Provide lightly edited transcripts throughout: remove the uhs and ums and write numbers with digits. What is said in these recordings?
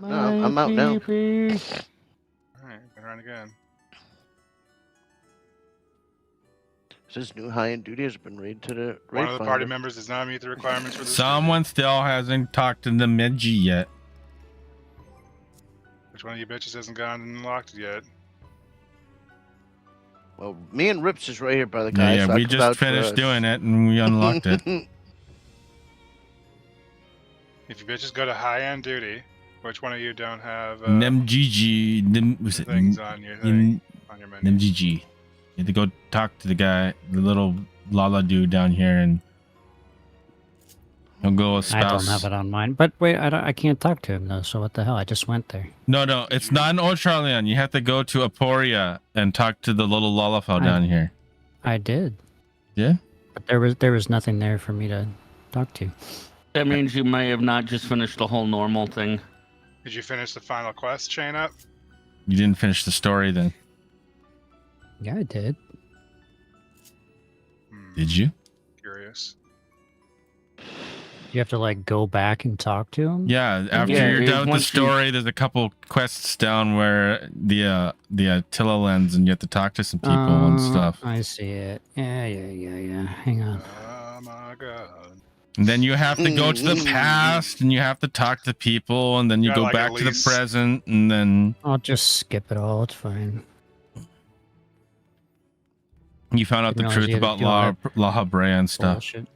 No, I'm out now. All right, been around again. Says new high-end duty has been raided to the raid One of the party finder. members does not meet the requirements for this. Someone still hasn't talked to the Midgie yet. Which one of you bitches hasn't gone and unlocked it yet? Well, me and Rips is right here by the guy. Yeah, so I we can just vouch for finished us. doing it and we unlocked it. If you bitches go to high-end duty, which one of you don't have NMGG, was it things on your thing, on your menu? NMGG. You have to go talk to the guy, the little Lala dude down here, and he'll go espouse. I don't have it on mine. But wait, I can't talk to him though. So what the hell? I just went there. No, it's not an Old Charleon. You have to go to Aporia and talk to the little Lalafell down here. I did. Yeah? But there was nothing there for me to talk to. That means you may have not just finished the whole normal thing. Did you finish the final quest chain up? You didn't finish the story then. Yeah, I did. Did you? Curious. You have to like go back and talk to him. Yeah, after Yeah, you're done with the once you- story, there's a couple quests down where the Attila lens, and you have to talk to some people and stuff. I see it. Yeah. Hang on. Oh my god. And then you have to go to the past, and you have to talk to people, and then you Yeah, go like back to the Elise. present, and then I'll just skip it all. It's fine. you found out the Didn't truth realize you had about to do La Habrea and stuff. Bullshit.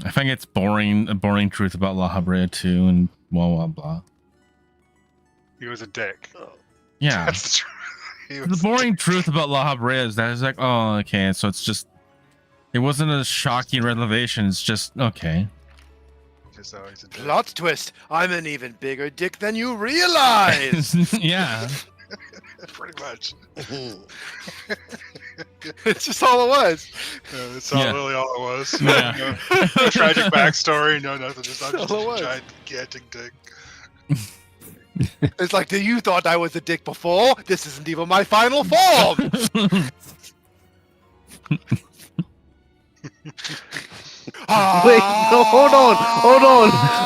I think it's boring, a boring truth about La Habrea too, and blah blah blah. He was a dick. Yeah, That's the truth. He the was boring truth about La Habrea is that it's like, oh, okay, so it's just, it wasn't a shocking revelation. It's just okay. just always a dick. Plot twist. I'm an even bigger dick than you realize. Yeah, Pretty much. It's just all it was. That's Yeah. really all it was. Yeah. No tragic backstory, no nothing. Just I'm just all it a was. gigantic dick. It's like, you thought I was a dick before? This isn't even my final form. Wait, no, hold on.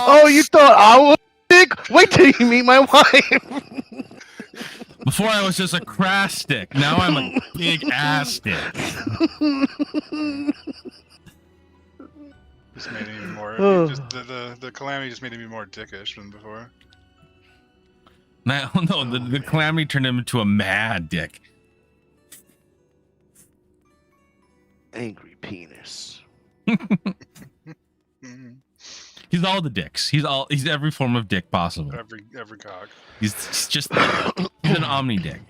Oh, you thought I was dick? Wait till you meet my wife. before I was just a crass stick. Now I'm a big ass stick. Just made it even more. Just the calamity just made him even more dickish than before. No, the calamity turned him into a mad dick. Angry penis. Mhm. He's all the dicks. He's every form of dick possible. Every cock. He's just he's an omni dick.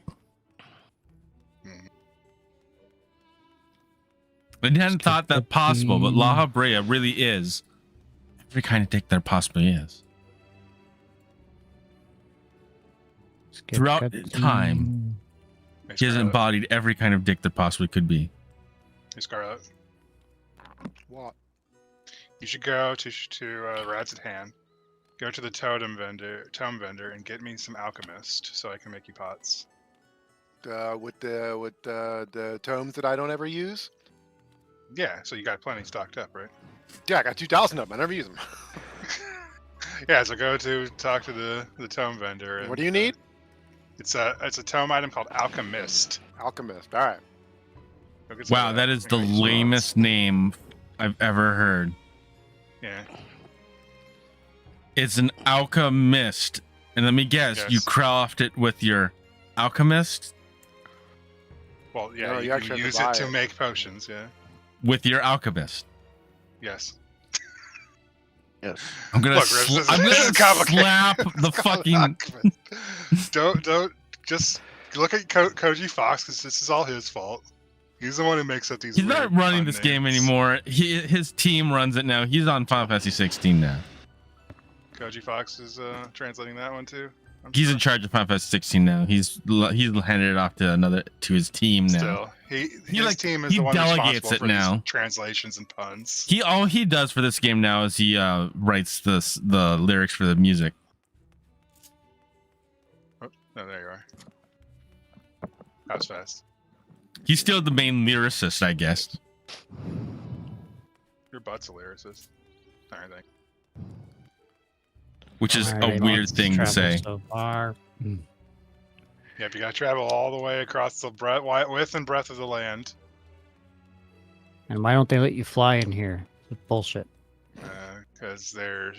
I hadn't thought that possible, but La Habrea really is every kind of dick there possibly is. Throughout time, Hey, he has Scarlet. embodied every kind of dick there possibly could be. Hey, Scarlet. What? You should go to Rats at Hand. Go to the tome vendor, and get me some alchemist so I can make you pots. With the tomes that I don't ever use? Yeah, so you got plenty stocked up, right? Yeah, I got 2,000 of them. I never use them. Yeah, so go to talk to the tome vendor. And, What do you need? It's a tome item called alchemist. Alchemist. All right. Go get some Wow, of that is the Make some pots. lamest name I've ever heard. Yeah. It's an alchemist. And let me guess, you Yes. craft it with your alchemist? Well, yeah, No, you you actually can have use to buy it to it. make potions. Yeah. With your alchemist. Yes. Yes. I'm gonna, Look, Riz, this is- I'm this gonna is complicated. slap the fucking. don't just look at Koji Fox because this is all his fault. He's the one who makes up these. He's not weird, running fun this game names. anymore. His team runs it now. He's on Final Fantasy 16 now. Koji Fox is translating that one too. I'm He's sure. in charge of Final Fantasy 16 now. He's handed it off to his team now. Still, his team is he the one delegates responsible it for now. these translations and puns. All he does for this game now is he writes the lyrics for the music. Oh, there you are. That was fast. He's still the main lyricist, I guess. You're butt's a lyricist. Or anything. Which is Alright, a weird let's thing to travel say. So far. Yep, you gotta travel all the way across the width and breadth of the land. And why don't they let you fly in here? It's bullshit. Because they're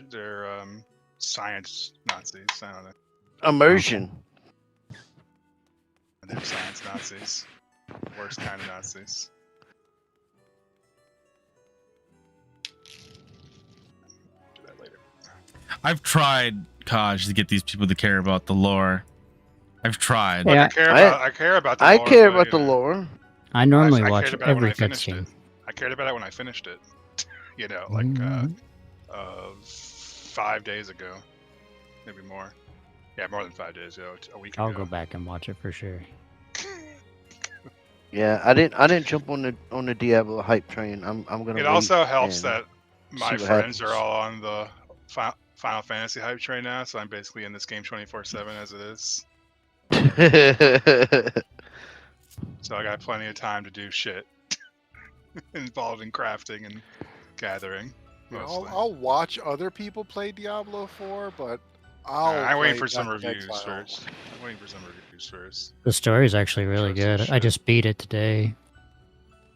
science Nazis. I don't know. Immersion. They're science Nazis. The worst kind of Nazis. Do that later. I've tried, Kaj, to get these people to care about the lore. I've tried. Look, Yeah, I care about the I lore, care but, about you the know, lore. I normally I watch cared about it when every I finished cutscene. it. I cared about it when I finished it. You know, like 5 days ago, maybe more. Yeah, more than 5 days ago. A week I'll ago. go back and watch it for sure. Yeah, I didn't jump on the Diablo hype train. I'm gonna. It wait also helps and that my what friends are happens. all on the Final Fantasy hype train now, so I'm basically in this game 24/7 as it is. So I got plenty of time to do shit involved in crafting and gathering. Yeah, Mostly. I'll watch other people play Diablo 4, but I'll I'm waiting play for some Path of reviews Exile. first. I'm waiting for some reviews first. The story's actually really Trust your good. I shit. just beat it today.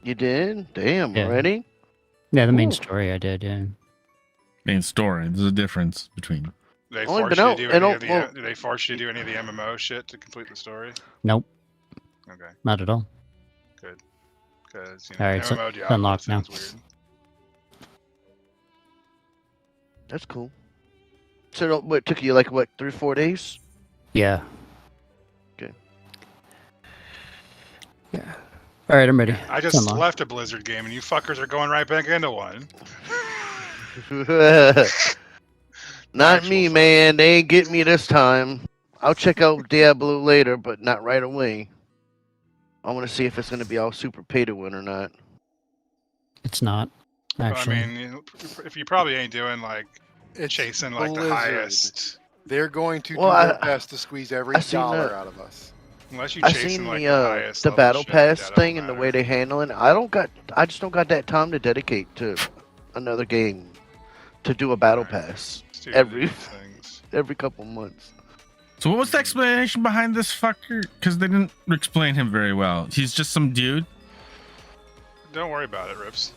You did? Damn, Yeah. already? Yeah, the main Ooh. story I did, yeah. Main story. There's a difference between. They Only force been you out- to do and any oh, of the well- do they force you to do any of the MMO shit to complete the story? Nope, Okay, not at all. good. Because Alright, so MMO it's Diablo unlocked now. sounds weird. That's cool. So what took you like 3-4 days? Yeah. Okay. Yeah. Alright, I'm ready. I It's just unlocked. left a Blizzard game, and you fuckers are going right back into one. Not Actual me, fun. man. They ain't get me this time. I'll check out Diablo later, but not right away. I want to see if it's gonna be all super pay to win or not. It's not, actually. I mean, if you probably ain't doing like It's chasing like the Blizzard. highest, They're going to Well, do their I- best to squeeze every I seen dollar that. out of us. unless you I chasing seen like the the highest the level battle shit, pass that thing don't and the matter. way they handle it. I just don't got that time to dedicate to another game to do a battle Alright. pass It's too every- easy, these things. every couple months. So what was the explanation behind this fucker? Because they didn't explain him very well. He's just some dude. Don't worry about it, Rips.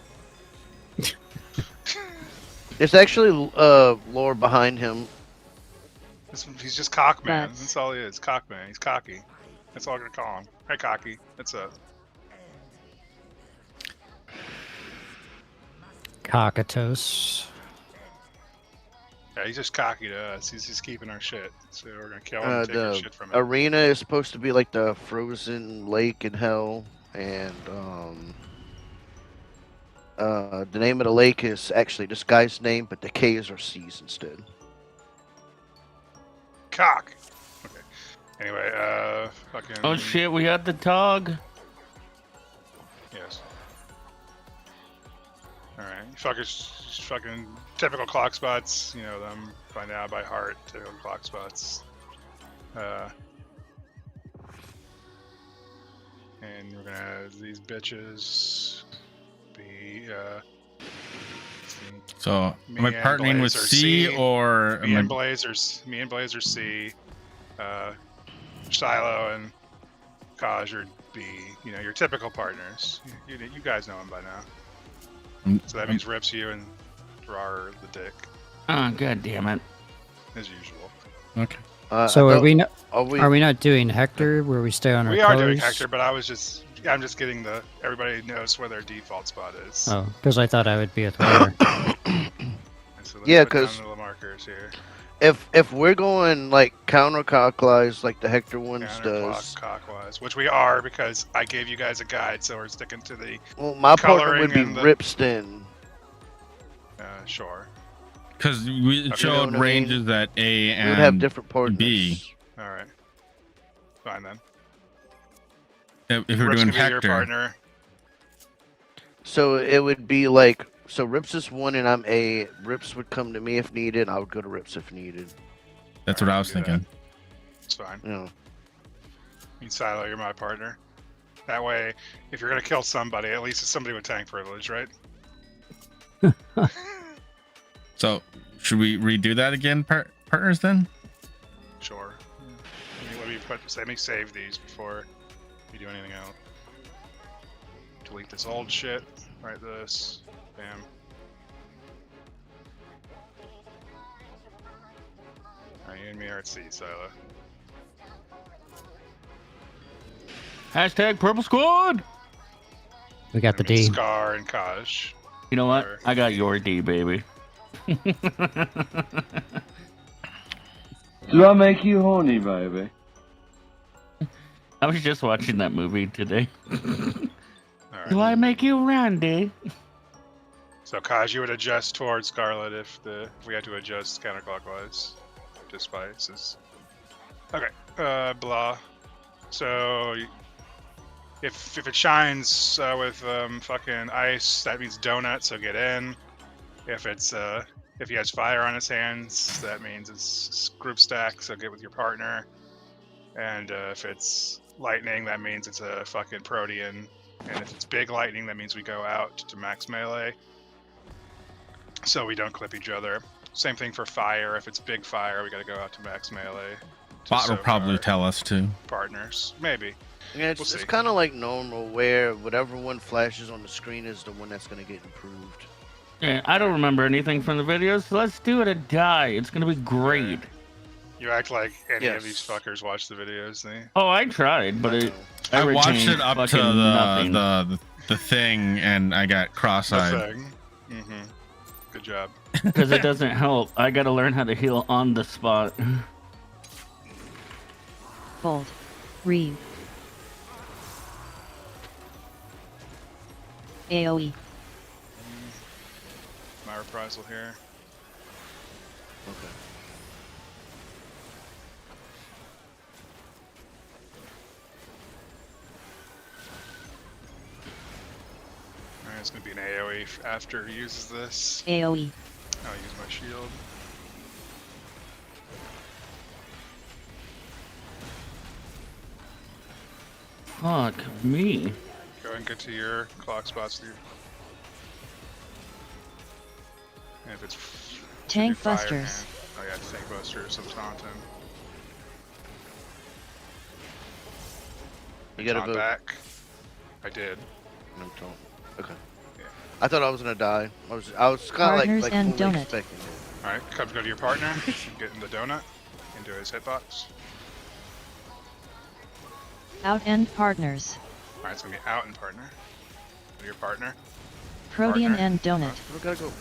There's actually lore behind him. He's just cock man. That's- That's all he is. Cock man. He's cocky. That's all I'm gonna call him. Hey, cocky. That's it. Cockatoos. Yeah, he's just cocky to us. He's just keeping our shit. So we're gonna kill him and take his The shit from him. arena is supposed to be like the frozen lake in hell, and the name of the lake is actually this guy's name, but the K's are C's instead. Cock. Okay. Anyway, fucking. Oh shit, we had the tog. Yes. Alright. Fucking typical clock spots. You know them by now by heart. Typical clock spots. And we're gonna have these bitches be So Me am I and partnering with Blaze are C C. or me am and I... Blaze are C. Shiloh and Kaj are B. You know, your typical partners. You guys know them by now. So that means Rips, you, and Rar the dick, Oh god damn it. as usual. Okay. So I are we, thought- are we not doing Hector where we stay on our We toes? are doing Hector, but I'm just getting everybody knows where their default spot is. Oh, because I thought I would be with Rar. So let's Yeah, put down 'cause- the little markers here. If we're going like counterclockwise like the Hector ones does, Counterclockwise, which we are because I gave you guys a guide, so we're sticking to the well, my partner would be coloring and the- Ripston. sure. Because we Okay. showed You know what I mean? ranges at A We and would have different partners. B. All right. Fine then. If we're Rips doing can be your Hector. partner. So it would be like, so Rips is 1 and I'm A. Rips would come to me if needed. I would go to Rips if needed. That's what I was do that. thinking. It's fine. You know. You Silo, you're my partner. That way, if you're gonna kill somebody, at least it's somebody with tank privilege, right? So, should we redo that again, partners? Then. Sure. Let me save these before you do anything else. Delete this old shit. Write this. Bam. Alright, you and me are at sea, Silo. Hashtag Purple Squad. We got the I mean, D. Scar and Kaj. You know what? Or- I got your D, baby. Do I make you horny, baby? I was just watching that movie today. Alright. Do I make you Randy? So Kaj, you would adjust towards Scarlet if we had to adjust counterclockwise to spices. Okay. Blah. So if it shines with fucking ice, that means donut. So get in. If he has fire on his hands, that means it's group stack. So get with your partner. And if it's lightning, that means it's a fucking Protean. And if it's big lightning, that means we go out to max melee. So we don't clip each other. Same thing for fire. If it's big fire, we gotta go out to max melee. to Bot will soak probably our tell us to. partners. Maybe. Yeah, it's, We'll see. it's kind of like normal, where whatever one flashes on the screen is the one that's gonna get improved. Yeah, I don't remember anything from the videos, so let's do it a die. It's gonna be great. You act like any of these Yes. fuckers watch the videos, they. Oh, I tried, but it. I watched retained it up to fucking nothing. the thing, and I got cross-eyed. Mm-hmm. Good job. Because it doesn't help. I gotta learn how to heal on the spot. Bold. Reeve. AoE. My reprisal here. Okay. Alright, it's gonna be an AoE after he uses this. AoE. I'll use my shield. Fuck me. Go and get to your clock spots. And if it's Tank fire, busters. man. Oh yeah, tank busters, some taunting. You gotta Taunt vote. back. I did. No, don't. Okay. Yeah. I thought I was gonna die. I was kind of Partners like and fully donut. expecting it. Alright, come go to your partner. Get in the donut. Into his hitbox. Out and partners. Alright, it's gonna be out and partner. Go to your partner. Protean Partner. and donut. We gotta go.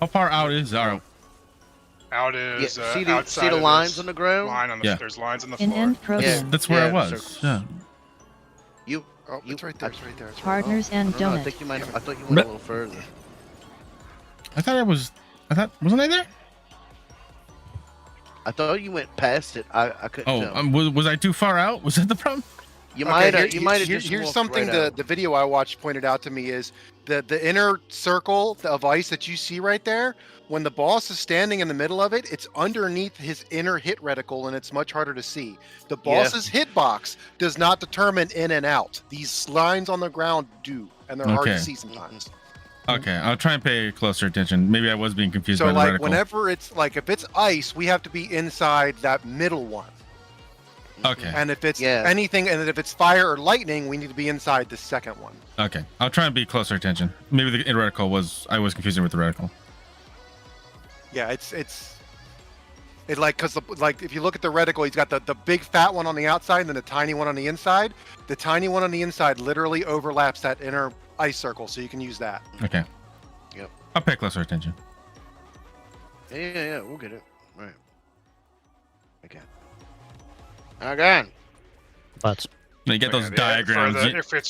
How far out is our? Out Yeah, is see the outside of lines this on the ground? line on the Yeah. there's lines on the An floor. end Protean. That's where I the was. circles. Yeah. You. Oh, You- it's right there. It's right there. It's right Partners I and don't know, I donut. think you might. I thought you went a little further. I thought wasn't I there? I thought you went past it. I couldn't Oh, tell. was I too far out? Was that the problem? You Okay, might have. here- You might have here- just. Here's walked something right the video I watched pointed out to me is the inner circle of ice that you see right there. When the boss is standing in the middle of it, it's underneath his inner hit reticle, and it's much harder to see. The Yeah. boss's hitbox does not determine in and out. These lines on the ground do, and they're hard to Okay. see sometimes. Okay, I'll try and pay closer attention. Maybe I was being confused So by the like reticle. whenever it's like if it's ice, we have to be inside that middle one. Okay. And if it's Yeah. anything, and if it's fire or lightning, we need to be inside the second one. Okay, I'll try and be closer attention. Maybe the reticle was I was confusing with the reticle. Yeah, it's like because like if you look at the reticle, he's got the big fat one on the outside and then the tiny one on the inside. The tiny one on the inside literally overlaps that inner ice circle, so you can use that. Okay. Yep. I'll pay closer attention. Yeah, we'll get it. Right. Okay. Again. But Now you get those Yeah, for diagrams. if it's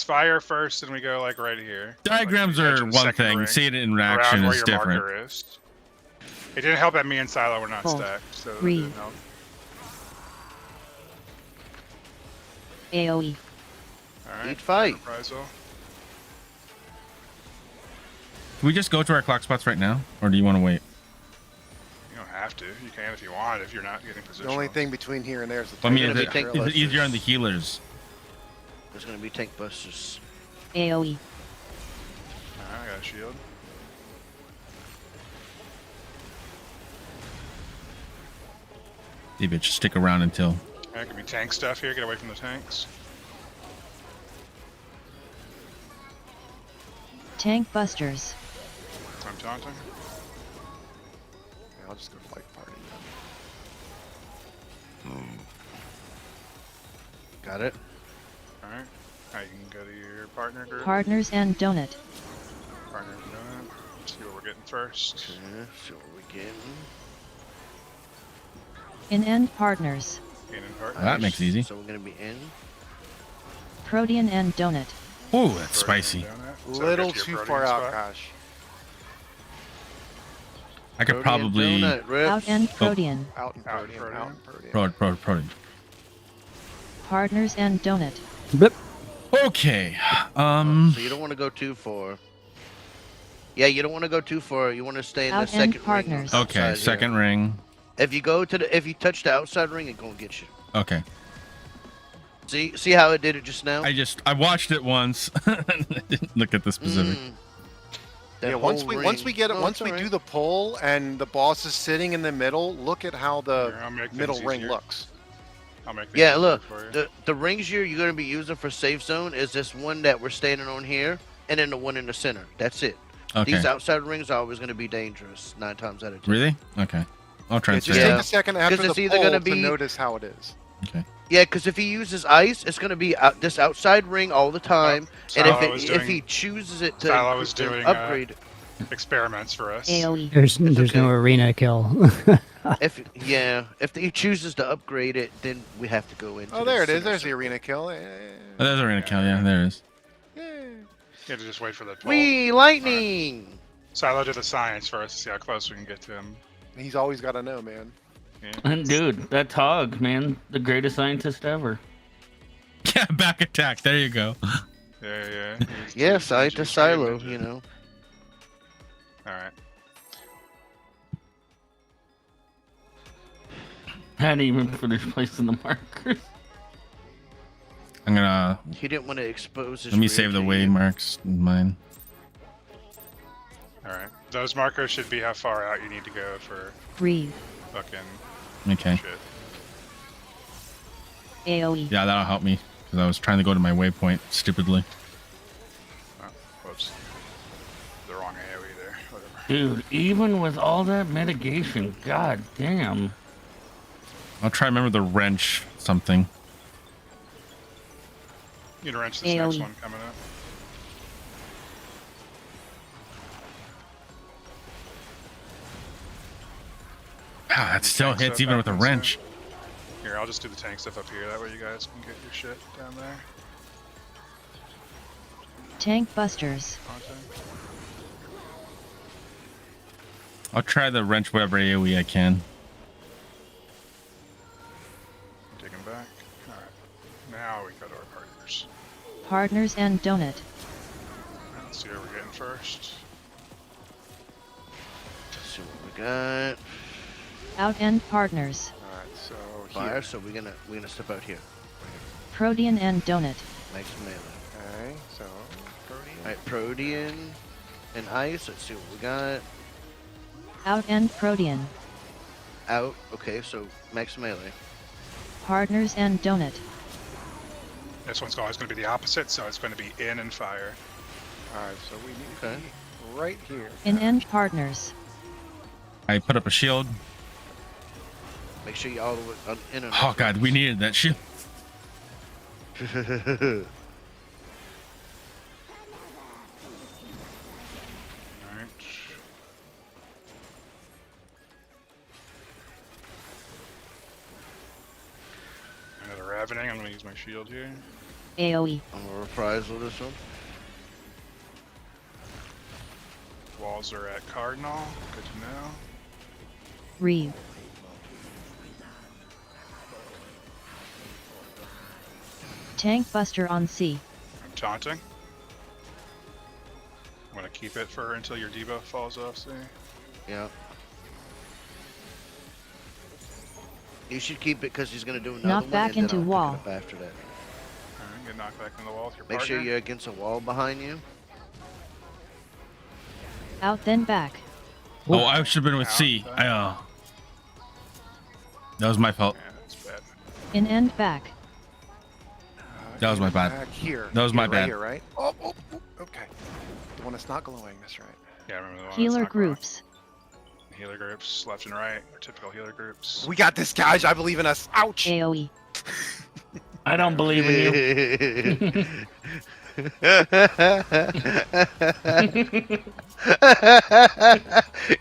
fire first, then we go like right here. Diagrams Like the edge are of the one second thing. ring, Seeing it in around action where is your different. marker is. It didn't help that me and Silo were not Bold. stacked, so it Read. didn't help. AoE. All right. Eat fight. Reprisal. Can we just go to our clock spots right now, or do you want to wait? You don't have to. You can if you want. If you're not getting The positional. only thing between here and there is the I mean, gonna is be it, tank is it easier on the healers? There's gonna be tank busters. AoE. Alright, I got a shield. Maybe just stick around until. Alright, give me tank stuff here. Get away from the tanks. Tank busters. I'm taunting. Yeah, I'll just go fight party. Got it. Alright. Now you can go to your partner group. Partners and donut. Partner group. See what we're getting first. Okay, so we're getting. In end partners. In and partner. That makes it easy. So we're gonna be in. Protean and donut. Oh, that's spicy. Little too far out, gosh. I could Protean probably. donut, Rip. Out and protean. Out and Out and Protean, out and Protean. Protein. Partners and donut. Blip. Okay. So you don't want to go too far. Yeah, you don't want to go too far. You want to stay in the Out second and ring. partners. Okay, outside second here. ring. If you go to the, if you touch the outside ring, it's gonna get you. Okay. See how it did it just now? I watched it once. I didn't look at the specific. That Yeah, once whole we ring. once we get it, Oh, once it's we alright. do the pull and the boss is sitting in the middle, look at how the Here, I'll make things middle ring easier. looks. I'll make things Yeah, easier look, for you. the rings you're gonna be using for safe zone is this one that we're standing on here, and then the one in the center. That's it. Okay. These outside rings are always gonna be dangerous 9 times out of 10. Really? Okay. I'll try Yeah, and just stay take out. a second after 'Cause the it's either pull gonna to be- notice how it is. Okay. Yeah, because if he uses ice, it's gonna be this outside ring all the time, and Silo was if he doing chooses it to Silo was doing, upgrade, experiments for us. AoE. There's okay. no arena kill. if he chooses to upgrade it, then we have to go into. Oh, the there it is. center There's the circle. arena kill. Oh, there's a arena kill. Yeah, there it is. Yeah. You have to just wait for the pull. Wee lightning! Silo did the science for us to see how close we can get to him. He's always got to know, man. Yeah. And dude, that Tog, man, the greatest scientist ever. Yeah, back attack. There you go. Yeah. Yeah, side to silo, you know. Alright. Hadn't even finished placing the markers. I'm gonna He didn't want to expose his. let me rear save the to you. waymarks in mine. Alright. Those markers should be how far out you need to go for Breathe. fucking Okay. shit. AoE. Yeah, that'll help me because I was trying to go to my waypoint stupidly. Oh, whoops. The wrong AoE there. Whatever. Dude, even with all that mitigation, god damn. I'll try to remember the wrench something. You need to wrench this next AoE. one coming up. Ah, that still Tank hits stuff even with a happens, wrench. Here, I'll just do the tank stuff up here. That way you guys can get your shit down there. Tank busters. Taunting. I'll try the wrench whatever AoE I can. Take him back. Alright. Now we go to our partners. Partners and donut. Let's see what we're getting first. Let's see what we got. Out and partners. All right, so Fire. here. So we're gonna step out here. Protean and donut. Max melee. Okay, so Protean. Alright, Protean and ice. Let's see what we got. Out and protean. Out. Okay, so max melee. Partners and donut. This one's always going to be the opposite, so it's going to be in and fire. All right, so we need Okay. to be right here. In end partners. I put up a shield. Make sure you all the way in and Oh god, we needed that shield. Alright. Another ravening. I'm going to use my shield here. AoE. I'm gonna reprisal this one. Walls are at Cardinal. Good to know. Reeve. Tank buster on C. I'm taunting. I'm going to keep it for until your debuff falls off, see? Yeah. You should keep it because he's gonna do another Knock one. back and then into I'll pick it wall. up after that. Alright, get knocked back in the wall with your Make partner. sure you're against a wall behind you. Out then back. Oh, I should have been with C. That was my fault. Yeah, that's bad. In and back. That was my bad. Back here. That was my Here, bad. Right here, right? Oh, okay. The one that's not glowing. That's right. Yeah, I remember the one. that's Healer not glowing. groups. Healer groups, left and right, are typical healer groups. We got this, guys. I believe in us. Ouch. AoE. I don't believe in you.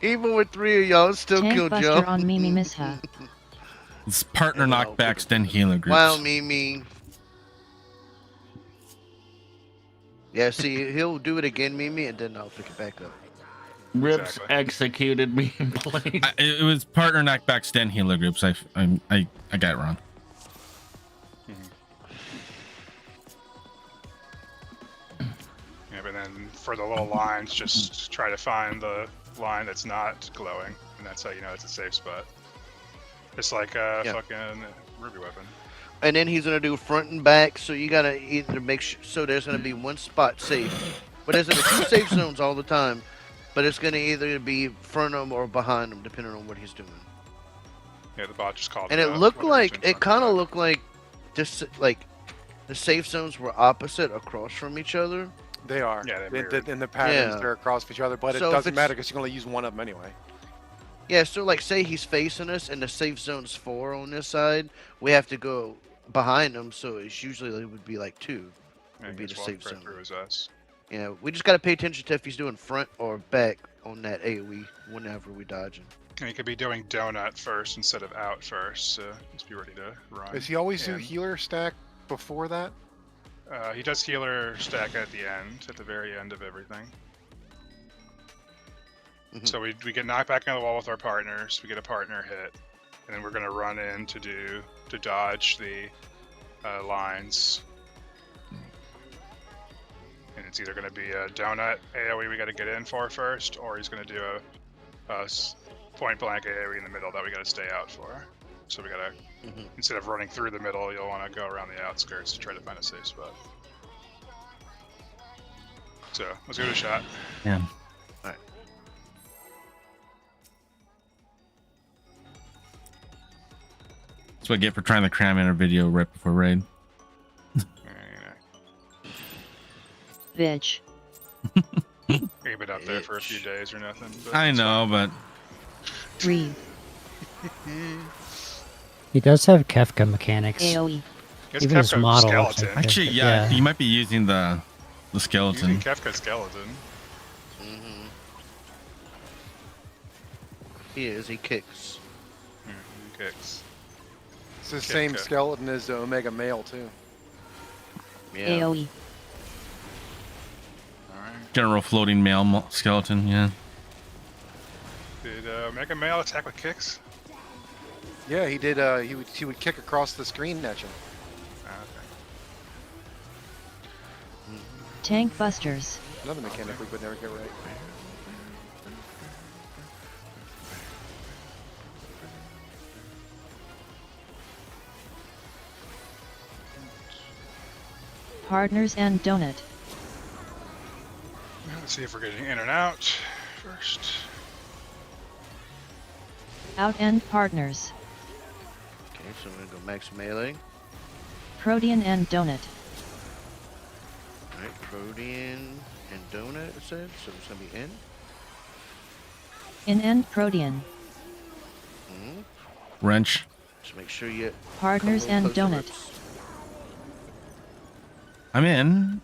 Even with 3 of y'all, still Tank kill Buster Joe. on Mimi Misha. It's partner And then I'll knockbacks, pick then healer groups. Wow, Mimi. Yeah, see, he'll do it again, Mimi, and then I'll pick it back up. Rips Exactly. executed me in place. It was partner knockbacks, then healer groups. I got it wrong. Yeah, but then for the little lines, just try to find the line that's not glowing, and that's how you know it's a safe spot. It's like a Yeah. fucking ruby weapon. And then he's gonna do front and back, so you gotta either make sure. So there's gonna be one spot safe, but there's gonna be 2 safe zones all the time. But it's gonna either be front of him or behind him, depending on what he's doing. Yeah, the bot just called And it it out, looked whether like it's in it front or kind of back. looked like this, like the safe zones were opposite across from each other. They are. Yeah, they're In the, mirrored. in the patterns, Yeah. they're across each other, but So it if doesn't it's- matter because you can only use one of them anyway. Yeah, so like say he's facing us and the safe zone's 4 on this side, we have to go behind him, so it's usually it would be like 2. Yeah, would he be gets the safe walked right zone. through his ass. Yeah, we just gotta pay attention to if he's doing front or back on that AoE whenever we dodging. And he could be doing donut first instead of out first, so just be ready to run. Does he always do And, healer stack before that? He does healer stack at the end, at the very end of everything. Mhm. So we get knocked back on the wall with our partners, we get a partner hit, and then we're gonna run in to dodge the lines. And it's either gonna be a donut AoE we gotta get in for first, or he's gonna do a point blank AoE in the middle that we gotta stay out for. So we gotta, Mhm. instead of running through the middle, you'll wanna go around the outskirts to try to find a safe spot. So let's give it a shot. Yeah. That's what I get for trying to cram in a video right before raid. Bitch. You've been up there for a few days or nothing. But I it's know, but Breathe. He does have Kefka mechanics. AoE. fine. It's even his Kefka model looks skeleton. like actually, Yeah. yeah, you might be using the Using skeleton. Kefka skeleton. Mhm. He is. He kicks. Kicks. It's the Kick same it. skeleton as the Omega Male, too. Yeah. AoE. Alright. General floating male skeleton. Yeah. Did Mega Male attack with kicks? Yeah, he did. He would kick across the screen at you. Ah, okay. Tank Busters. Another mechanic we could never get right. Partners and Donut. Let's see if we're getting in and out first. Out and Partners. Okay, so I'm gonna go max melee. Protean and Donut. Alright, Protean and Donut, it said, so it's gonna be in. In and Protean. Mhm. Wrench. Just make sure you Partners come a and little closer, Donut. Rips. I'm in.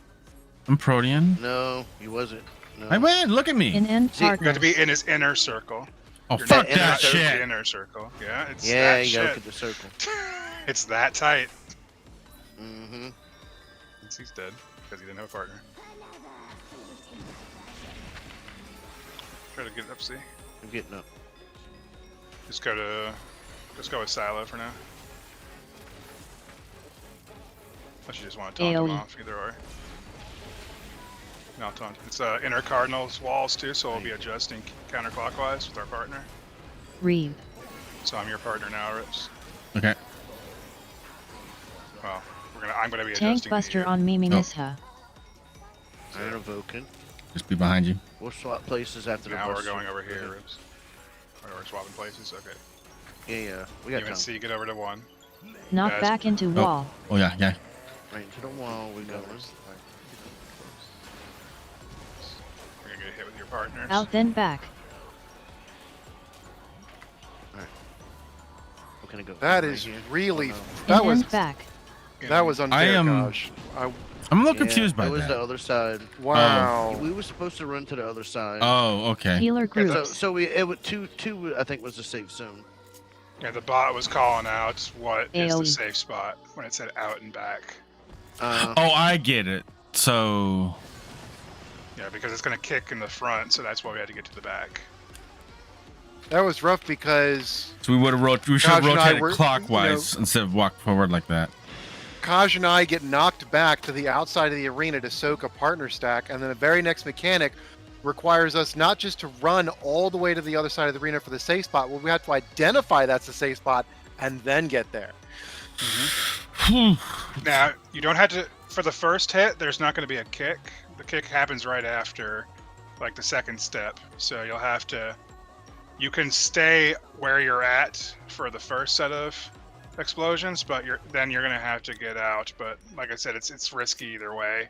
I'm Protean. No, he wasn't. No. I win. Look at me. In and See, you You got Partners. to be in his inner circle. Oh, You're fuck not in that the shit. inner circle. Yeah, it's Yeah, that you gotta shit. look at the circle. It's that tight. Mm-hmm. He's dead because he didn't have a partner. Try to get it up, see? I'm getting up. Just go with Silo for now. Unless you just want to taunt him AoE. off, either or. No, taunt. It's inner Cardinals walls too, so we'll be adjusting counterclockwise with our partner. Reeve. So I'm your partner now, Rips. Okay. Well, I'm gonna be Tank adjusting. Buster the, on Mimi Oh. Misha. I'm invoking. Just be behind you. We'll swap places after the Now we're bus. going over here, Ribs. We're swapping places. Okay. Yeah. We got time. UNC, get over to 1. Knock Guys. back into wall. Oh yeah, yeah. Right to the wall. We going. We're gonna get hit with your partners. Out then back. We're gonna go. That right is here. really Oh, no. that was And back. that was unfair, am- Gosh. I'm a little Yeah, confused by it was that. the other side. Wow. We were supposed to run to the other side. Oh, okay. Healer Okay, So, groups. so we it was two. I think was the safe zone. Yeah, the bot was calling out what is the AoE. safe spot when it said out and back. Uh, Oh, I get it. So, Yeah, because it's gonna kick in the front, so that's why we had to get to the back. That was rough because we would have we should have Gosh, and I rotated were- clockwise instead of walk forward like that. Kaj and I get knocked back to the outside of the arena to soak a partner stack, and then the very next mechanic requires us not just to run all the way to the other side of the arena for the safe spot, well, we have to identify that's the safe spot and then get there. Now, you don't have to, for the first hit, there's not going to be a kick. The kick happens right after, like, the second step. So you'll have to, you can stay where you're at for the first set of explosions, but then you're going to have to get out. But like I said, it's risky either way.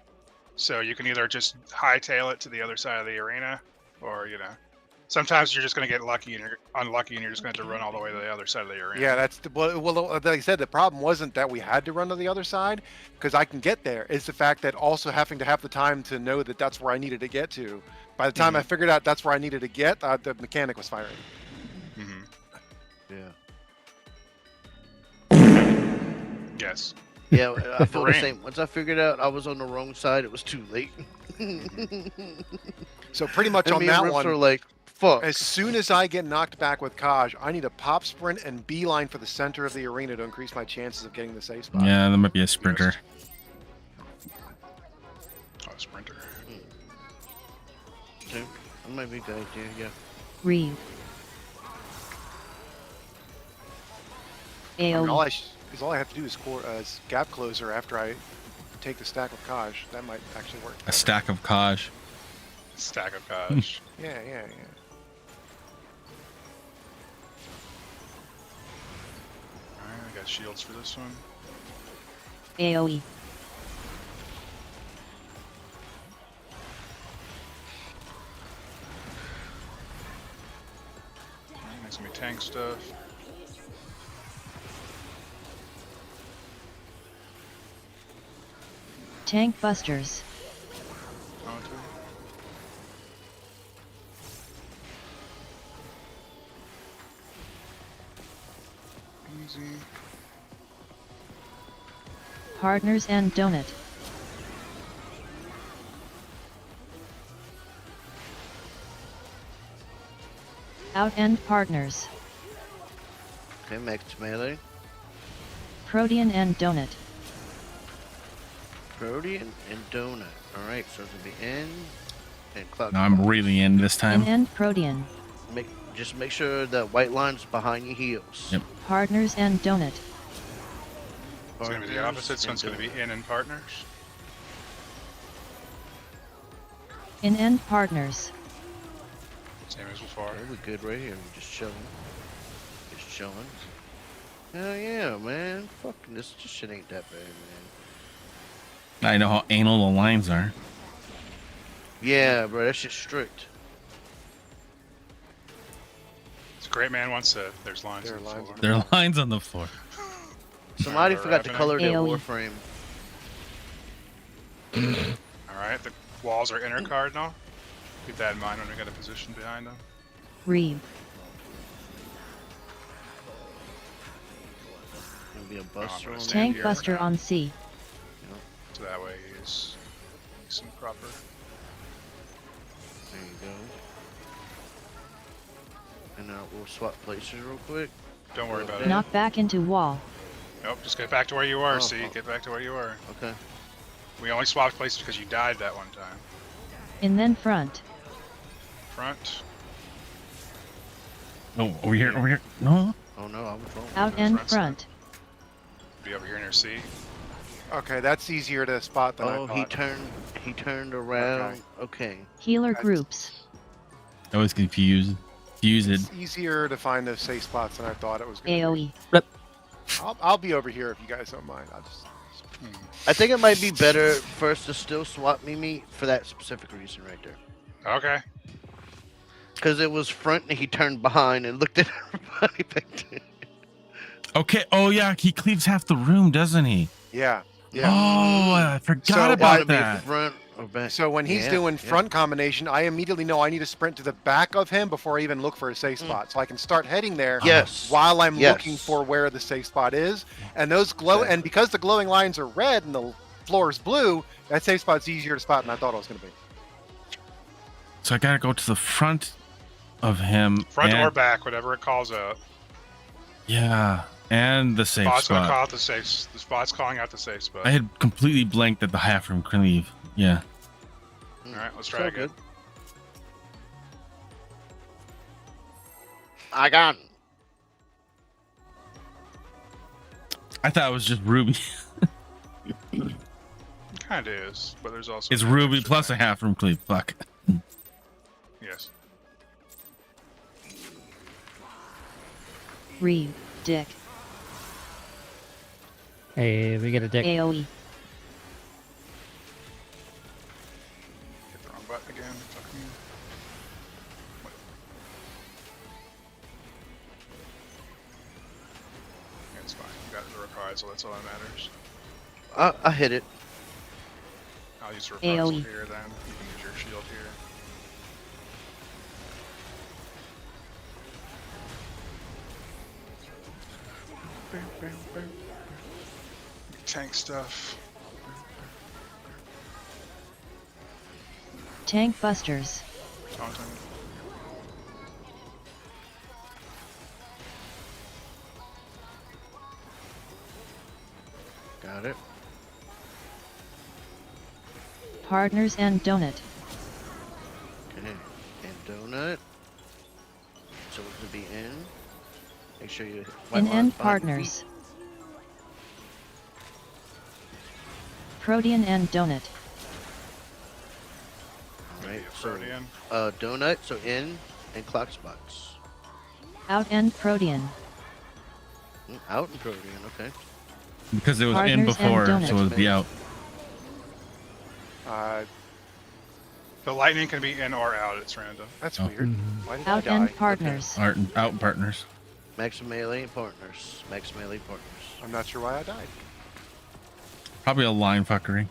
So you can either just hightail it to the other side of the arena, or, you know, sometimes you're just going to get lucky and you're unlucky and you're just going to have to run all the way to the other side of the arena. Yeah, that's the, well, like I said, the problem wasn't that we had to run to the other side, because I can get there. It's the fact that also having to have the time to know that that's where I needed to get to. By the time I figured out that's where I needed to get, the mechanic was firing. Mm-hmm. yeah. Yes. Yeah, I feel the Brain. same. Once I figured out I was on the wrong side, it was too late. So pretty much And on me and that Rips one, are like, fuck. as soon as I get knocked back with Kaj, I need a pop sprint and beeline for the center of the arena to increase my chances of getting the safe spot. Yeah, there might be a sprinter. Oh, sprinter. That might be a good idea, yeah. Reeve. I mean, AoE. all I have to do is gap closer after I take the stack with Kaj. That might actually work. A stack of Kaj. Stack of Kaj. Yeah. Alright, I got shields for this one. AoE. There's gonna be tank stuff. Tank busters. Onto. Easy. Partners and donut. Out end partners. Okay, max melee. Protean and donut. Protean and donut. Alright, so it's gonna be in and cloud. No, I'm really in this In time. end protean. Just make sure that white line's behind your heels. Yep. Partners and donut. It's gonna be the Partners opposite, so and it's gonna be donut. in and partners. In end partners. Same as before. Okay, we're good right here. We're just chilling. Just chilling. Hell yeah, man. Fucking this shit ain't that bad, man. I know how anal the lines are. Yeah, bro, that shit's strict. It's a great man once said, there's lines There on are the lines floor. on There are lines on the floor. Somebody Remember forgot to happening? color their AoE. warframe. Alright, the walls are inner cardinal. Keep that in mind when we get a position behind them. Reeve. Gonna be a gonna buster on stand there. Tank here buster now. on C. So that way he's nice and proper. There you go. And now we'll swap places real quick. Don't worry about it. Knock back into wall. Nope, just get back to where you were, Oh, see? oh. Get back to where you were. Okay. We only swapped places because you died that one time. In then front. Front. Oh, over here, over here. No. Oh no, I was wrong. Out the end front side. front. Be over here near C. Okay, that's easier to spot than I Oh, thought. he turned around. Okay. Healer That's- groups. I was confused. It's easier to find those safe spots than I thought it was going to be. AoE. I'll be over here if you guys don't mind. I'll just. I think it might be better for us to still swap Mimi for that specific reason right there. Okay. Because it was front and he turned behind and looked at everybody back there. Okay. Oh yeah, he cleaves half the room, doesn't he? Yeah. Yeah. Oh, I forgot So Gotta about be that. front or back. So when he's Yeah, doing yeah. front combination, I immediately know I need to sprint to the back of him before I even look for a safe spot. So I can start heading there Yes. while I'm Yes. looking for where the safe spot is. And those glow and because the glowing lines are red and the floor is blue, that safe spot's easier to spot than I thought it was going to be. So I gotta go to the front of him. Front and, or back, whatever it calls out. Yeah, and the safe Spot's gonna spot. call out the safe. The spot's calling out the safe spot. I had completely blanked at the half room cleave. Yeah. All right, let's try So again. good. I got him. I thought it was just Ruby. Kind of is, but there's also. It's Ruby plus a half room cleave. Fuck. Yes. Reeve. Dick. Hey, we get a dick. AoE. Hit the wrong button again. Fuck me. Wait. Yeah, it's fine. You got the reprisal. That's all that matters. I hit it. I'll use the reprisal AoE. here then. You can use your shield here. Tank stuff. Tank busters. Taunting. Got it. Partners and donut. Okay. And donut. So it's gonna be in. Make sure you white In line end behind your partners. feet. Protean and donut. Right. So Protean. donut. So in and clock spots. Out end Protean. Out and protean. Okay. Because it was in Partners and before, donuts. so it would be out. The lightning can be in or out. It's random. That's Oh. weird. Why did I Out die? end partners. Out partners. Max melee partners. Max melee partners. I'm not sure why I died. Probably a line fuckery.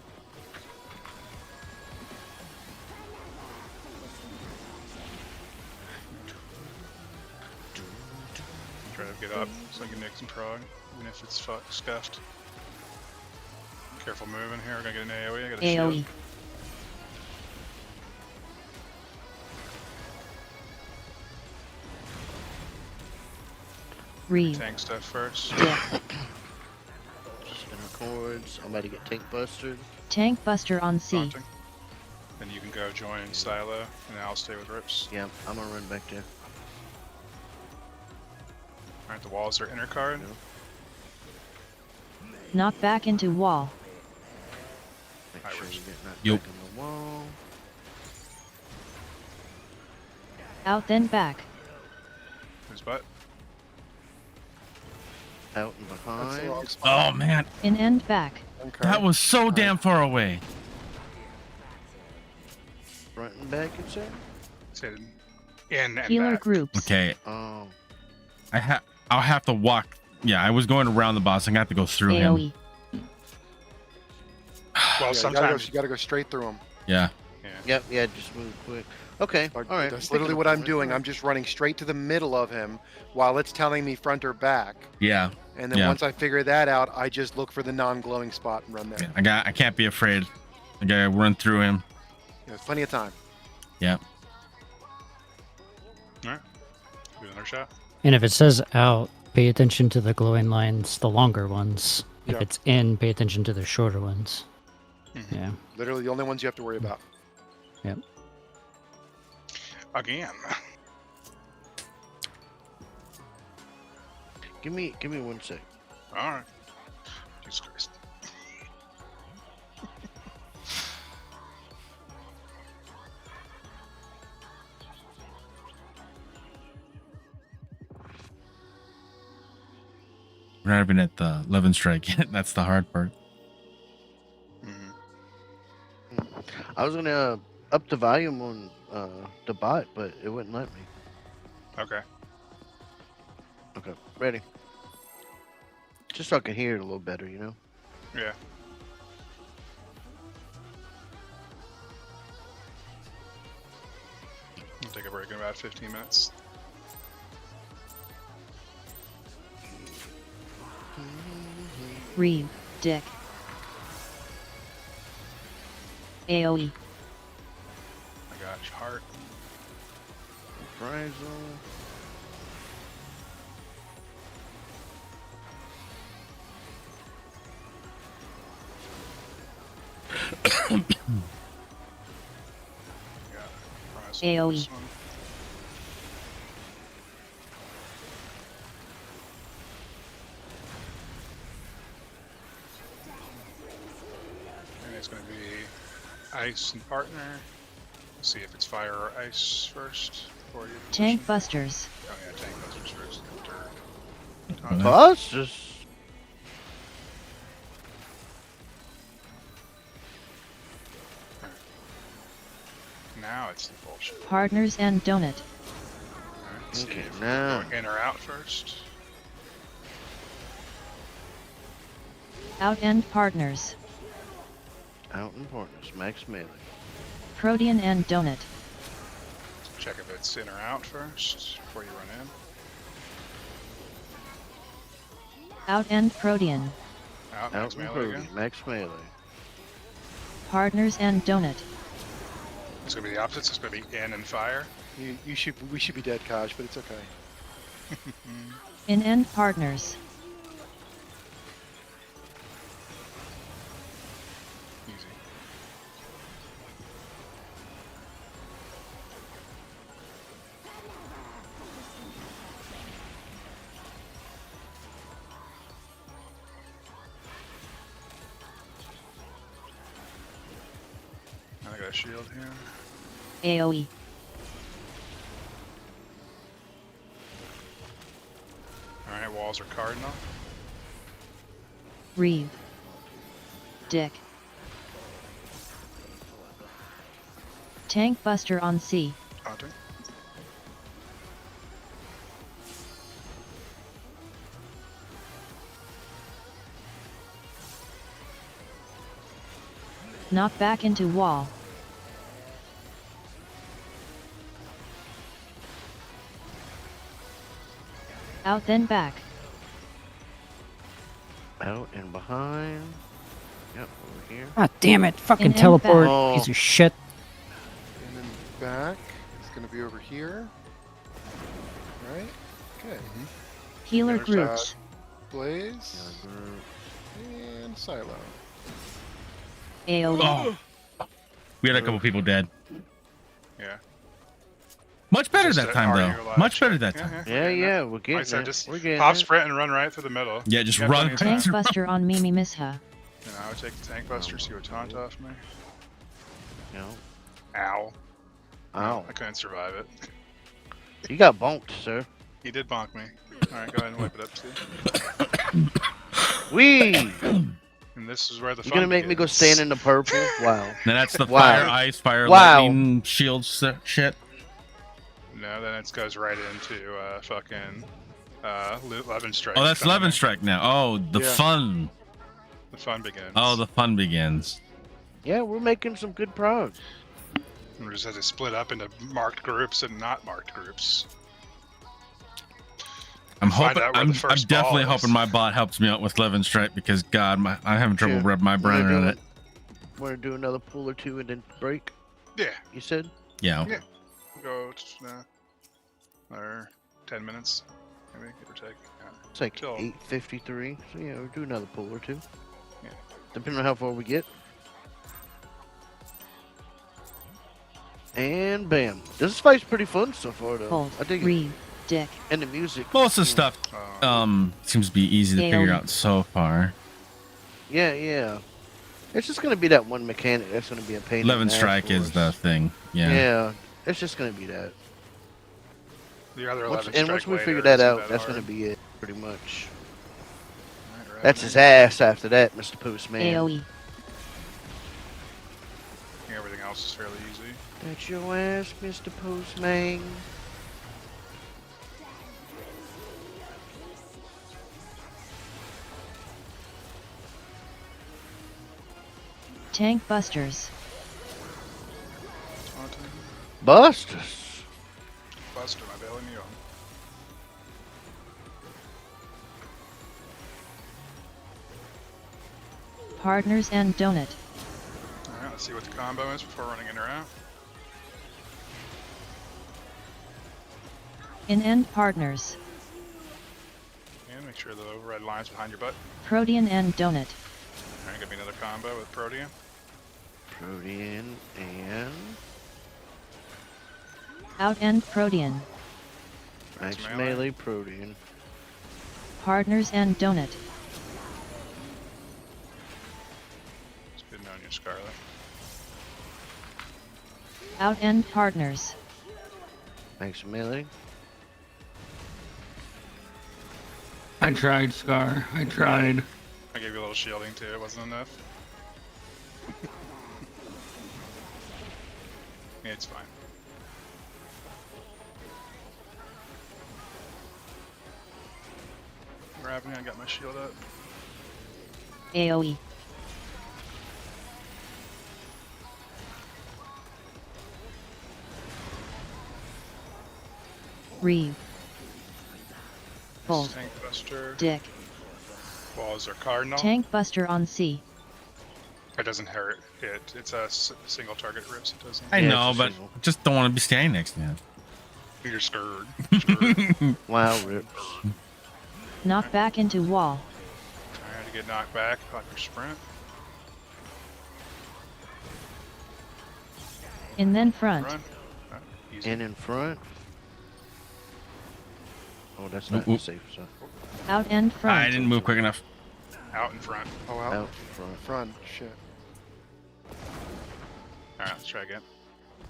Try to get up so I can make some prog, even if it's scuffed. Careful moving here. We're gonna get an AoE. I got a AoE. shield. Reeve. Tank stuff first. Dick. Spinner chords. I'm about to get tank busted. Tank buster on C. Taunting. Then you can go join Silo, and I'll stay with Rips. Yeah, I'm gonna run back there. Alright, the walls are inner card. Knock back into wall. Make Alright, sure we're you get knocked Yup. back on the wall. Out then back. Whose butt? Out and That's behind. the wrong spot. Oh man, In end back. Okay. that was so damn far away. Front and back, you say? Said in and Healer back. groups. Okay, Oh. I'll have to walk. Yeah, I was going around the boss. I got to go through him. AoE. Well, Yeah, sometimes. you gotta go straight through them. Yeah. Yep, yeah, just move quick. Okay, alright. That's literally what I'm doing. I'm just running straight to the middle of him while it's telling me front or back. Yeah. And then Yeah. once I figure that out, I just look for the non-glowing spot and run there. I can't be afraid. I gotta run through him. There's plenty of time. Yeah. Alright. Do another shot. And if it says out, pay attention to the glowing lines, the longer ones. If Yeah. it's in, pay attention to the shorter ones. Mhm. Yeah. Literally the only ones you have to worry about. Yep. Again. Give me 1 sec. Alright. Jesus Christ. not even at the 11 strike yet. That's the hard part. Mhm. I was gonna up the volume on the bot, but it wouldn't let me. Okay. Okay, ready. Just so I can hear it a little better, you know. Yeah. We'll take a break in about 15 minutes. Reeve, Dick. AoE. I got your heart. Reprisal. Yeah. Prize AoE. on this one. And it's going to be ice and partner. See if it's fire or ice first before you. Tank position. Busters. Oh yeah, tank busters first. Oh, that- Busters. Now it's the bullshit. Partners and Donut. Alright, see Okay, if we're now. going in or out first. Out and Partners. Out in partners. Max melee. Protean and Donut. Check if it's in or out first before you run in. Out and Protean. Out, Out max in melee Brody. again. Max melee. Partners and Donut. It's gonna be the opposite. So it's gonna be in and fire. We should be dead, Kaj, but it's okay. In and Partners. Easy. I got a shield here. AoE. Alright, walls are cardinal. Reeve. Dick. Tank Buster on C. Taunting. Knock back into wall. Out then back. Out and behind. Yep, over here. Ah, damn it. Fucking And teleport, back. piece of shit. And then back. It's going to be over here. Right? Okay. Healer Healer's groups. Blaze and Silo. AoE. Oh, we had a couple people dead. Yeah. Much better Just that to time argue though. a lot Much of better shit. that time. Yeah, we're getting yeah, there. we're Like I getting said, it. just We're getting pop it. sprint and run right through the middle. Yeah, just You got run. plenty of time. Tank Buster on Mimi Misha. And I would take the tank buster, see what taunt off me. No. Ow. Ow. I couldn't survive it. You got bonked, sir. He did bonk me. Alright, go ahead and wipe it up, see? Wee! And this is where the You fun gonna make me go begins. stand in the purple? Wow. Then that's the Wow. fire, ice, fire, Wow. lightning, shield shit. No, then it goes right into fucking 11 strike. Oh, that's coming 11 in. strike now. Oh, the Yeah. fun. The fun begins. Oh, the fun begins. Yeah, we're making some good progress. And we just have to split up into marked groups and not marked groups. I'm Find hoping. out where I'm the first definitely ball is. hoping my bot helps me out with 11 strike because God, I'm having trouble Yeah. wrapping my brain around it. Want to do another pull or two and then break? Yeah. You said? Yeah. Yeah. Go another 10 minutes, maybe, give or take. Yeah. It's like Till- 8:53. So yeah, we'll do another pull or two. Yeah. Depending on how far we get. And bam. This fight's pretty fun so far, though. Hold. I dig it. Reeve. Dick. And the music. Most of the stuff seems to be easy to figure AoE. out so far. Yeah, yeah. It's just gonna be that one mechanic that's gonna be a pain. in 11 the ass strike for is us. the thing. Yeah. Yeah. It's just gonna be that. The other Once, 11 and strike once we later figure that isn't out, that's hard. gonna be it, pretty much. That's his ass after that, Mr. Postman. AoE. Everything else is fairly easy. That's your ass, Mr. Postman. Tank busters. Taunting. Busters. Buster, my belly neon. Partners and donut. Alright, let's see what the combo is before running in or out. In end partners. And make sure the red line's behind your butt. Protean and donut. Alright, give me another combo with Protean. Protean and Out end protean. max Max melee. melee. Protean. Partners and donut. It's good knowing you, Scarlet. Out end partners. Max melee. I tried, Scar. I tried. I gave you a little shielding too, it wasn't enough. Yeah, it's fine. Grab me, I got my shield up. AoE. Reeve. Bolt. Tank Buster. Dick. Walls are Cardinal. Tank buster on C. It doesn't hurt it. It's a single target rips. It doesn't. I Yeah, know, it's a but single. just don't want to be standing next to him. You're scared. Scared. Wow, rips. Knock back into wall. Alright, to get knocked back, pop your sprint. In then front. Run. Easy. In front. Oh, that's not Oop, oop. safe. So Out end front. I didn't move quick enough. Out in front. Oh, out out front. front. Shit. Alright, let's try again.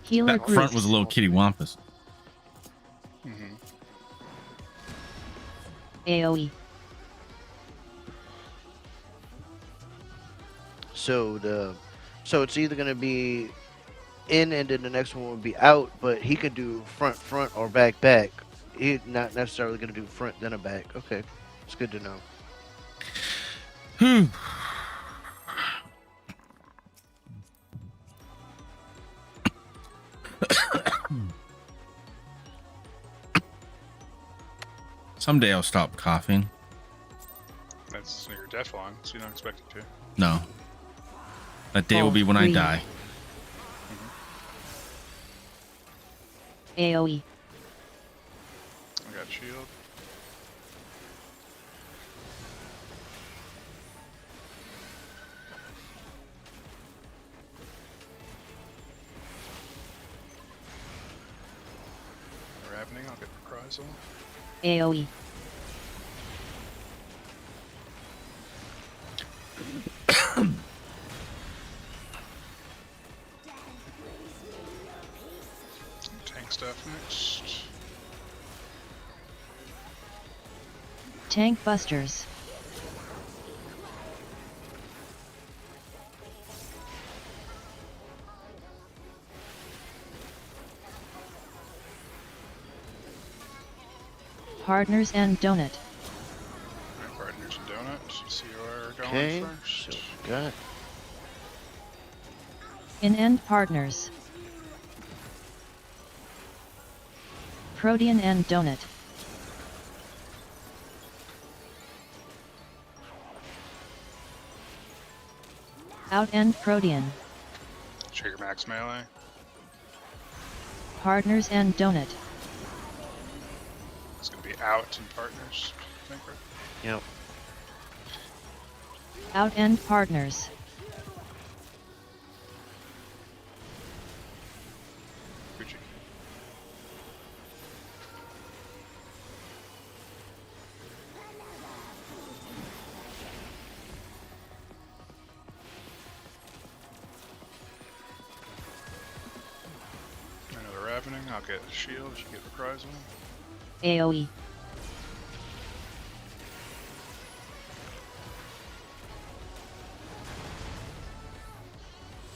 Healer That front group. was a little kitty wampus. Mm-hmm. AoE. So it's either gonna be in and then the next one would be out, but he could do front or back. He's not necessarily gonna do front then a back. Okay, it's good to know. Hmm. Someday I'll stop coughing. That's your death line, so you don't expect it to. No. That day will be when I Breathe. die. AoE. I got shield. Ravening, I'll get reprisal. AoE. Tank stuff next. Tank busters. Partners and donut. Alright, partners and donuts. See where we're going Okay, first. so we got In end partners. Protean and donut. Out end protean. Show your max melee. Partners and donut. It's gonna be out and partners. I think, right? yep. Out end partners. Gucci. Another ravening. I'll get shield. You get reprisal. AoE.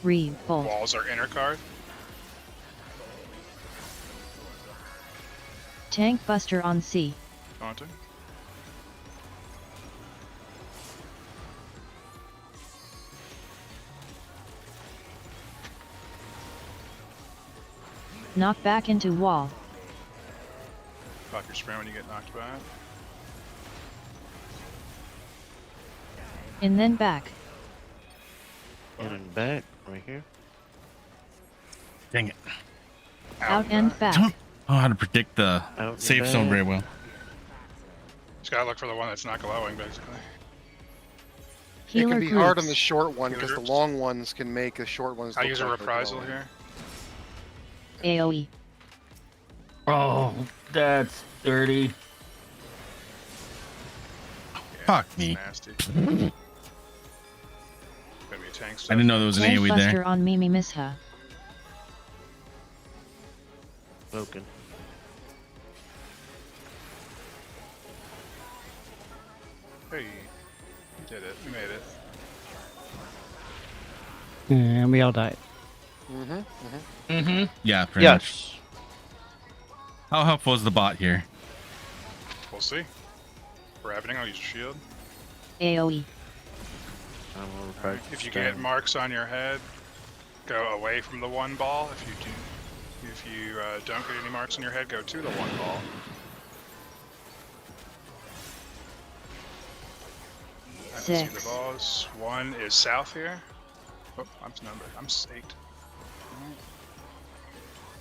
Revolt. Walls are inner card. Tank Buster on C. Taunting. Knock back into wall. Pop your sprint when you get knocked back. In then back. And back, right here. Dang it. Out and I back. don't know how to predict the Out and safe zone back. very well. Just gotta look for the one that's not glowing, basically. It Healer can be hard on groups. the short one Healer because the groups. long ones can make the short ones. I look use a like they're reprisal glowing. here. AoE. Oh, that's dirty. Yeah, Fuck it's me. nasty. Gonna be tank I stuff. didn't know there was an Tank AoE Buster there. on Mimi Misha. Broken. Hey, you did it. You made it. And we all died. Yeah, pretty much. Yes. How helpful is the bot here? We'll see. For happening, I'll use a shield. AoE. I'm gonna try to If you stand. get marks on your head, go away from the one ball. If you don't get any marks on your head, go to the one ball. I can see the 6. balls. One is south here. Oh, I'm numbered. I'm 8. Alright.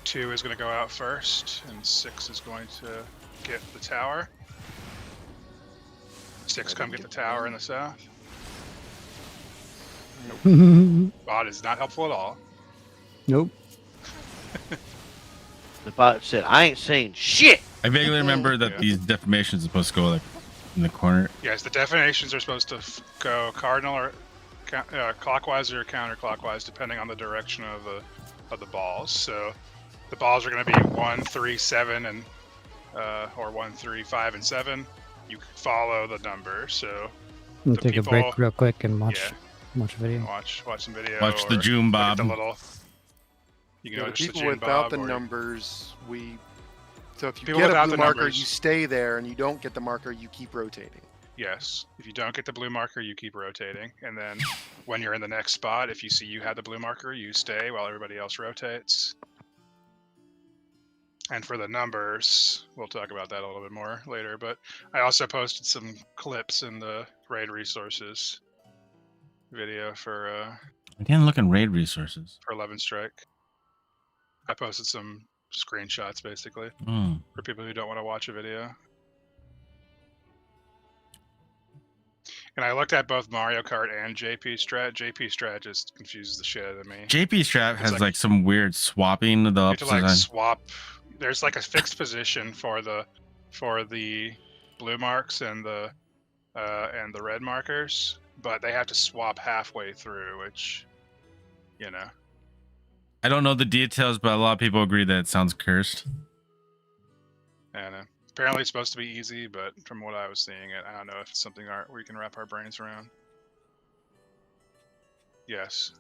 2 is going to go out first, and 6 is going to get the tower. 6 come get the tower in the south. Bot is not helpful at all. Nope. The bot said, "I ain't saying shit." I vaguely remember that Yeah. these deformations are supposed to go like in the corner. Yes, the definitions are supposed to go cardinal or clockwise or counterclockwise, depending on the direction of the balls. So the balls are going to be 1, 3, 7, and or 1, 3, 5, and 7. You follow the number. So We'll The take a break people- real quick and watch yeah, watch a video. watch some video. Watch the or June look at Bob. the little. You can Yeah, go the to people June without Bob, the or numbers, so if you People get a without blue the marker, numbers- you stay there, and you don't get the marker, you keep rotating. Yes. If you don't get the blue marker, you keep rotating. And then when you're in the next spot, if you see you have the blue marker, you stay while everybody else rotates. And for the numbers, we'll talk about that a little bit more later. But I also posted some clips in the raid resources video for I didn't look in raid resources. 11 Strike. I posted some screenshots basically Hmm. for people who don't want to watch a video. And I looked at both Mario Kart and JP Strat. JP Strat just confuses the shit out of me. JP Strap has like- like some weird swapping of the You have ups to like and downs. swap. There's like a fixed position for the blue marks and the red markers, but they have to swap halfway through, which, you know, I don't know the details, but a lot of people agree that it sounds cursed. and apparently it's supposed to be easy, but from what I was seeing, I don't know if it's something we can wrap our brains around. Yes,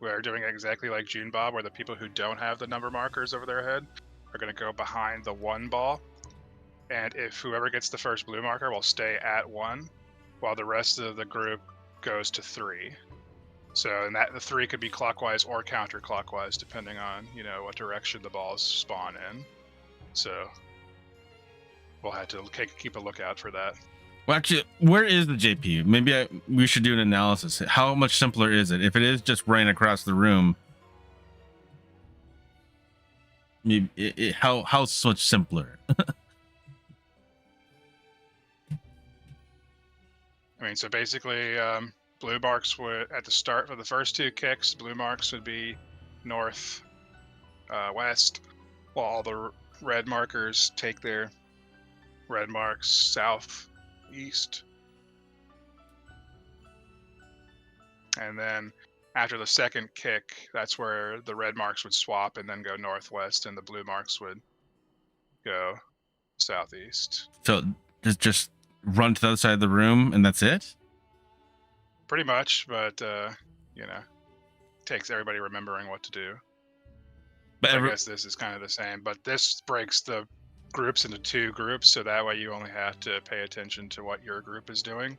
we're doing exactly like June Bob, where the people who don't have the number markers over their head are going to go behind the one ball, and if whoever gets the first blue marker will stay at 1, while the rest of the group goes to 3. So, and that the 3 could be clockwise or counterclockwise, depending on, you know, what direction the balls spawn in. So we'll have to keep a lookout for that. Well, actually, where is the JP? Maybe we should do an analysis. How much simpler is it? If it is just running across the room, maybe how much simpler? I mean, so basically, blue marks would, at the start for the first 2 kicks, blue marks would be north, west, while all the red markers take their red marks south, east. And then after the second kick, that's where the red marks would swap and then go northwest, and the blue marks would go southeast. So just run to the other side of the room and that's it? Pretty much, but you know, takes everybody remembering what to do. But I guess this is kind of the same, but this breaks the groups into 2 groups, so that way you only have to pay attention to what your group is doing.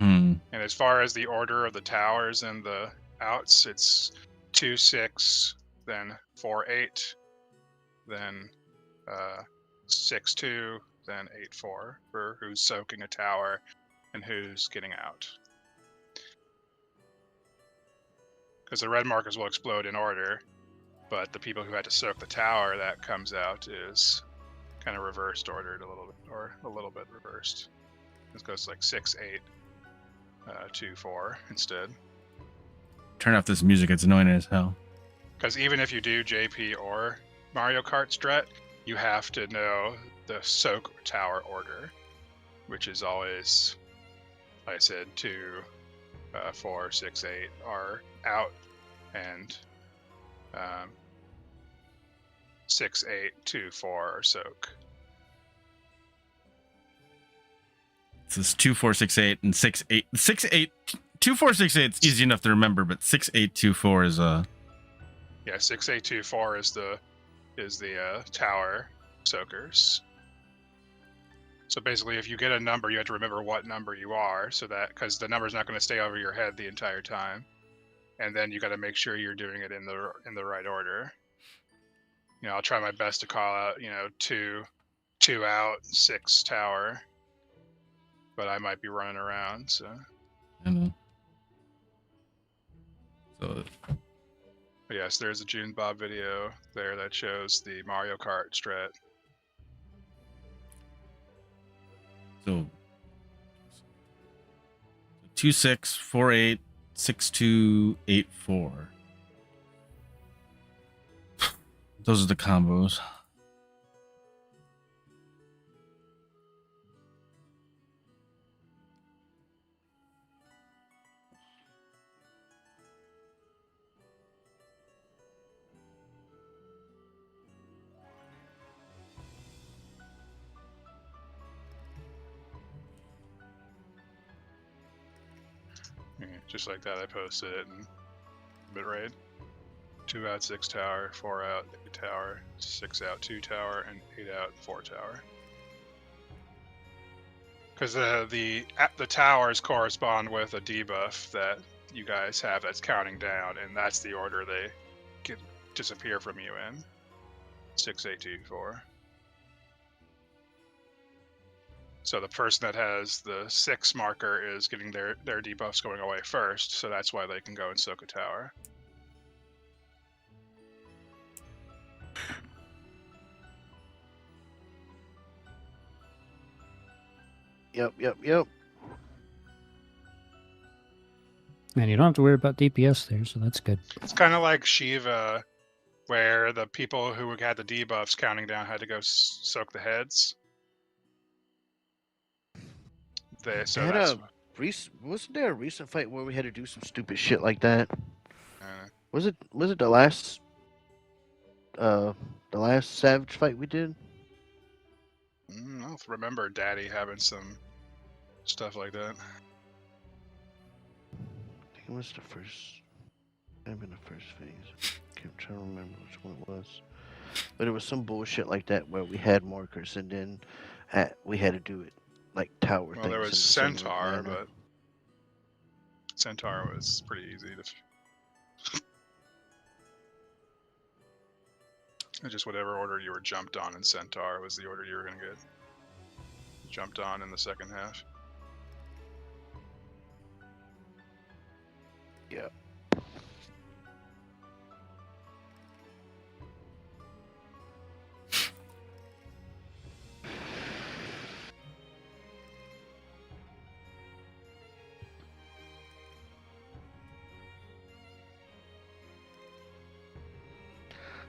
And as far as the order of the towers and the outs, it's 2-6, then 4-8, then 6-2, then 8-4 for who's soaking a tower and who's getting out. Because the red markers will explode in order, but the people who had to soak the tower that comes out is kind of reversed ordered a little bit, or a little bit reversed. This goes like 6-8, 2-4 instead. Turn off this music, it's annoying as hell. Because even if you do JP or Mario Kart strat, you have to know the soak tower order, which is always, like I said, 2, 4, 6, 8 are out, and 6, 8, 2, 4 are soak. This is 2, 4, 6, 8, and 6, 8. 6, 8, 2, 4, 6, 8 is easy enough to remember, but 6, 8, 2, 4 is Yeah, 6, 8, 2, 4 is the tower soakers. So basically, if you get a number, you have to remember what number you are, so that, because the number's not going to stay over your head the entire time, and then you got to make sure you're doing it in the right order. You know, I'll try my best to call out, 2 out, 6 tower, but I might be running around. So. I know. So. But yes, there's a June Bob video there that shows the Mario Kart strat. So 2, 6, 4, 8, 6, 2, 8, 4. Those are the combos. Yeah, just like that, I posted it in bitrate. 2 out, 6 tower, 4 out, 8 tower, 6 out, 2 tower, and 8 out, 4 tower. Because the towers correspond with a debuff that you guys have that's counting down, and that's the order they disappear from you in. 6, 8, 2, 4. So the person that has the 6 marker is getting their debuffs going away first, so that's why they can go and soak a tower. Yep. Man, you don't have to worry about DPS there, so that's good. It's kind of like Shiva, where the people who had the debuffs counting down had to go soak the heads. Wasn't there a recent fight where we had to do some stupid shit like that? Uh, Was it the last Savage fight we did? I don't remember Daddy having some stuff like that. I think it was the first. Might have been the first phase. I'm trying to remember which one it was. But it was some bullshit like that where we had markers and then we had to do it like tower things. Well, there was in a similar Centaur, manner. but Centaur was pretty easy to. Just whatever order you were jumped on in Centaur was the order you were going to get jumped on in the second half. Yeah.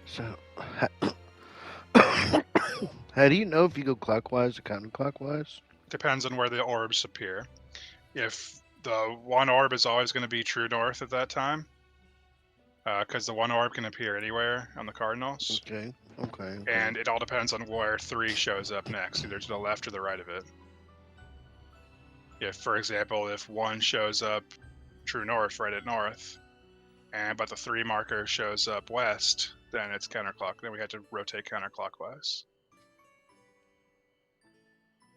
So, how do you know if you go clockwise or counterclockwise? Depends on where the orbs appear. If the one orb is always going to be true north at that time, because the one orb can appear anywhere on the cardinals. Okay. And it all depends on where 3 shows up next, either to the left or the right of it. If, for example, if 1 shows up true north right at north, but the 3 marker shows up west, then it's counterclock. Then we had to rotate counterclockwise.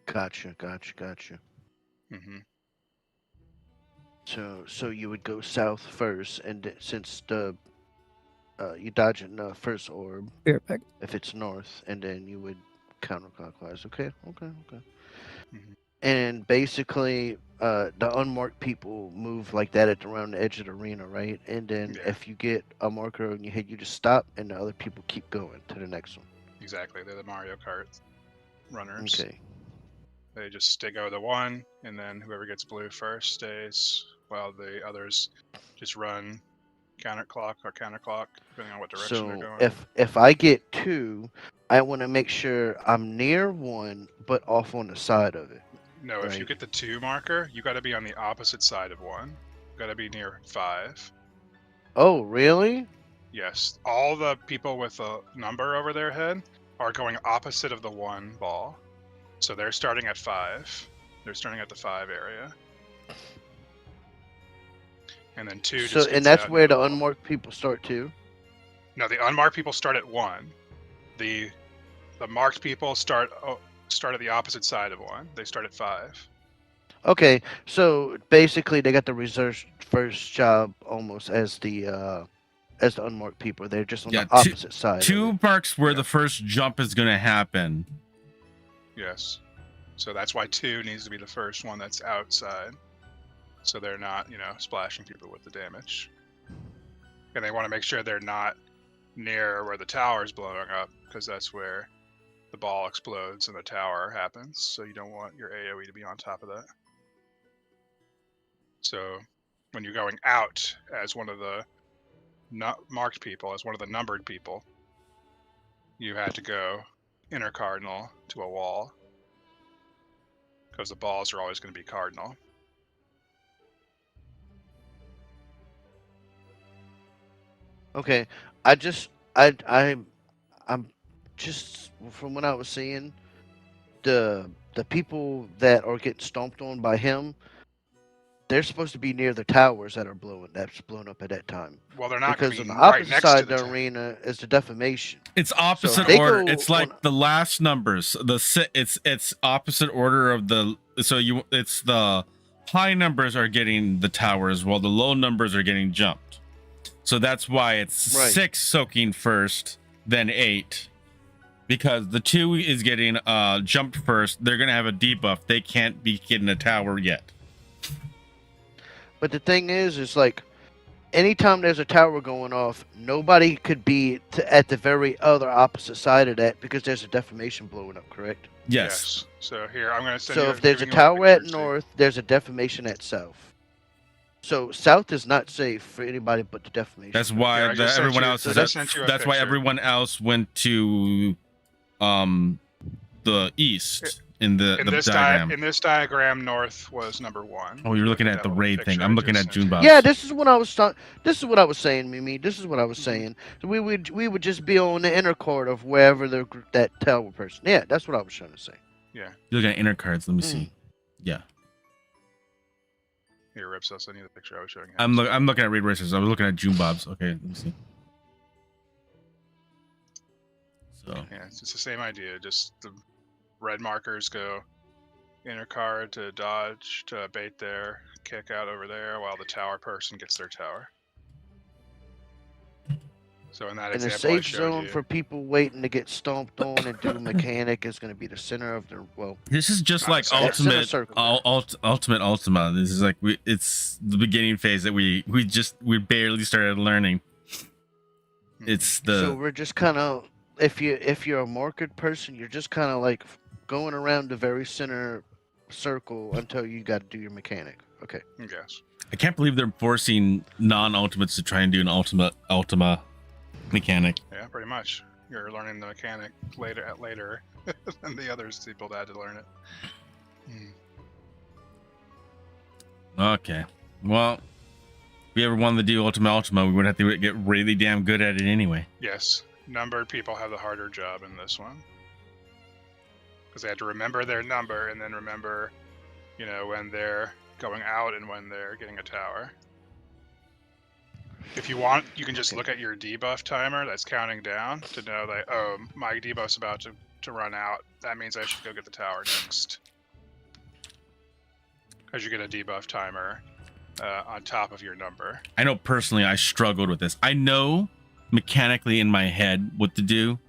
Gotcha. Hmm. So you would go south first, and since the you dodging the first orb, Be right back. if it's north, and then you would counterclockwise. Okay. Mhm. And basically, the unmarked people move like that around the edge of the arena, right? And then Yeah. if you get a marker on your head, you just stop, and the other people keep going to the next one. Exactly. They're the Mario Kart runners. Okay. They just go the 1, and then whoever gets blue first stays, while the others just run counterclock or counterclock, depending on what direction they're So going. if I get 2, I want to make sure I'm near 1, but off on the side of it. No, if you Right. get the 2 marker, you got to be on the opposite side of 1. You got to be near 5. Oh, really? Yes, all the people with a number over their head are going opposite of the 1 ball. So they're starting at 5. They're starting at the 5 area. And then 2 So just and gets that's out where near the ball. unmarked people start too. No, the unmarked people start at 1. The marked people start at the opposite side of 1. They start at 5. Okay, so basically they got the reserve first job almost as the unmarked people. They're just on Yeah, the opposite side. Of 2 it. marks where Yeah. the first jump is going to happen. Yes. So that's why 2 needs to be the first one that's outside. So they're not, splashing people with the damage. And they want to make sure they're not near where the tower is blowing up, because that's where the ball explodes and the tower happens. So you don't want your AoE to be on top of that. So when you're going out as one of the not marked people, as one of the numbered people, you had to go inner cardinal to a wall, because the balls are always going to be cardinal. Okay, I'm just from what I was seeing, the people that are getting stomped on by him, they're supposed to be near the towers that's blown up at that time. Well, they're not going Because to on be the right opposite next side to of the the arena is the defamation. It's So opposite if they order. go It's like on, the last numbers. It's opposite order of the it's the high numbers are getting the towers while the low numbers are getting jumped. So that's why it's Right. 6 soaking first, then 8. Because the 2 is getting jumped first, they're gonna have a debuff. They can't be getting a tower yet. but the thing is like anytime there's a tower going off, nobody could be at the very other opposite side of that because there's a defamation blowing up. Correct. Yes. So here, I'm going to send So you. if there's a giving you tower at picture, see? north, there's a defamation at south. So south is not safe for anybody but the defamation. That's why Here, I just sent everyone you- else I is just at, sent you a that's why picture. everyone else went to the east in the diagram. In this diagram, north was number 1. Oh, you're looking at the That raid picture thing. I I'm looking just at sent you. Junebug. Yeah, this is what I was This is what I was saying, Mimi. This is what I was saying. We would just be on the inner court of wherever that tower person. Yeah, that's what I was trying to say. Yeah. You're looking at inner cards. Let me Mm. see. Yeah, Here, Rips, I'll send you the picture I was showing you. I'm looking at raid racers. I was looking at Junebob's. Okay, let me see. So Yeah, it's the same idea. Just the red markers go inner card to dodge to bait there, kick out over there, while the tower person gets their tower. So in that And the example I safe showed zone you, for people waiting to get stomped on and do a mechanic is going to be the center of the this is just Not like the same. That's in a ultimate circle. ultimate Ultima. This is like it's the beginning phase that we barely started learning. It's So the we're just kind of if you're a market person, you're just kind of like going around the very center circle until you got to do your mechanic. Okay. yes. I can't believe they're forcing non-ultimates to try and do an Ultima mechanic. Yeah, pretty much. You're learning the mechanic later than the others people that had to learn it. Okay. Well, if we ever wanted to do Ultima, we would have to get really damn good at it anyway. Yes, numbered people have the harder job in this one. Because they had to remember their number and then remember, when they're going out and when they're getting a tower. If you want, you can just look at your debuff timer that's counting down to know that, oh, my debuff's about to run out. That means I should go get the tower next. Because you get a debuff timer on top of your number. I know personally I struggled with this. I know mechanically in my head what to do.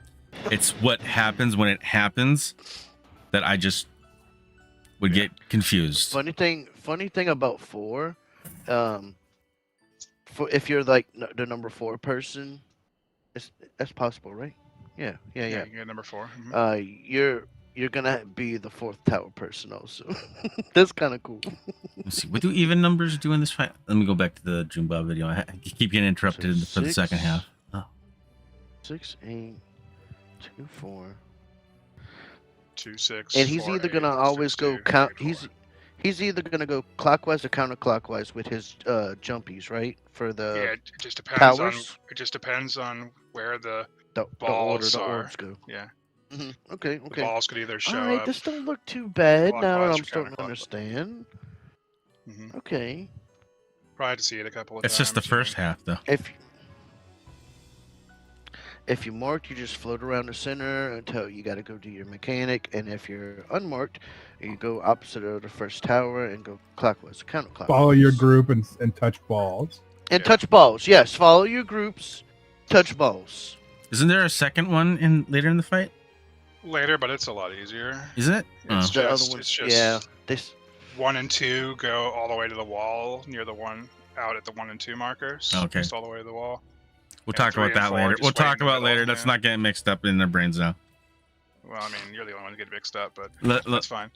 It's what happens when it happens that I just would get confused. Funny thing about 4, for if you're like the number 4 person, that's possible, right? Yeah. You can get number 4. Mhm. You're gonna be the 4th tower person also. That's kind of cool. Let's see. What do even numbers do in this fight? Let me go back to the Jumba video. I keep getting interrupted So for the second half. Oh. 6, 8, 2, 4. 2, 6. And he's 4, either 8, gonna 6, always 2, go count. 3, 4. He's either gonna go clockwise or counterclockwise with his jumpies, right? For the Yeah, it just depends towers. on. It just depends on where the the order balls the are. orbs go. yeah. Okay. The balls could either show All right, up. this don't look too bad now that clockwise I'm or starting to counterclockwise. understand. Mhm. Okay. Probably had to see it a couple of It's times. just the first half, though. If you marked, you just float around the center until you got to go do your mechanic, and if you're unmarked, you go opposite of the first tower and go clockwise, counterclockwise. Follow your group and touch balls. And touch balls. Yes, follow your groups. Touch balls. Isn't there a second one in later in the fight? Later, but it's a lot easier. Is it? It's The other just, ones, it's just yeah. This 1 and 2 go all the way to the wall near the one out at the 1 and 2 markers. Okay. Just all the way to the wall. We'll And talk 3 about and that 4 later. just We'll wait in talk the about middle, later. Let's yeah. not get mixed up in their brains now. Well, I mean, you're the only one to get mixed up, but Let- that's fine.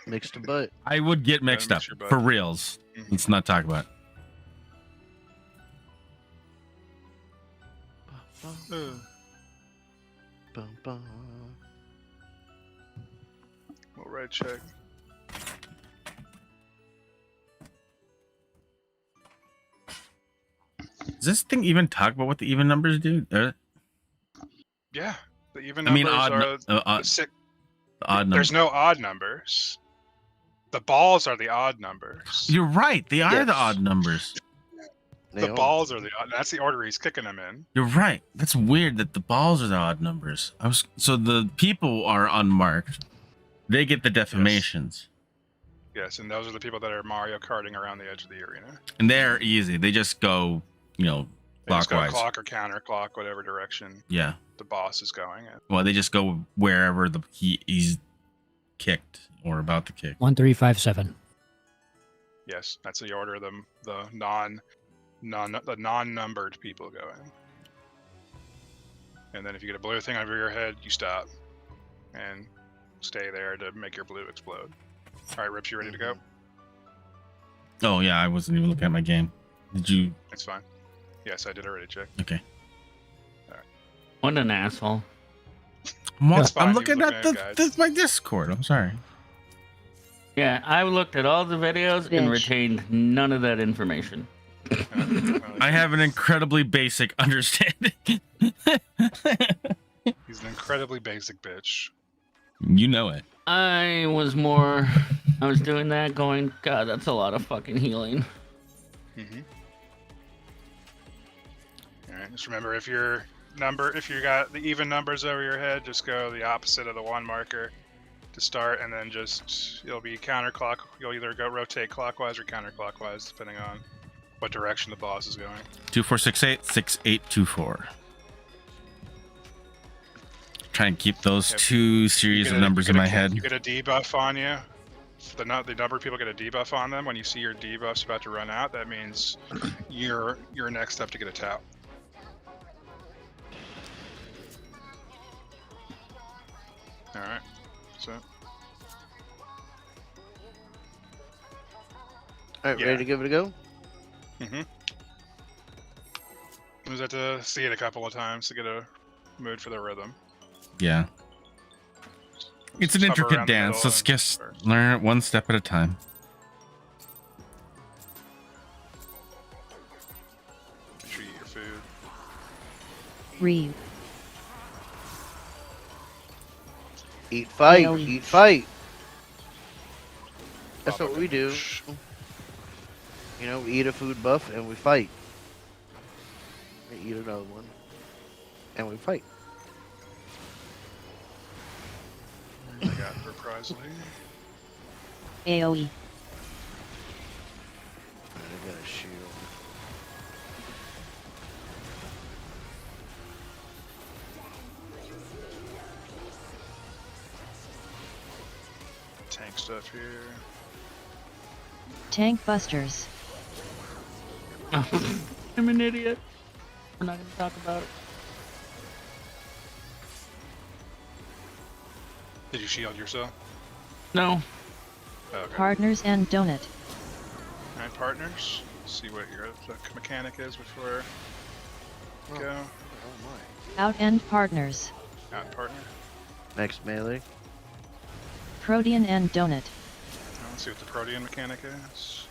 mixed the butt. I would get mixed up mix your butt. for reals. Mhm. Let's not talk about it. Bum, bum. We'll red check. Does this thing even talk about what the even numbers do? Yeah, the even I mean, numbers odd, are odd, the six. odd numbers. There's no odd numbers. The balls are the odd numbers. You're right. They are the Yes. odd numbers. They The are. balls are the odd. That's the order he's kicking them in. You're right. That's weird that the balls are the odd numbers. So the people are unmarked. They get the defamations. Yes, and those are the people that are Mario Karting around the edge of the arena. And they're easy. They just go, They just go clockwise. clock or counterclock, whatever direction Yeah. the boss is going in. Well, they just go wherever he's kicked or about to kick. 1357. Yes, that's the order of the non-numbered people going. And then if you get a blue thing over your head, you stop and stay there to make your blue explode. All right, Rips, you ready to go? Oh yeah, I wasn't even looking at my game. Did you? It's fine. Yes, I did already check. Okay. What an asshole. That's fine, I'm he was looking at looking at guides. my Discord. I'm sorry. Yeah, I looked at all the videos and Bitch. retained none of that information. I have an incredibly basic understanding. He's an incredibly basic bitch. You know it. I was doing that going, God, that's a lot of fucking healing. Mm-hmm. All right, just remember if you got the even numbers over your head, just go the opposite of the 1 marker to start, and then you'll be counterclock. You'll either go rotate clockwise or counterclockwise, depending on what direction the boss is going. 2468 6824. Try and keep those Yep. two series of numbers in my head. You get a debuff on you. The number of people get a debuff on them. When you see your debuff's about to run out, that means you're next up to get a tap. All right. So All right, Yeah. ready to give it a go? we just have to see it a couple of times to get a mood for the rhythm. Yeah. It's an Just hover intricate around the dance. middle Let's and just start. learn it one step at a time. Make sure you eat your food. Ryu. Eat, fight, AoE. eat, fight. That's Pop what up we and do. push. You know, we eat a food buff and we fight. We eat another one and we fight. I got reprisal here. AoE. Alright, I got a shield. Tank stuff here. Tank busters. I'm an idiot. We're not gonna talk about it. Did you shield yourself? No. Oh, okay. Partners and donut. Alright, partners. Let's see what your mechanic is before we go. Oh my. Out and partners. Out partner. Next melee. Protean and donut. Let's see what the protean mechanic is.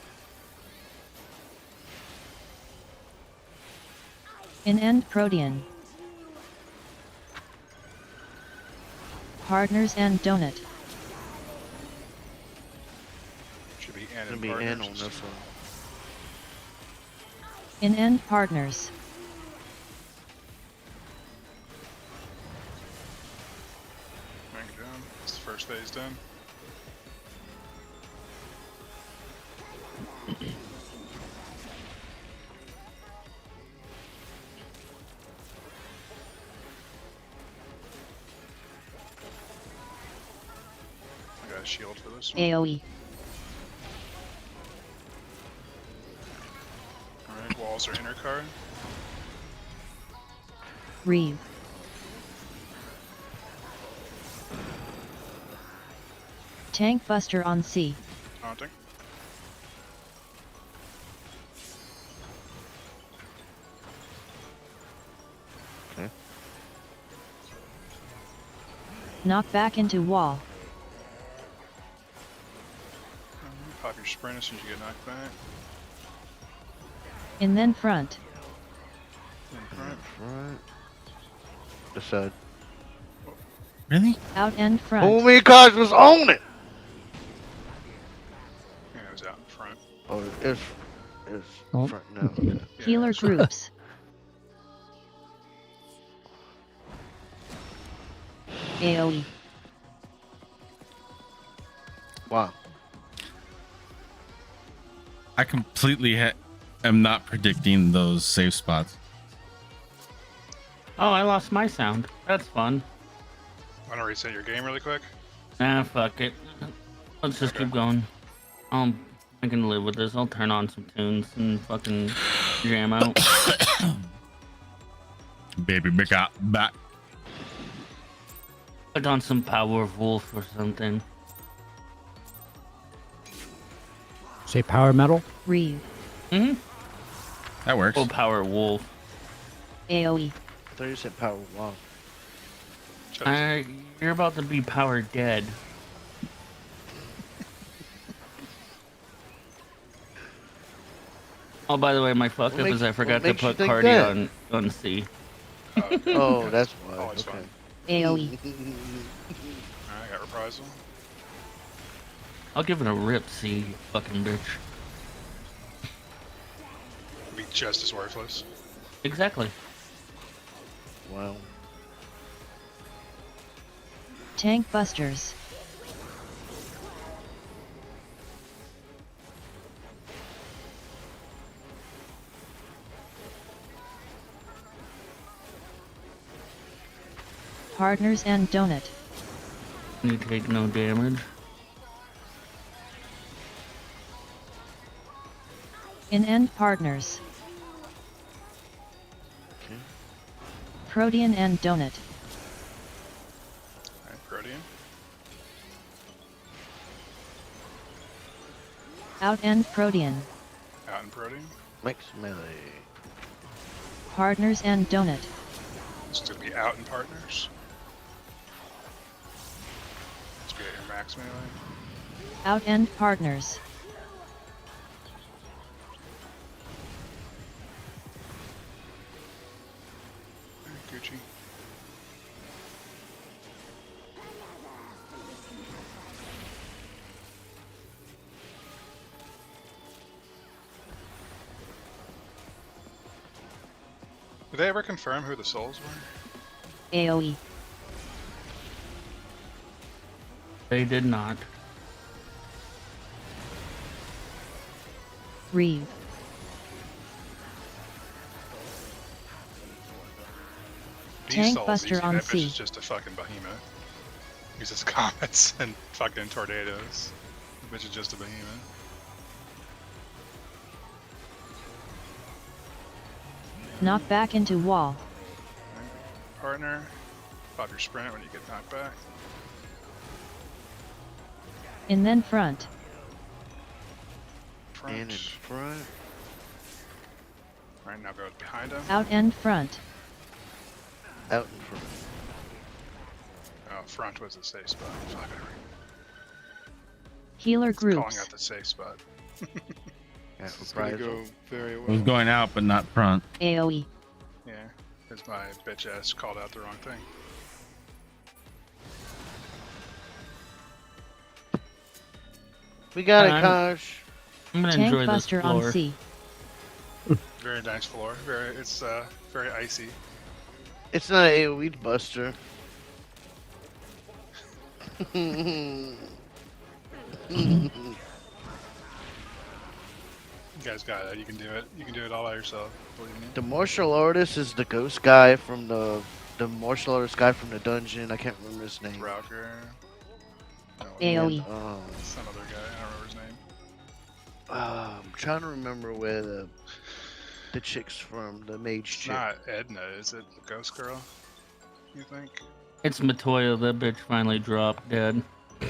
In end Protean. Partners and donut. Should be N Gonna and be partners. in on this one. In end partners. Bring it down. It's the first phase done. I got a shield for this one. AoE. Alright, walls are inner card. Reeve. Tank buster on C. Taunting. Okay. Knock back into wall. Pop your sprint as soon as you get knocked back. In then front. In front. Right. This side. Really? Out and front. Oh my gosh, was on it! Yeah, it was out in front. Oh, it's Oh. front now. Okay. Yeah, Healer it's front. groups. AoE. Wow. I completely am not predicting those safe spots. Oh, I lost my sound. That's fun. Want to reset your game really quick? Nah, fuck it. Let's just keep going. I can live with this. I'll turn on some tunes and fucking jam out. Baby, back. Put on some Power of Wolf or something. Say power metal. Reeve. Mm-hmm. That works. Oh, Power Wolf. AoE. I thought you said power. Wow. You're about to be power dead. Oh, by the way, my fuck What up is makes- I what forgot to makes you put think Cardi that? on C. Oh, that's why. Oh, it's okay. fine. AoE. Alright, I got reprisal. I'll give it a rip, C, you fucking bitch. Be just as worthless. Exactly. Wow. Tank busters. Partners and donut. You take no damage. In end partners. Okay. Protean and donut. Alright, protean. Out end Protean. Out in protean. Mix melee. Partners and donut. It's gonna be out in partners. Let's be at your max melee. Out end partners. Alright, Gucci. Did they ever confirm who the souls were? AoE. They did not. Reeve. Tank Soul's Buster easy. on That bitch C. is just a fucking behemoth. Uses comets and fucking tornadoes. The bitch is just a behemoth. Knock back into wall. Partner, pop your sprint when you get knocked back. And then front. Front. And in front. Alright, now go behind him. Out and front. Out in front. Oh, front was the safe spot. Fuck, Healer it's calling groups. out the safe spot. Got It's gonna reprisal. go very It was well. going out, but not front. AoE. Yeah, because my bitch ass called out the wrong thing. We got it, Um, Kosh. I'm gonna Tank enjoy this Buster on floor. C. Very nice floor. It's very icy. It's not an AoE buster. You guys got it. You can do it. You can do it all by yourself. Believe me. The martial artist is the ghost guy from the martial artist guy from the dungeon. I can't remember his name. Rauker. No, AoE. some other guy. I don't remember his name. I'm trying to remember where the chick's from, the mage It's chick. not Edna, is it? The ghost girl? You think? It's Matoya. That bitch finally dropped dead. Die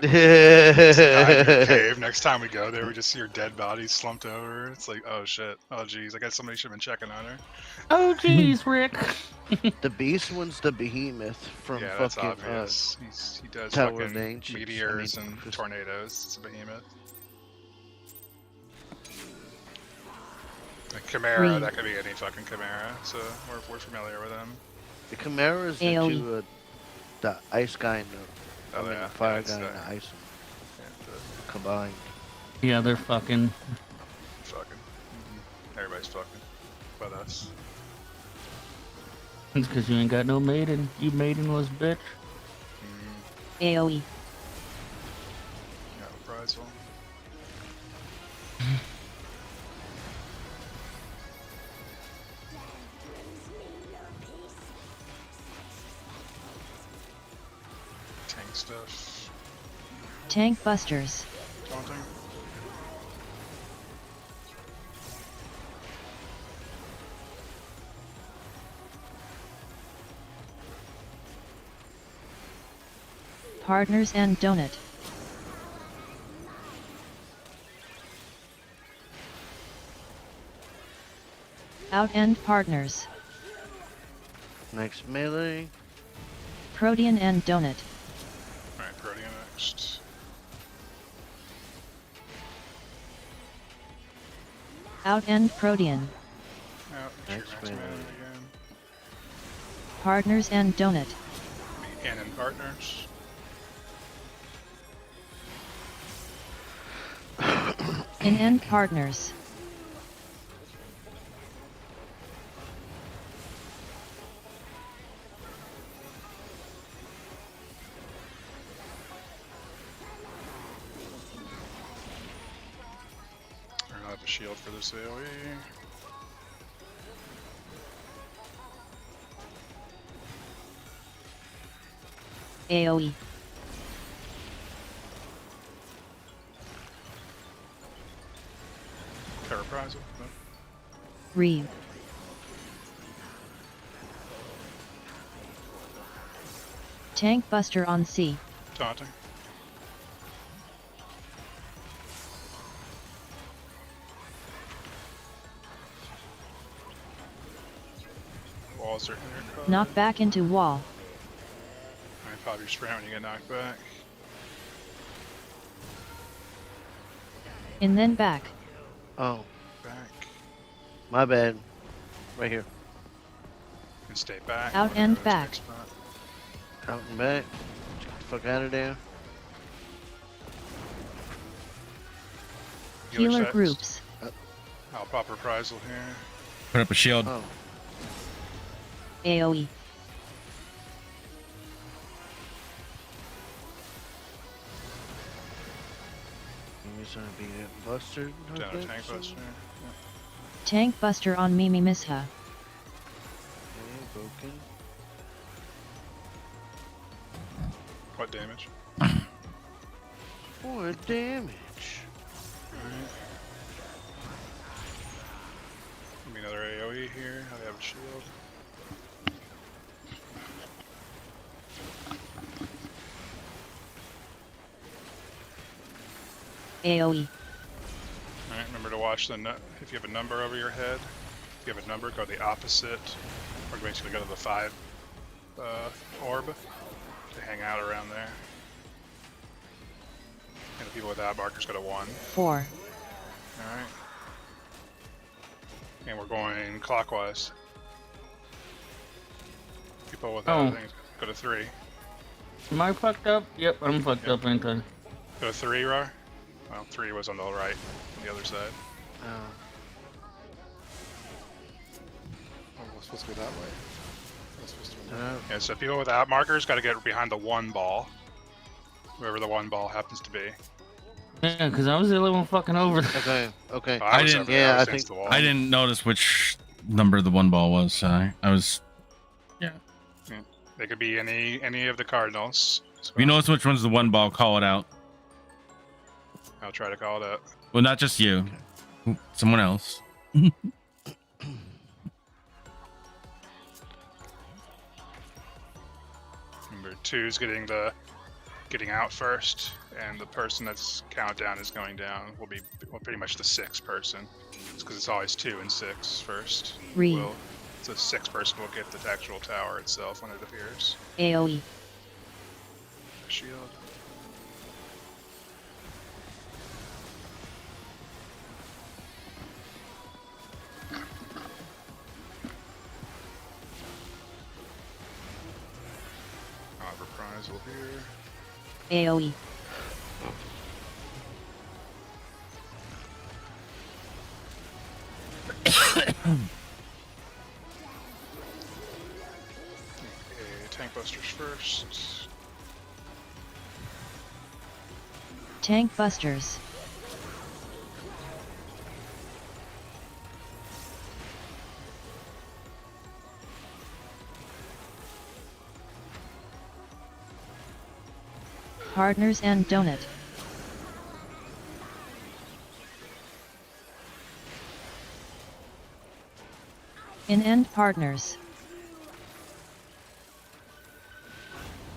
in your cave. Next time we go there, we just see her dead body slumped over. It's like, oh shit. Oh jeez. I guess somebody should have been checking on her. Oh jeez, Rick. The beast one's the behemoth from Yeah, that's fucking obvious. He does Tower of fucking the Ancients, I meteors mean, and just- tornadoes. It's a behemoth. A Chimera, Green. that could be any fucking Chimera, so we're familiar with them. the Chimera's the AoE. two, the ice guy and the, Oh, I mean, yeah. the fire Yeah, it's, guy and the ice yeah, combined. Yeah, they're fucking. fucking. Everybody's fucking. But us. It's because you ain't got no maiden. You maidenless bitch. AoE. Yeah, reprisal. Tank stuff. Tank Busters. Taunting. Partners and Donut. Out and Partners. Next melee. Protean and Donut. Alright, Protean next. Out and Protean. Out, Next next melee. melee again. Partners and Donut. Cannon partners. In and Partners. I don't have a shield for this AoE. AoE. Reprisal. No. Reeve. Tank Buster on C. Taunting. Walls are here. Knock back into wall. Alright, pop your sprint when you get knocked back. And then back. Oh, Back. my bad. Right here. And stay back. Out whatever and this back. next spot. Out and back. Get the fuck out of there. Healer Healer sets. groups. I'll pop reprisal here. Put up a shield. Oh, AoE, he's gonna be a Buster. I Down a think, tank so. buster. Tank Buster on Mimi Misha. Okay, broken. What damage? 4 damage. Alright. Give me another AoE here. I have a shield. AoE, Alright, remember to watch the if you have a number over your head. If you have a number, go the opposite. We're basically go to the 5 orb to hang out around there. And the people without markers go to 1. 4, Alright. And we're going clockwise. People without things go to 3. Am I fucked up? Yep, I'm fucked up, ain't I? Go to 3, Rar. Well, 3 was on the right, on the other side. Oh. Oh, we're supposed to go that way. We're supposed to go that way. Yeah, so people without markers got to get behind the 1 ball. Whoever the 1 ball happens to be. Yeah, because I was the only one fucking over there. Okay, okay. Oh, I was didn't- over there, yeah, I was I next think- to the wall. I didn't notice which number the one ball was. So I was. They could be any of the cardinals. So If you notice which one's the one ball, call it out. I'll try to call it out. Well, not just you. Someone else. Number 2's getting out first, and the person that's countdown is going down will be pretty much the 6th person. It's because it's always 2 and 6 first. Read. So 6th person will get the actual tower itself when it appears. AoE, Shield. I'll have reprisal here. AoE, Tank busters first. Tank Busters, Partners and Donut, In-End Partners,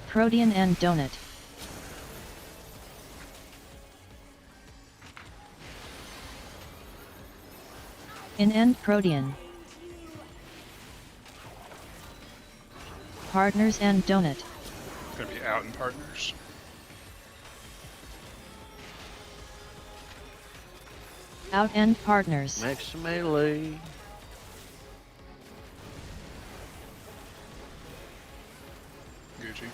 Protean and Donut, In-End Protean, Partners and Donut, Gonna be out in partners. Out-End Partners, Max melee. Gucci.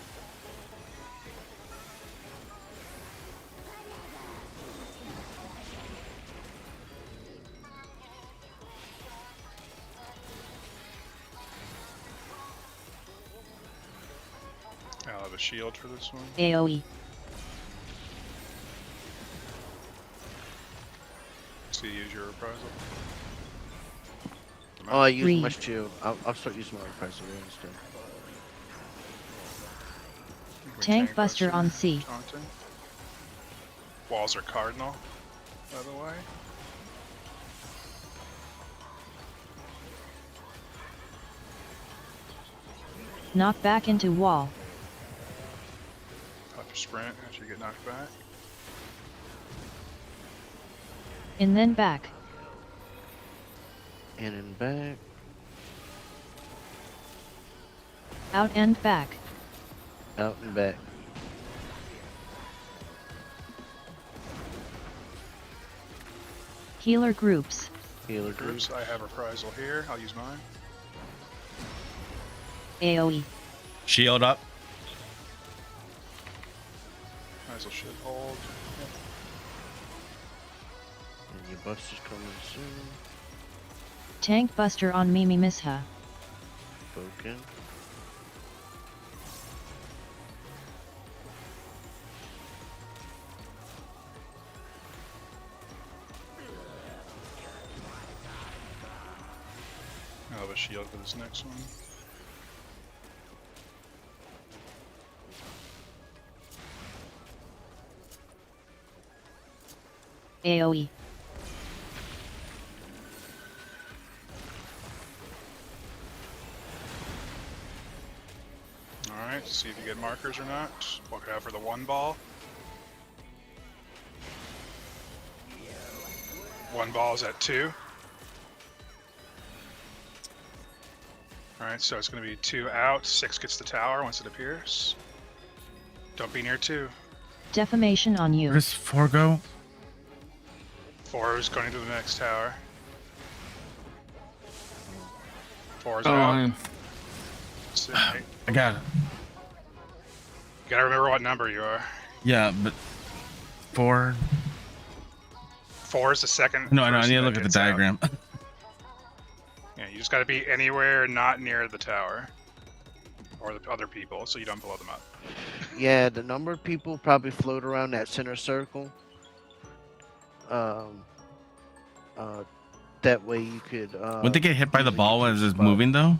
I'll have a shield for this one. AoE, So you use your reprisal. Oh, I use Read. my shield. I'll start using my reprisal instead. We Tank Buster on C, taunting. Walls are cardinal, by the way. Knock back into wall, Pop your sprint after you get knocked back. in then back, In and back. out and back, Out and back. healer groups, Healer group. Groups, I have reprisal here. I'll use mine. AoE, Shield up. Reprisal should hold. Yep. And your busters coming soon. Tank Buster on Mimi Misha. Spoken. I'll have a shield for this next one. AoE. Alright, see if you get markers or not. Look out for the 1 ball. 1 ball is at 2. Alright, so it's going to be 2 out. 6 gets the tower once it appears. Don't be near 2. Defamation on you. Where does 4 go? 4 is going to the next tower. 4 is Oh, out. 6, 8. I got it. You gotta remember what number you are. Yeah, but 4. 4 is the second. No, I know. I person need to that look at the gets out. diagram. Yeah, you just gotta be anywhere not near the tower. Or the other people, so you don't blow them up. Yeah, the number of people probably float around that center circle. That way you could. Would they get hit by the easily ball get to as the it's spot. moving though?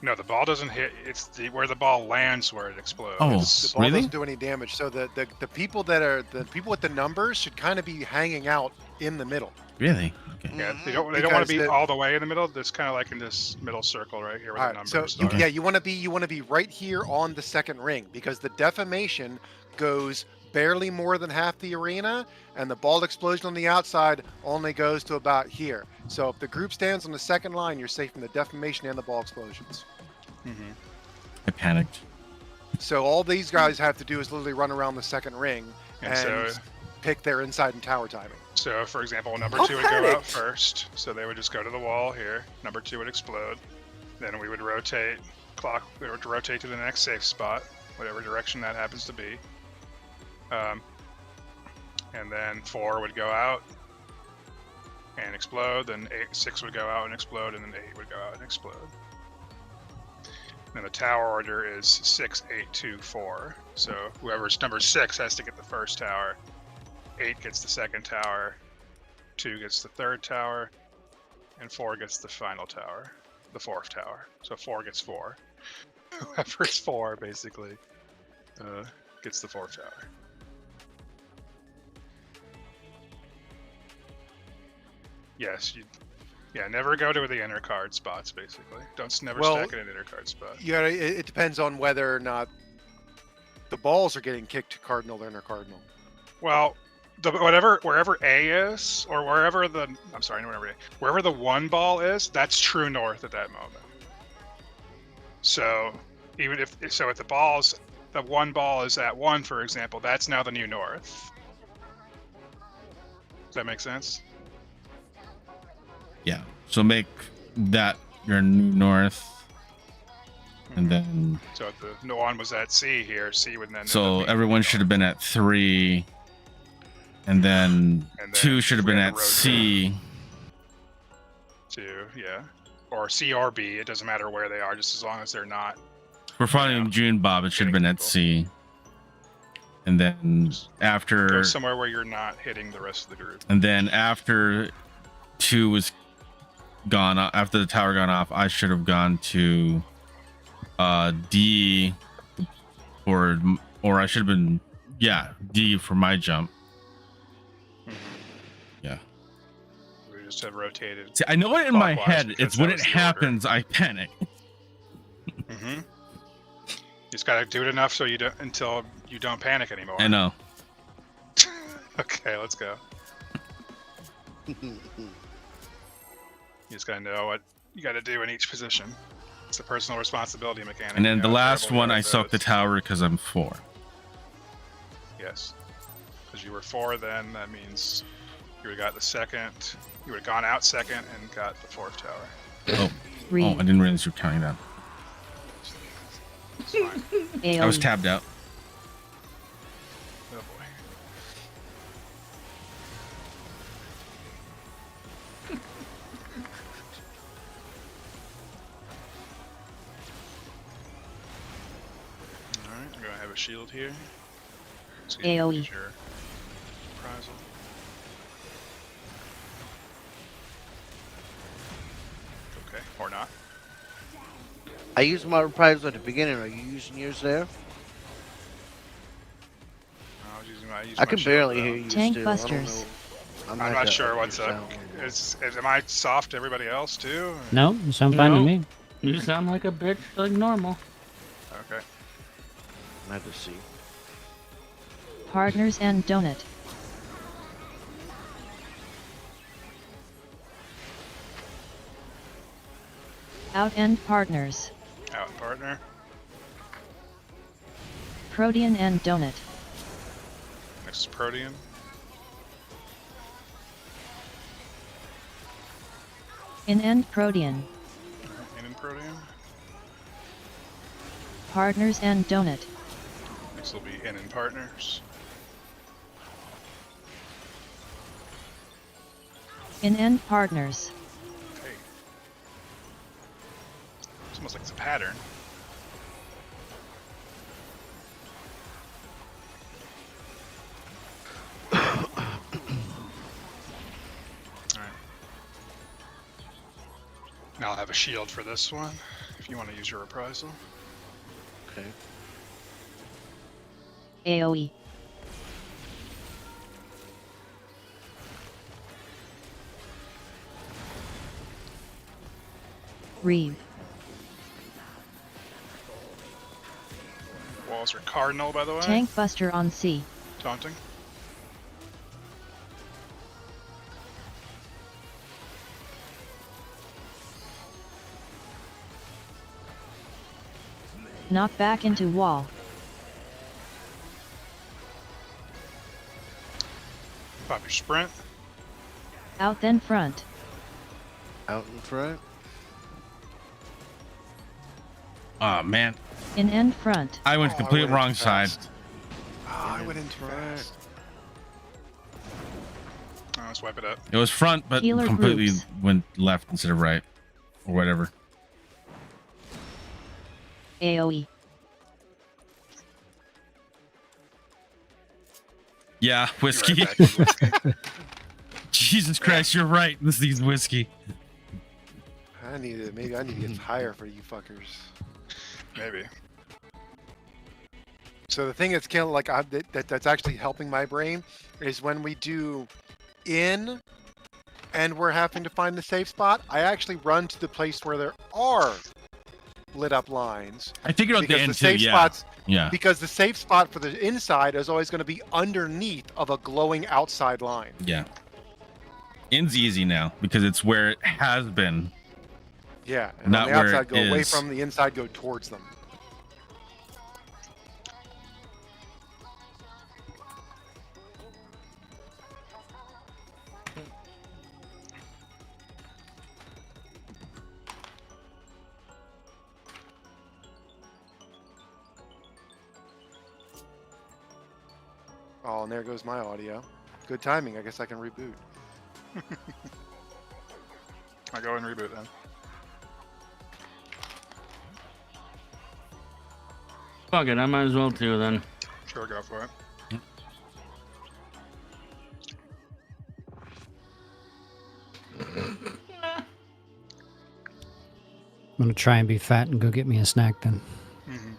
No, the ball doesn't hit. It's where the ball lands where it explodes. Oh. The ball Really? doesn't do any damage. So the people that are the people with the numbers should kind of be hanging out in the middle. Really? Okay. Yeah, Mhm. they don't want Because to be the- all the way in the middle. Just kind of like in this middle circle right here where All the right, numbers so are. yeah, you want to be right here on the second ring because the defamation goes barely more than half the arena, and the ball explosion on the outside only goes to about here. So if the group stands on the second line, you're safe from the defamation and the ball explosions. Mhm. I panicked. So all these guys have to do is literally run around the second ring And and so, pick their inside and tower timing. so for example, number Oh, 2 would go panic! out first. So they would just go to the wall here. Number 2 would explode. Then we would rotate. We would rotate to the next safe spot, whatever direction that happens to be. And then 4 would go out and explode. Then 6 would go out and explode, and then 8 would go out and explode. And the tower order is 6, 8, 2, 4. So whoever's number 6 has to get the first tower. 8 gets the second tower. 2 gets the third tower. And 4 gets the final tower, the fourth tower. So 4 gets 4. Whoever's 4 basically gets the fourth tower. Yes, yeah, never go to the inner card spots, basically. Never Well, stack it in an inner card spot. Yeah, it depends on whether or not the balls are getting kicked to cardinal or inner cardinal. Well, wherever A is, or wherever the wherever the 1 ball is, that's true north at that moment. So even if the 1 ball is at 1, for example, that's now the new north. Does that make sense? Yeah. So make that your new north, and then So if the 1 was at C here, C would then. end so up being everyone the should have been at 3, and then And then 2 should have we been had at to C. 2, yeah, or C or B. It doesn't matter where they are, just as long as they're not. We're following June Bob. It should have been at C. And then Go after, somewhere where you're not hitting the rest of the group. and then after 2 was gone, after the tower gone off, I should have gone to D, or I should have been, yeah, D for my jump. Yeah. We just have rotated. See, I know it in my Clockwise, head. because It's when that it was the order. happens, I panic. Mm-hmm. You just gotta do it enough so until you don't panic anymore. I know. Okay, let's go. You just gotta know what you gotta do in each position. It's a personal responsibility mechanic. And then you the know, last everybody one, I knows soaked the those. tower because I'm 4. Yes. Because you were 4 then, that means you would have got the second, you would have gone out second and got the 4th tower. Oh, 3. I didn't realize you were counting that. It's fine. AoE. I was tabbed out. Oh boy. have a shield here. So you AoE. can use your reprisal. Okay, or not. I used my reprisal at the beginning. Are you using yours there? I was using my. I can barely hear you Tank still. busters. I'm at not the sure upper what's up. sound. Am I soft to everybody else too? No, you sound fine to No. me. You sound like a bitch like normal. Okay. I have to see. Partners and donut. Out and partners. Out partner. Protean and donut. Next is Protean. In and Protean. In and Protean. Partners and donut. Next will be in and partners. In and partners. Okay. It's almost like it's a pattern. Alright. Now I'll have a shield for this one, if you want to use your reprisal. Okay. AoE. Reeve. Walls are cardinal, by the way. Tank buster on C. Taunting. Knock back into wall. Pop your sprint. Out then front. Out in front. Oh man, In and front. I went Oh, I complete went wrong in too side. fast. Oh, I went in too fast. Oh, let's wipe it up. It was front, but Healer completely groups. went left instead of right, or whatever. AoE. Yeah, Be whiskey. right back with whiskey. Jesus Christ, you're right. This is whiskey. Maybe I need to get higher for you fuckers. Maybe. So the thing that's kind of like that's actually helping my brain is when we do in and we're having to find the safe spot, I actually run to the place where there are lit up lines. I figured out the Because end the too. safe Yeah, spots yeah. because the safe spot for the inside is always going to be underneath of a glowing outside line. Yeah. In's easy now because it's where it has been. Yeah, and Not on the where outside it go away is. from the inside, go towards them. Oh, and there goes my audio. Good timing. I guess I can reboot. I'll go and reboot then. Fuck it, I might as well too then. Sure, go for it. I'm gonna try and be fat and go get me a snack then. Mm-hmm.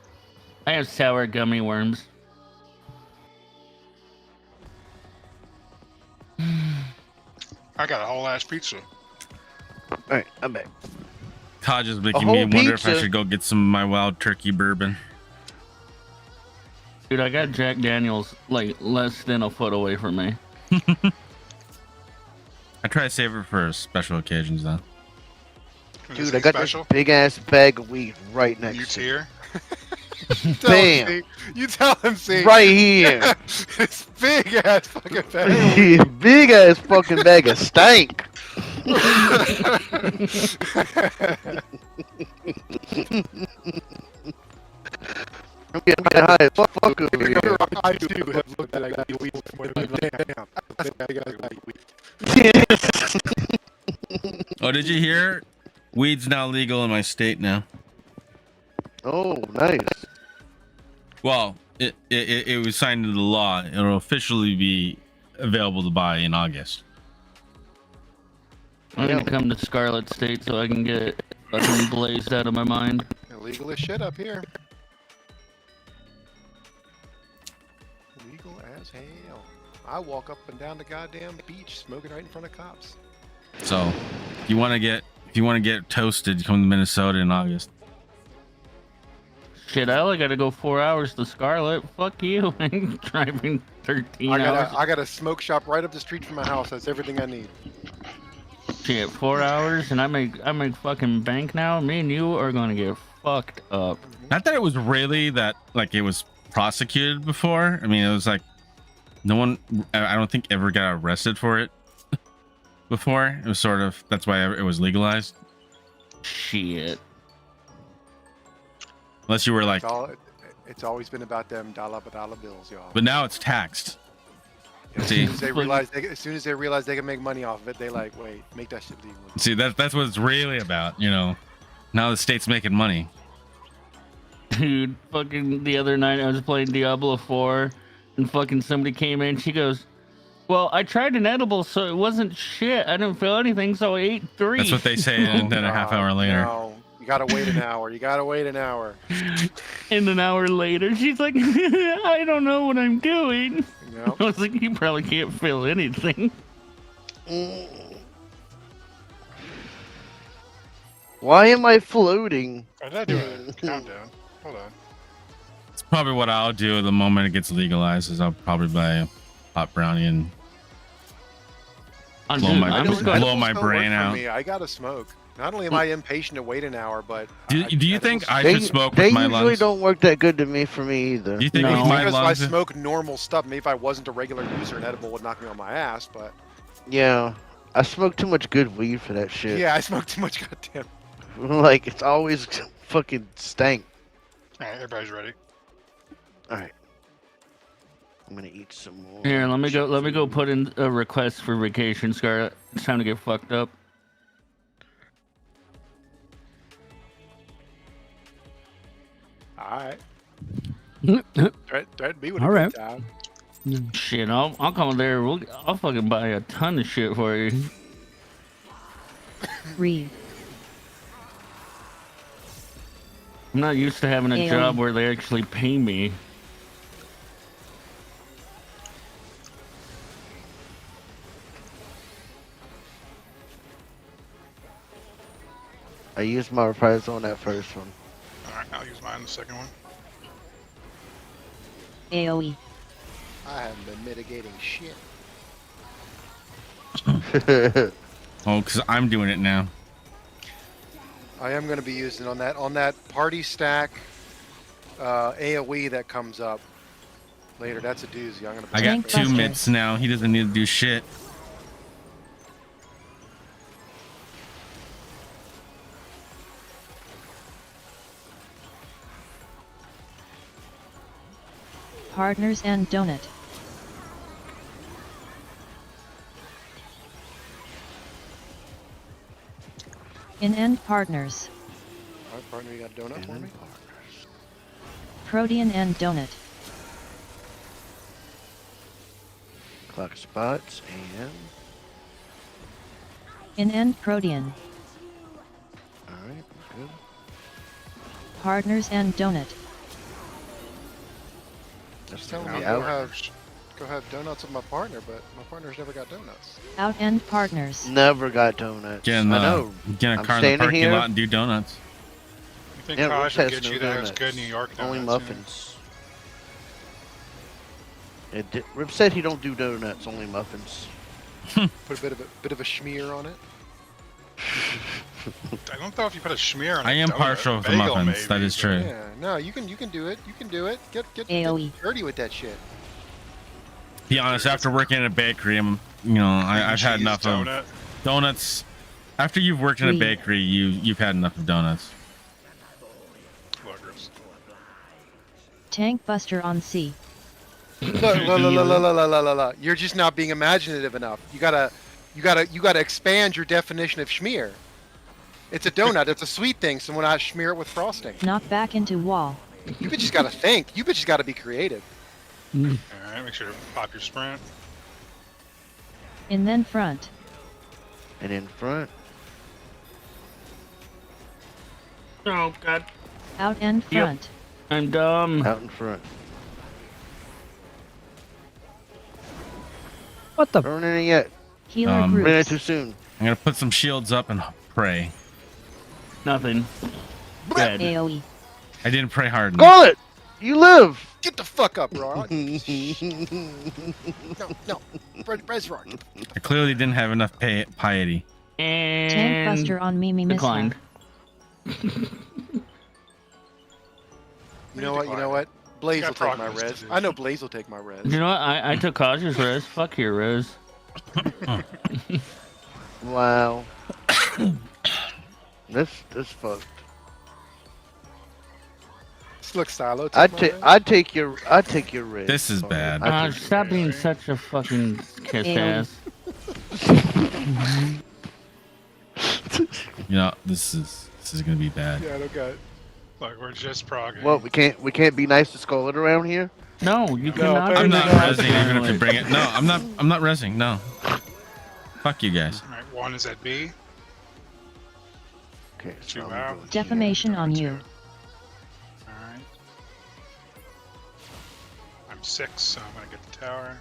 I have sour gummy worms. I got a whole ass pizza. All right, I'm back. Todd is making whole me wonder if I pizza? should go get some of my wild turkey bourbon. Dude, I got Jack Daniels like less than a foot away from me. I try to save it for special occasions though. Is Dude, this I got special. this big ass bag of weed right You next to me. tier. Tell him, Bam! see. You tell him, see. Right here. It's big ass fucking bag. Big ass fucking bag of stank. I'm getting high as fuck over here. I too have looked at that weed before. Damn. That's a big ass bag of weed. Oh, did you hear? Weed's now legal in my state now. Oh, nice. Well, it was signed into law. It'll officially be available to buy in August. I need to come to Scarlet State so I can get fucking blazed out of my mind. Illegal as shit up here. Legal as hell. I walk up and down the goddamn beach smoking right in front of cops. So, if you want to get toasted, you come to Minnesota in August. Shit, I only gotta go 4 hours to Scarlet. Fuck you. I'm driving 13 hours. I got a smoke shop right up the street from my house. That's everything I need. Shit, 4 hours and I make fucking bank now. Me and you are gonna get fucked up. Not that it was really that like it was prosecuted before. I mean, it was like no one. I don't think ever got arrested for it before. It was sort of that's why it was legalized. Shit. Unless you were like, It's always been about them dollar bills, y'all. but now it's taxed. As See, soon as they realize they can make money off of it, they like, wait, make that shit legal. see that's what it's really about. You know, now the state's making money. Dude, fucking the other night I was playing Diablo 4 and fucking somebody came in. She goes, well, I tried an edible, so it wasn't shit. I didn't feel anything, so I ate 3. That's what they say, and then a half hour later. No, you gotta wait an hour. You gotta wait an hour. And an hour later, she's like, I don't know what I'm doing. No. I was like, you probably can't feel anything. Why am I floating? I did do a countdown. Hold on. It's probably what I'll do the moment it gets legalized. Is I'll probably buy a hot brownie and blow my brain out. I gotta smoke. Not only am I impatient to wait an hour, but Do you think I They should smoke they with my usually lungs? don't work that good to me for me either. Do you think No. with my because I lungs? smoke normal stuff. Maybe if I wasn't a regular user, an edible would knock me on my ass. But Yeah, I smoke too much good weed for that shit. yeah, I smoke too much goddamn. Like it's always fucking stank. All right, everybody's ready. All right, I'm gonna eat some more. Here, let me go put in a request for vacation, Scarlet. It's time to get fucked up. All right. Threaten me with a All good right. time. Shit, I'll come there. I'll fucking buy a ton of shit for you. Read. I'm not used to having a Aeon. job where they actually pay me. I used my reprisal on that first one. All right, I'll use mine in the second one. AoE. I haven't been mitigating shit. Oh, because I'm doing it now. I am going to be using on that party stack AoE that comes up later. That's a doozy. I'm going to. I got 2 Buster. mitts now. He doesn't need to do shit. Partners and donut. In-end partners. All right, partner, you got a donut for me? Protein and donut. Clock spots and In-end protein. all right, good. Partners and donut. That's Tell gonna me be go out. have donuts with my partner, but my partner's never got donuts. Out-end partners. Never got donuts. Get in I the know. get in a I'm car in the standing parking here. lot and do donuts. You think Yeah, Kaj Rich will has get no you those donuts. good New York donuts? Only you know? muffins. Rip said he don't do donuts, only muffins. Put a bit of a schmear on it. I don't know if you put a schmear on. I a am donut. partial for Bagel, muffins. That maybe, is but- true. Yeah, no, you can do it. You can do it. Get AoE. dirty with that shit. Be honest, after working in a bakery, I've had Cheese enough of donut. donuts. After you've worked in a Three. bakery, you've had enough of donuts. Lookers. Tank buster on C. La. You're just not being imaginative enough. You gotta expand your definition of schmear. It's a donut. It's a sweet thing. So when I schmear it with frosting. Knock back into wall. You bitches gotta think. You bitches gotta be creative. All right, make sure to pop your sprint. In then front. And in front. Oh god, Out and Yep. front. I'm dumb. Out in front. What the? Don't in it yet. Healer Um, Ran it groups. too soon. I'm gonna put some shields up and pray. Nothing. Dead. AoE. I didn't pray hard enough. Scarlet! You live! Get the fuck up, bro. No. Resrock. I clearly didn't have enough piety. And Tank buster on Mimi declined. mishap. You know what? You know what? Blaze will Got take my progress to res. do. I know Blaze will take my res. You know what? I took Kaja's res. Fuck your res. Wow. This fucked. Look, Silo. I'd take your red. This is bad. Stop being such a fucking kiss ass. You know, this is gonna be bad. Yeah, I don't got it. Look, we're just progging. What, we can't be nice to Scarlet around here? No, you cannot. I'm do not that. resing even if you bring it. No, I'm not resing. No. Fuck you guys. All right, 1 is at B. Okay, Two I'm out. going Defamation on you. All right. I'm 6, so I'm gonna get the tower.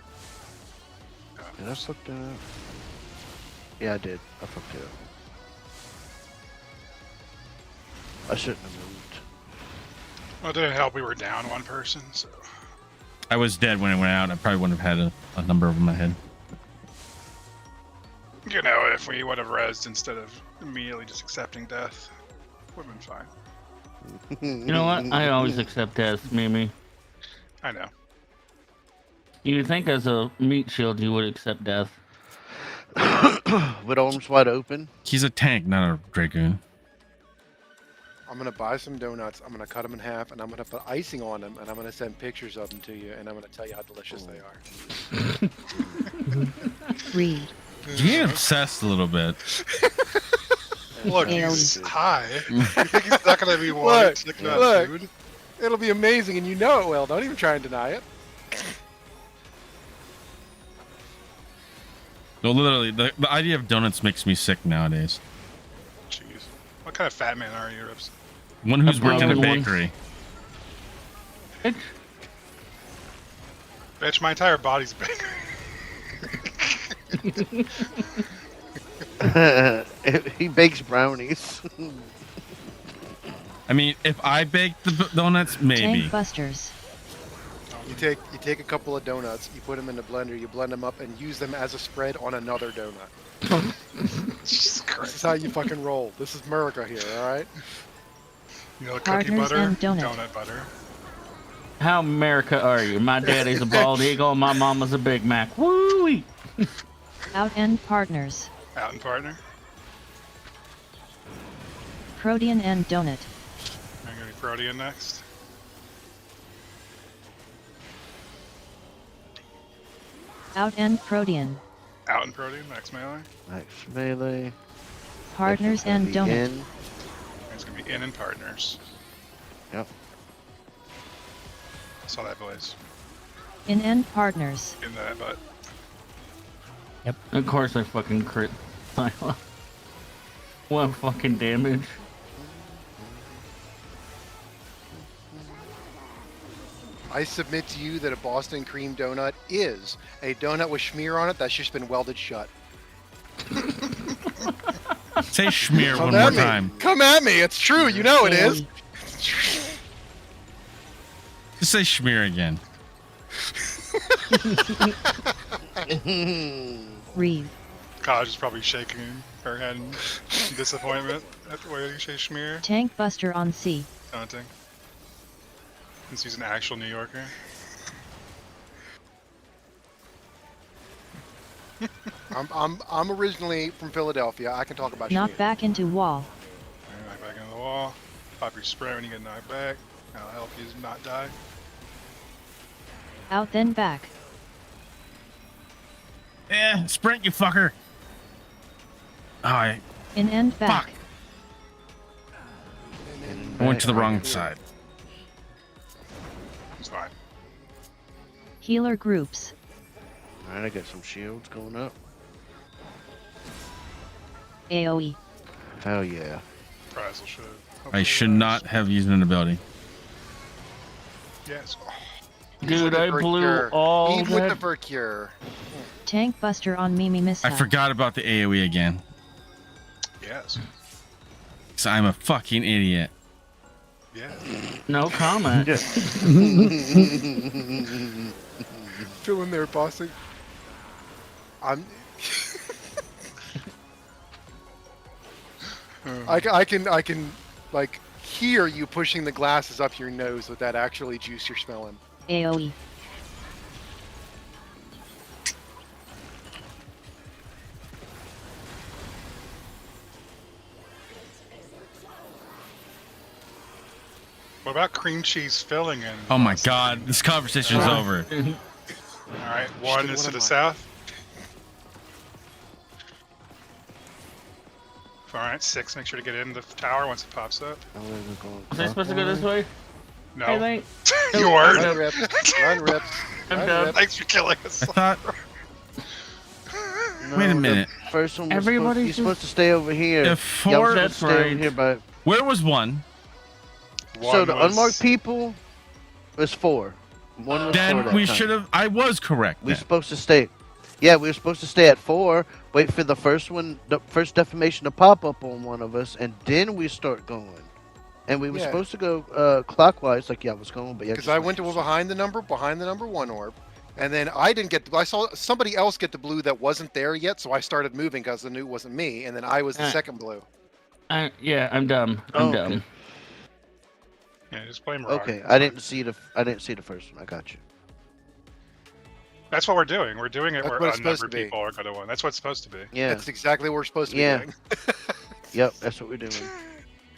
here. Did I fuck that up? Yeah, I did. I fucked it up. I shouldn't have moved. Well, it didn't help. We were down 1 person, so. I was dead when it went out. I probably wouldn't have had a number over my head. You know, if we would have rezzed instead of immediately just accepting death, would have been fine. You know what? I always accept death, Mimi. I know. You'd think as a meat shield you would accept death. With arms wide open. He's a tank, not a dragoon. I'm gonna buy some donuts. I'm gonna cut them in half, and I'm gonna put icing on them, and I'm gonna send pictures of them to you, and I'm gonna tell you how delicious they are. Read. You get obsessed a little bit. Look, he's high. You think he's not gonna be Look, wanting to lick that look. food? It'll be amazing, and you know it will. Don't even try and deny it. No, literally, the idea of donuts makes me sick nowadays. Jeez. What kind of fat man are you, Rips? One who's A worked in a broken one. bakery. Bitch. Bitch, my entire body's big. He bakes brownies. I mean, if I baked the donuts, maybe. Tank busters. You take a couple of donuts, you put them in the blender, you blend them up, and use them as a spread on another donut. Jesus This is Christ. how you fucking roll. This is America here, all right? You know, cookie Partners butter, and donut. donut butter. How America are you? My daddy's a bald eagle, my mama's a Big Mac. Woo-wee! Out and partners. Out and partner. Protean and donut. I'm gonna be Protean next. Out and Protean. Out and Protean, max melee. Max melee. Partners and That's gonna donut. be in. It's gonna be in and partners. Yep. Saw that, boys. In and partners. In that butt. Of course I fucking crit. What fucking damage? I submit to you that a Boston cream donut is a donut with schmear on it that's just been welded shut. Say schmear one Come more at me. time. Come at me. It's true. You know it is. Just say schmear again. Read. Kaj is probably shaking her head in disappointment at the way you say schmear. Tank buster on C. Taunting. Since he's an actual New Yorker. I'm originally from Philadelphia. I can talk about Knock schmear. back into wall. Alright, knock back into the wall. Pop your spray when you get knocked back. That'll help you not die. Out then back. Yeah, sprint, you fucker. Alright, In and back. fuck. I went to the wrong side. Healer groups. Alright, I got some shields going up. AoE. Hell yeah. Prizel should. I should not have used an ability. Yes. Dude, I blew all Lead with the that. Vercure. Tank buster on Mimi mishap. I forgot about the AoE again. Yes. So I'm a fucking idiot. Yeah. No comment. Still in there, bossing. I'm. I can like hear you pushing the glasses up your nose with that actually juice you're smelling. AoE. What about cream cheese filling in? Oh my god, this conversation's over. All right, one is to the south. All right, 6. Make sure to get in the tower once it pops up. Was I supposed to go this way? No, Hey, mate. you are. Run rips. Run rips. I'm Run done. rips. Thanks for killing us. I thought. Wait a minute. The first one was Everybody's you're supposed to stay over here. If Y'all four, supposed to That's stay over right. here, but where was one? so the was- unmarked people was 4. One was 4 Then that we time. should have. I was correct. We were Then. supposed to stay. Yeah, we were supposed to stay at 4. Wait for the first one, the first defamation to pop up on one of us, and then we start going. And we were Yeah. supposed to go clockwise, like I was going, but yeah. Because I went to behind the number 1 orb, and then I didn't get. I saw somebody else get the blue that wasn't there yet, so I started moving because I knew it wasn't me, and then I was the second blue. Yeah, I'm dumb. I'm Oh, okay. dumb. Yeah, just play Mirage. Okay, I didn't see the first one. I got you. That's what we're doing. We're doing it That's where what it's supposed unnumbered to be. people are going to win. That's what it's supposed to be. Yeah. That's exactly what we're supposed to be Yeah. doing. Yep, that's what we're doing.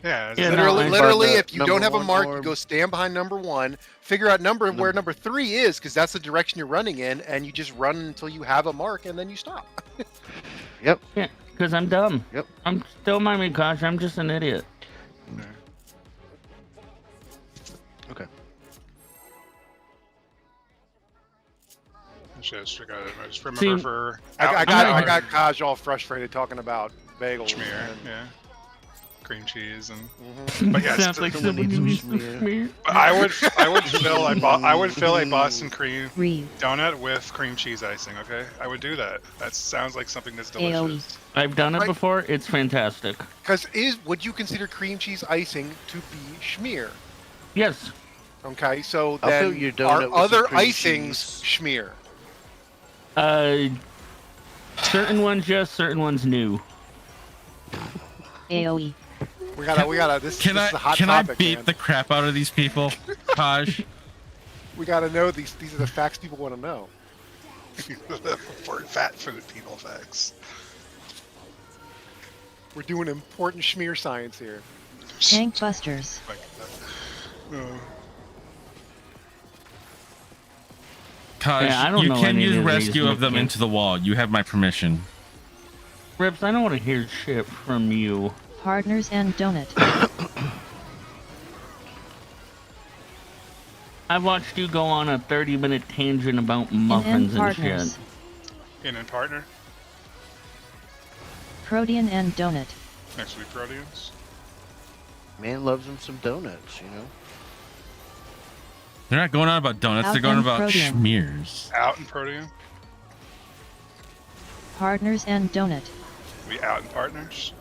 Yeah. Yeah, Literally, no, literally, Find the if you don't have a number mark, one you go orb. stand behind number 1, figure out where number 3 is, because that's the direction you're running in, and you just run until you have a mark, and then you stop. Yeah, because I'm dumb. Yep. I'm still my Mikosh. I'm just an idiot. Okay. Just remember See, for I gonna- got Kaj all frustrated talking about bagels. schmear, and- yeah, cream cheese, and Mhm. but yeah, Sounds like someone somebody needs needs some to smear. I would fill a Boston cream Reeve. donut with cream cheese icing. Okay, I would do that. That sounds like something that's AoE. delicious. I've done it Right. before. It's fantastic. Because would you consider cream cheese icing to be schmear? Yes. Okay, so I'll fill then your donut are with some other cream icings cheese. schmear? Certain ones yes, certain ones new. AoE. We gotta. This Can is a hot I topic, beat man. the crap out of these people, Taj? We gotta know these. These are the facts people want to know. For fat food people facts. We're doing important schmear science here. Tank busters. Like that. Taj, Yeah, I don't you know can any use of these rescue of them mechanics. into the wall. You have my permission. Rips, I don't want to hear shit from you. Partners and donut. I've watched you go on a 30-minute tangent about muffins and partners. shit. In partner. Protean and donut. Next week, Proteans. Man loves him some donuts, you know. They're not going on about donuts. They're going Outbound about protein. schmears. Out in Protean. Partners and donut. We out in partners.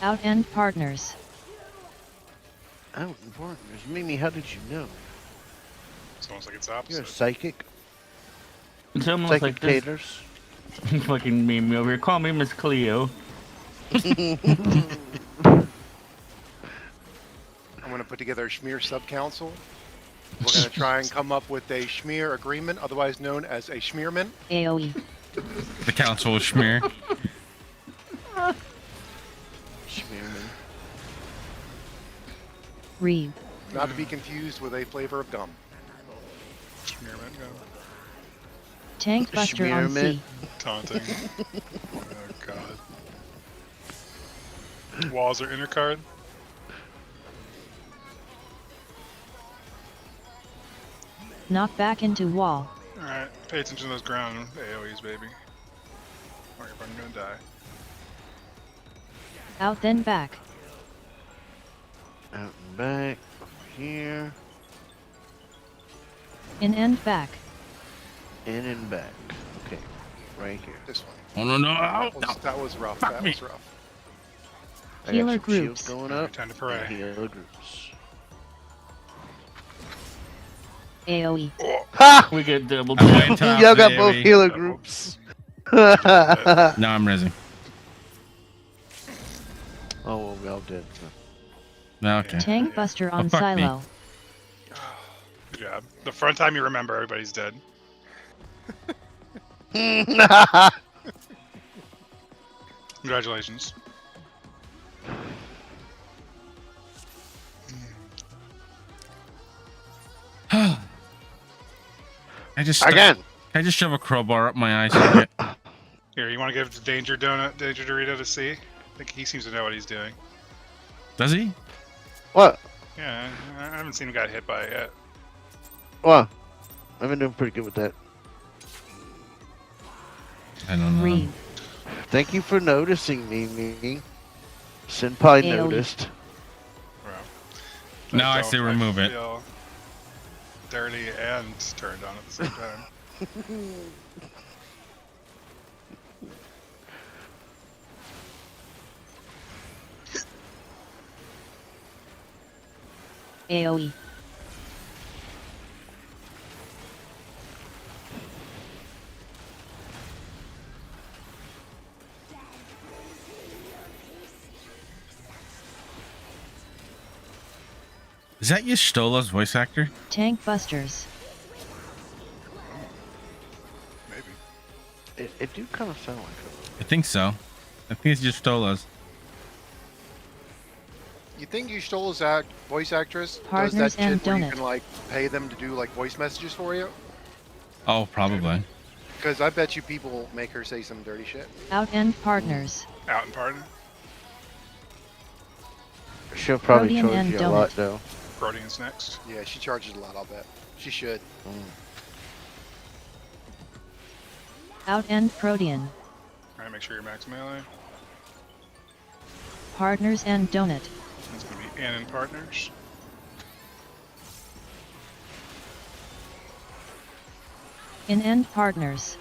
Out and partners. Out in partners. Mimi, how did you know? It's almost like it's You're a opposite. psychic. It's almost Psychic like this taters. fucking meme over here. Call me Miss Cleo. I'm gonna put together a schmear sub-council. We're gonna try and come up with a schmear agreement, otherwise known as a schmearman. AoE. The council of schmear. Schmearman. Reeve. Not to be confused with a flavor of gum. Schmearman, go. Tank buster on Schmearman. C. Taunting. Oh god. Walls are inner card. Knock back into wall. Alright, pay attention to those ground AoEs, baby. Or you're fucking gonna die. Out then back. Out and back. Over here. In and back. In and back. Okay. Right here. This one. Oh no no! That was rough. Fuck That me. was rough. I got Healer some shields groups. going Alright, up. time to and pray. healer groups. AoE. Ha! We get double I tap. went top Y'all got AoE. both healer groups. No, I'm resing. Oh, well, we all did. No, okay. Tank buster on fuck me. silo. Good job. The front time you remember, everybody's dead. Congratulations. I just Again. I just shove a crowbar up my eye socket. Here, you want to give the Danger Dorito to see? I think he seems to know what he's doing. Does he? What? Yeah, I haven't seen him get hit by it yet. What? I've been doing pretty good with that. I don't know. Read. Thank you for noticing me, Mimi. Senpai AoE. noticed. Bro. Now I don't say remove it. feel dirty and turned on at the same time. AoE. Is that Yastola's voice actor? Tank busters. Maybe. It do kind of sound like it. I think so. I think it's Yastola's. You think you stole his voice actress does Partners that shit and where you donut. can like pay them to do like voice messages for you? Oh, probably. Because I bet you people make her say some dirty shit. Out end partners. Out and pardon. She'll probably Protein charge and you a lot, donut. though. Protean's next. Yeah, she charges a lot. I'll bet she should. Out end protean. Alright, make sure you're max melee. Partners and donut. It's gonna be in and partners. In end partners.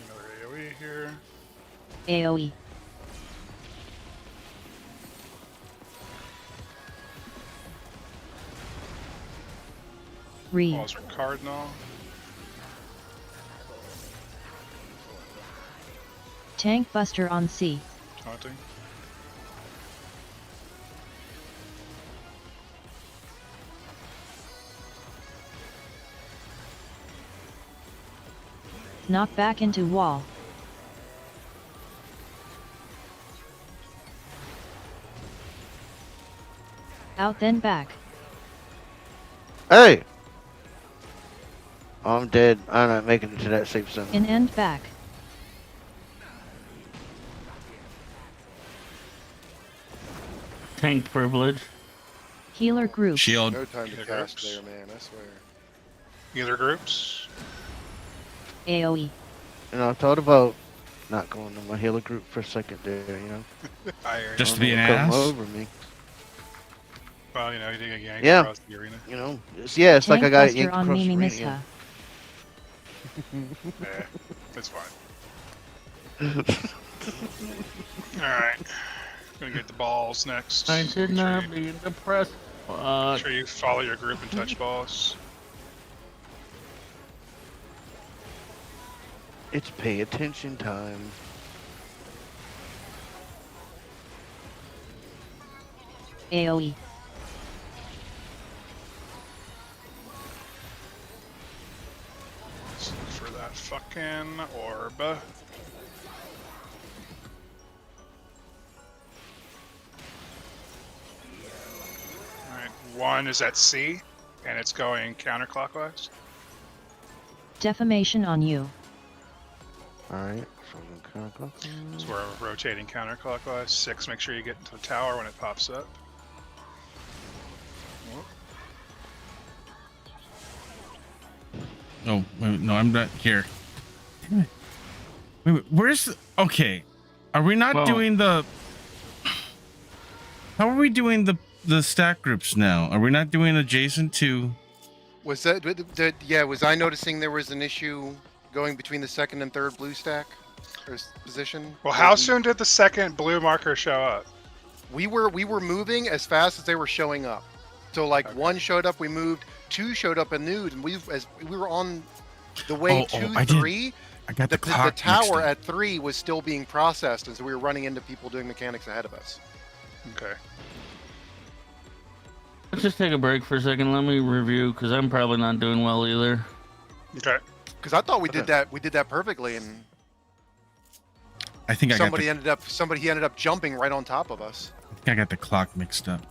Another AoE here. AoE. Read. Walls are cardinal. Tank buster on C. Taunting. Knock back into wall. Out then back. Hey! Oh, I'm dead. I'm not making it to that safe zone. In and back. Tank privilege. Healer group. Shield. No time to Yeah, cast groups. there, man. I swear. Either groups. AoE. You know, I thought about not going to my healer group for a second there, you know. I hear you. Just to Don't be an know what come ass? over me. Well, you know, you did get yanked Yeah. across the arena. You know, it's like I Tank got buster yanked on across the Mimi arena. Misha. Yeah, that's fine. Alright. Gonna get the balls next. I should Make sure not you- be depressed. Make sure you follow your group and touch balls. It's pay attention time. AoE. Let's look for that fucking orb. 1 is at C, and it's going counterclockwise. Defamation on you. Alright, So we're rotating counterclockwise. 6, make sure you get into the tower when it pops up. Oh, wait, no, I'm not here. Wait, where's the, okay? Are we not Well- doing the? How are we doing the stack groups now? Are we not doing adjacent to? Was that? Yeah, was I noticing there was an issue going between the second and third blue stack or position? Well, how soon did the second blue marker show up? We were moving as fast as they were showing up. So like Okay. 1 showed up, we moved. 2 showed up and nude, and we were on the way to I did. 3. I got the The clock mixed tower up. at 3 was still being processed, and so we were running into people doing mechanics ahead of us. Okay. Let's just take a break for a second. Let me review because I'm probably not doing well either. Okay. Because I thought we did that. We did that perfectly, and I think somebody ended up jumping right on top of us. I got the clock mixed up.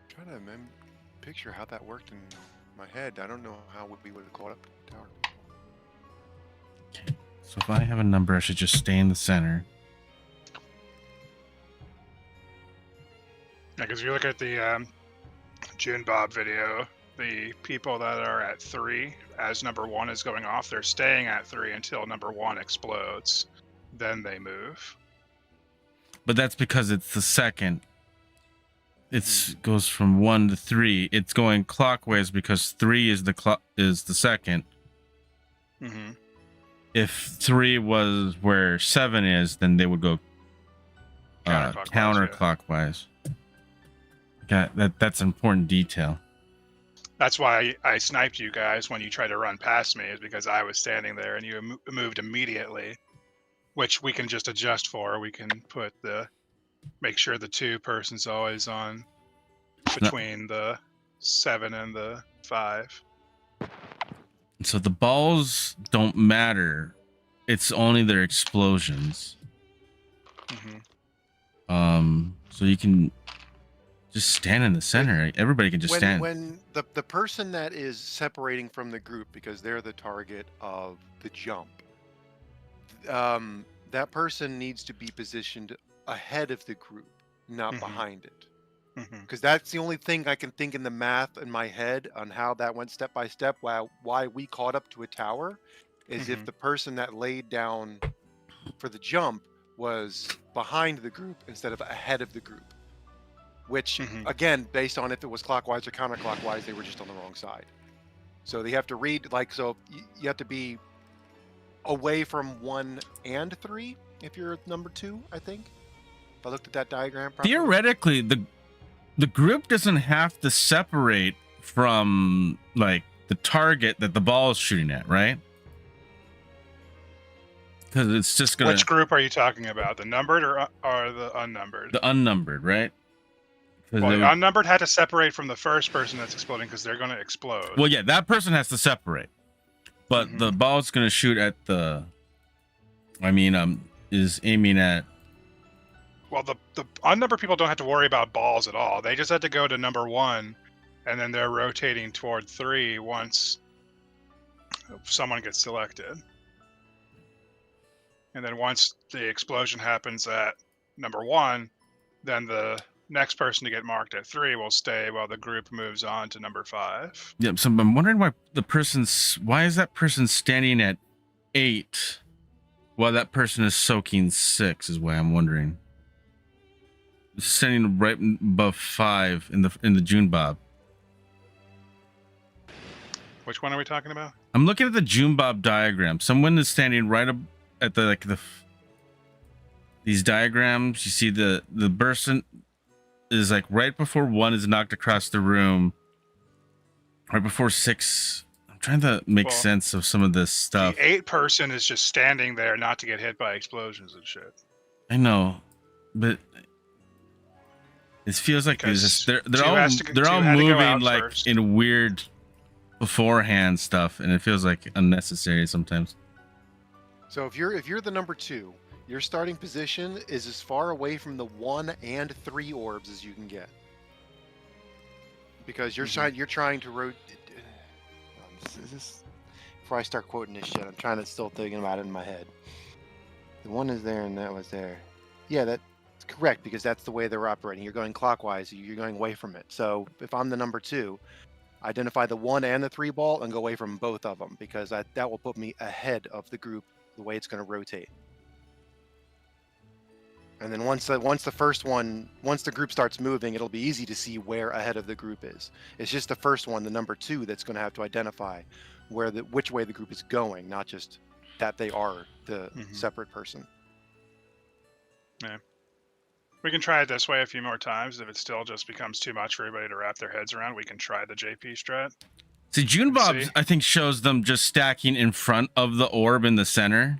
Trying to picture how that worked in my head. I don't know how we would have caught up to the tower. So if I have a number, I should just stay in the center. Yeah, because if you look at the June Bob video, the people that are at 3, as number 1 is going off, they're staying at 3 until number 1 explodes. Then they move. But that's because it's the second. It's goes from 1 to 3. It's going clockwise because 3 is the second. Mm-hmm. If 3 was where 7 is, then they would go Counterclockwise, counterclockwise. That's an important detail. That's why I sniped you guys when you tried to run past me, is because I was standing there and you moved immediately, which we can just adjust for. We can make sure the 2 person's always on between the 7 and the 5. So the balls don't matter. It's only their explosions. Mm-hmm. So you can just stand in the center. Everybody can just stand. When the person that is separating from the group because they're the target of the jump, that person needs to be positioned ahead of the group, not Mhm. behind it. Mm-hmm. Because that's the only thing I can think in the math in my head on how that went step by step. Why we caught up to a tower is if Mhm. the person that laid down for the jump was behind the group instead of ahead of the group. Which, Mhm. again, based on if it was clockwise or counterclockwise, they were just on the wrong side. So they have to read, you have to be away from 1 and 3 if you're number 2, I think. If I looked at that diagram properly. Theoretically, the group doesn't have to separate from like the target that the ball is shooting at, right? Because it's just gonna Which group are you talking about? The numbered or the unnumbered? the unnumbered, right? 'Cause Well, they the would- unnumbered had to separate from the first person that's exploding because they're going to explode. well, yeah, that person has to separate, but the ball's gonna shoot at the. I mean, is aiming at Well, the unnumbered people don't have to worry about balls at all. They just have to go to number 1, and then they're rotating toward 3 once someone gets selected. And then once the explosion happens at number 1, then the next person to get marked at 3 will stay while the group moves on to number 5. Yeah, so I'm wondering why is that person standing at 8 while that person is soaking 6 is why I'm wondering. Standing right above 5 in the June Bob. Which one are we talking about? I'm looking at the June Bob diagram. Someone is standing right up at these diagrams. You see the person is like right before 1 is knocked across the room, right before 6. I'm trying to make sense of some of this stuff. The 8 person is just standing there not to get hit by explosions and shit. I know, but it feels like they're all moving like first. in weird beforehand stuff, and it feels like unnecessary sometimes. So if you're the number 2, your starting position is as far away from the 1 and 3 orbs as you can get, because you're trying to rotate. Before I start quoting this shit, I'm trying to still thinking about it in my head. The 1 is there and that was there. Yeah, that's correct, because that's the way they're operating. You're going clockwise. You're going away from it. So if I'm the number 2, identify the 1 and the 3 ball and go away from both of them, because that will put me ahead of the group the way it's going to rotate. And then once the group starts moving, it'll be easy to see where ahead of the group is. It's just the first one, the number 2, that's going to have to identify which way the group is going, not just that they are the separate person. Yeah. We can try it this way a few more times. If it still just becomes too much for everybody to wrap their heads around, we can try the JP strat. See, June Bob's, I think, shows them just stacking in front of the orb in the center,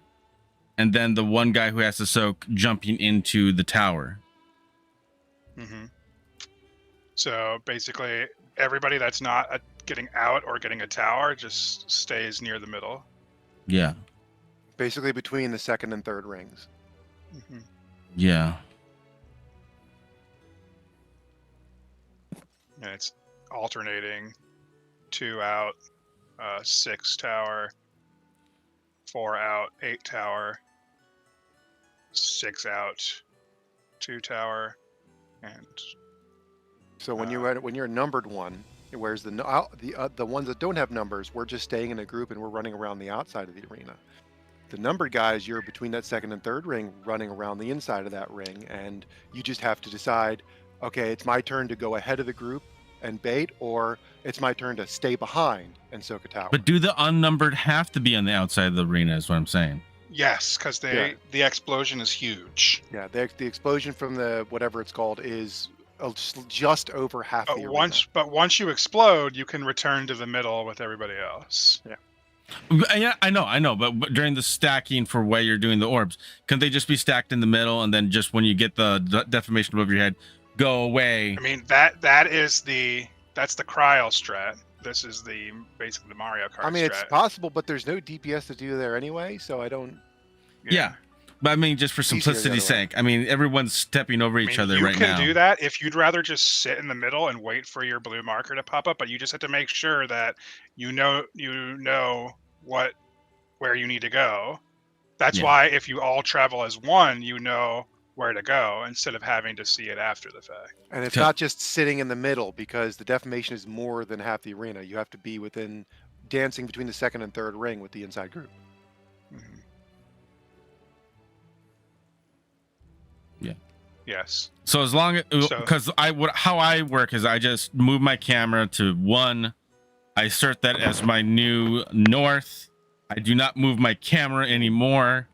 and then the one guy who has to soak jumping into the tower. So basically, everybody that's not getting out or getting a tower just stays near the middle. Yeah. Basically between the 2nd and 3rd rings. Yeah. And it's alternating 2 out, 6 tower, 4 out, 8 tower, 6 out, 2 tower, and so when you're a numbered 1, whereas the ones that don't have numbers, we're just staying in a group and we're running around the outside of the arena. The numbered guys, you're between that 2nd and 3rd ring, running around the inside of that ring, and you just have to decide, okay, it's my turn to go ahead of the group and bait, or it's my turn to stay behind and soak a tower. But do the unnumbered have to be on the outside of the arena, is what I'm saying. yes, because the explosion is huge. Yeah, the explosion from the whatever it's called is just over half the arena. But once you explode, you can return to the middle with everybody else. Yeah, I know, but during the stacking for where you're doing the orbs, couldn't they just be stacked in the middle, and then just when you get the deformation above your head, go away? I mean, that's the cryo strat. This is basically the Mario Kart I mean, strat. it's possible, but there's no DPS to do there anyway, so I don't. Yeah. But I mean, just for simplicity's sake, I mean, everyone's stepping over each other right now. You can do that if you'd rather just sit in the middle and wait for your blue marker to pop up, but you just have to make sure that you know where you need to go. That's why if you all travel as one, you know where to go instead of having to see it after the fact. And it's not just sitting in the middle, because the deformation is more than half the arena. You have to be dancing between the 2nd and 3rd ring with the inside group. Yeah. Yes. So as long as, because how I work is I just move my camera to 1. I assert that as my new north. I do not move my camera anymore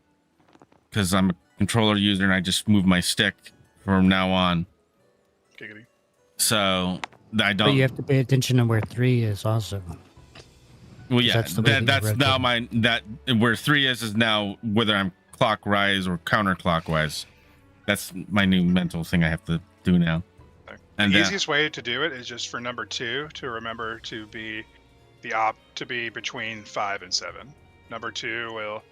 because I'm a controller user and I just move my stick from now on. Giggity. So I don't. But you have to pay attention to where 3 is also. Well, yeah, That's the way that's you now rotate. where 3 is now whether I'm clockwise or counterclockwise. That's my new mental thing I have to do now. And the easiest way to do it is just for number 2 to remember to be between 5 and 7. Number 2 will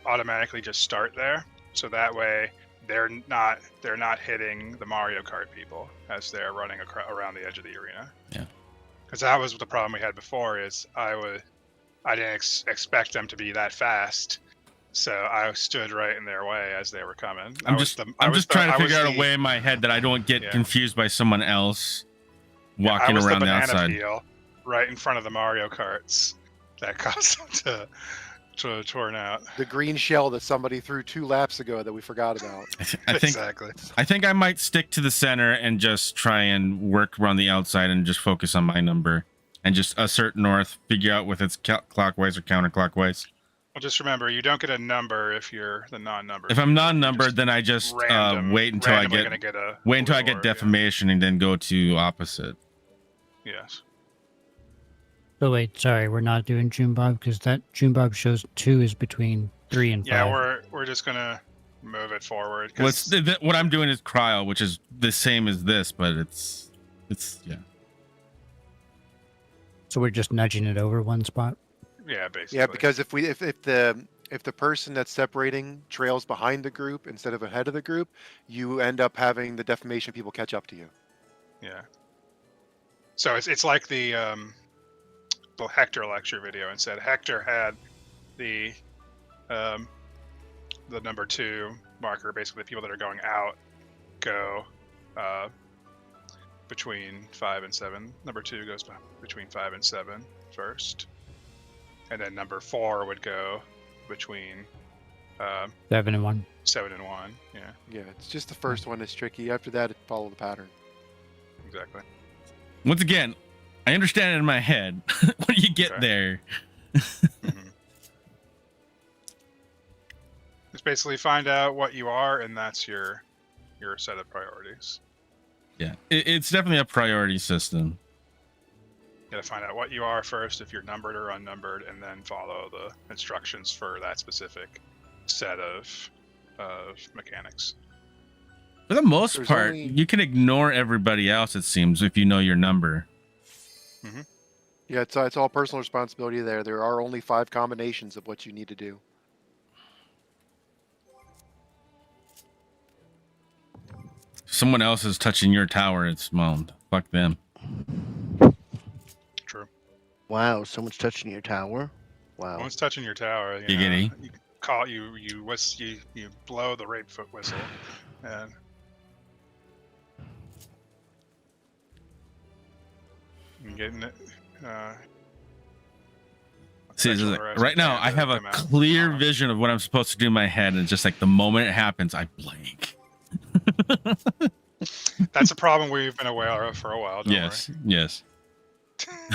automatically just start there, so that way they're not hitting the Mario Kart people as they're running around the edge of the arena. Yeah. Because that was the problem we had before. Is I didn't expect them to be that fast, so I stood right in their way as they were coming. I'm just trying to figure out a way in my head that I don't get confused by someone else walking around the outside. Peel right in front of the Mario Karts that caused them to torn out. The green shell that somebody threw 2 laps ago that we forgot about. Exactly. I think I might stick to the center and just try and work around the outside and just focus on my number and just assert north, figure out if it's clockwise or counterclockwise. Well, just remember, you don't get a number if you're the non-number. If I'm non-numbered, then I just wait until I get defamation and then go to opposite. Yes. So wait, sorry, we're not doing June Bob because that June Bob shows 2 is between 3 and 5. Yeah, we're just gonna move it forward. What I'm doing is cryo, which is the same as this, but it's yeah. So we're just nudging it over 1 spot. Yeah, basically. Yeah, because if the person that's separating trails behind the group instead of ahead of the group, you end up having the defamation people catch up to you. Yeah. So it's like the Hector lecture video and said Hector had the number 2 marker, basically the people that are going out go between 5 and 7. Number 2 goes between 5 and 7 first. And then number 4 would go between 7 and 1. 7 and 1. Yeah. Yeah, it's just the first one is tricky. After that, it follow the pattern. Exactly. Once again, I understand it in my head. When you get there, Mm-hmm. Just basically find out what you are, and that's your set of priorities. yeah, it's definitely a priority system. You gotta find out what you are first, if you're numbered or unnumbered, and then follow the instructions for that specific set of mechanics. For the most There's part, only- you can ignore everybody else, it seems, if you know your number. Mm-hmm. Yeah, it's all personal responsibility there. There are only 5 combinations of what you need to do. Someone else is touching your tower, it's fuck them. True. Wow, someone's touching your tower. Wow. Once touching your tower, you call you blow the rape foot whistle, and you're getting it. See, sexual like, harassment right now, I have a come out. clear vision of what I'm supposed to do in my head, and it's just like the moment it happens, I blank. That's a problem we've been aware of for a while. Don't Yes. worry.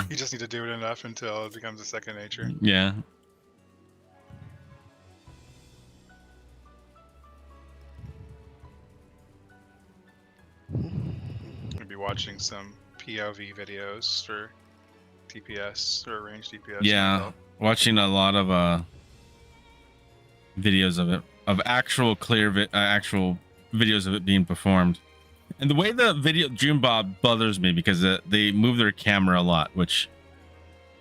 You just need to do it enough until it becomes a second nature. Yeah. We'll be watching some POV videos for DPS or range DPS. Yeah. Watching a lot of videos of it, of actual actual videos of it being performed. And the way the video June Bob bothers me because they move their camera a lot, which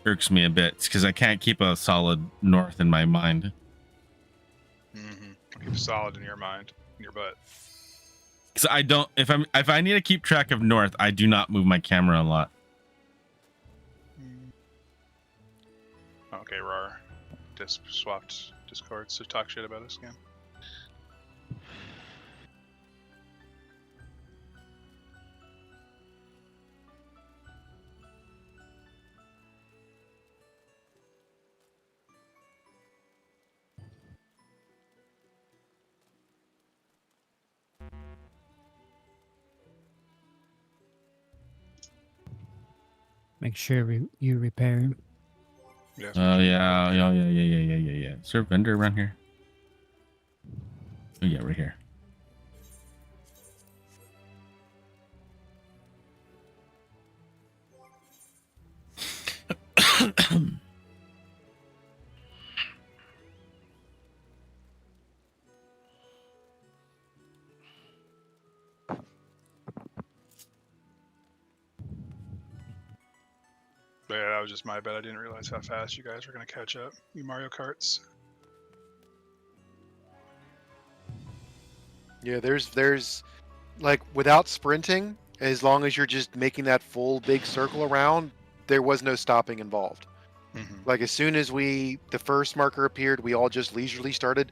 irks me a bit because I can't keep a solid north in my mind. Mm-hmm. Keep solid in your mind, in your butt. Because I don't, if I need to keep track of north, I do not move my camera a lot. Okay, Rar. Just swapped Discords to talk shit about us again. Make sure you repair him. Yes. Yeah. Is there a vendor around here? Oh yeah, right here. But yeah, that was just my bad. I didn't realize how fast you guys were going to catch up. You Mario Karts. Yeah, there's like without sprinting, as long as you're just making that full big circle around, there was no stopping involved. Mhm. Like as soon as the first marker appeared, we all just leisurely started,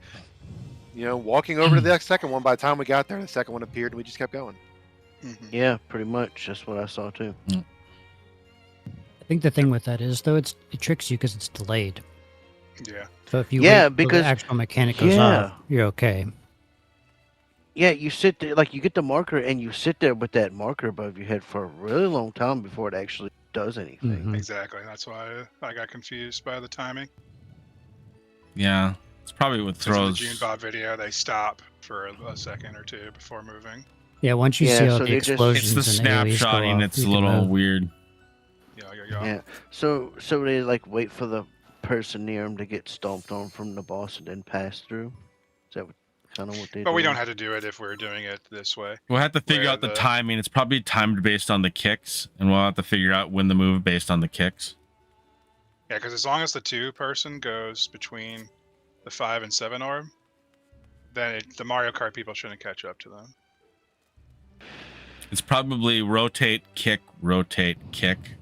walking over to the second one. By the time we got there, the second one appeared, and we just kept going. Mhm. Yeah, pretty much. That's what I saw too. I think the thing with that is, though, it tricks you because it's delayed. Yeah. So if you Yeah, wait till because- the actual mechanic goes off, yeah. you're okay. Yeah, you sit there, like you get the marker and you sit there with that marker above your head for a really long time before it actually does anything. Mhm. Exactly. That's why I got confused by the timing. Yeah, it's probably what 'Cause in the throws. June Bob video, they stop for a second or two before moving. Yeah, once you Yeah, see all so the they just- explosions It's the and AoEs go snapshotting. off, It's you a can little move. weird. Yeah. Yeah. So they like wait for the person near them to get stomped on from the boss and then pass through. Is that kind of what they do? But we don't have to do it if we're doing it this way. We'll have to figure Where out the timing. It's probably timed based on the kicks, and we'll have to figure out when to move based on the kicks. Yeah, because as long as the 2-person goes between the 5 and 7 orb, then the Mario Kart people shouldn't catch up to them. It's probably rotate, kick, rotate, kick.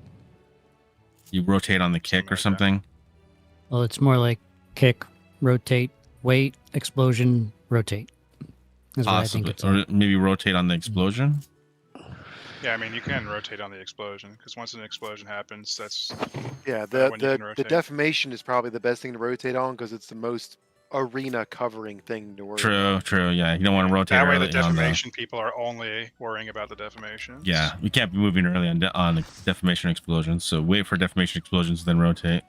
You rotate on the kick or something. Well, it's more like kick, rotate, wait, explosion, rotate. That's what I think Possibly, it's or like. maybe rotate on the explosion. Yeah, I mean, you can rotate on the explosion, because once an explosion happens, that's Yeah, when you can the rotate. defamation is probably the best thing to rotate on because it's the most arena covering thing to worry about. True. Yeah, you don't want to rotate that way early the on the. defamation people are only worrying about the defamation. Yeah, you can't be moving early on on the defamation explosions. So wait for defamation explosions, then rotate.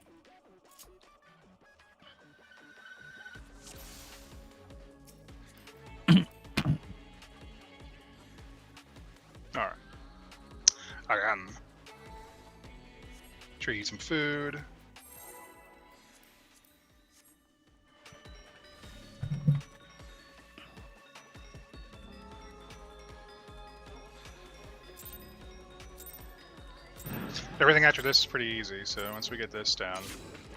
Alright. I can try to eat some food. Everything after this is pretty easy, so once we get this down,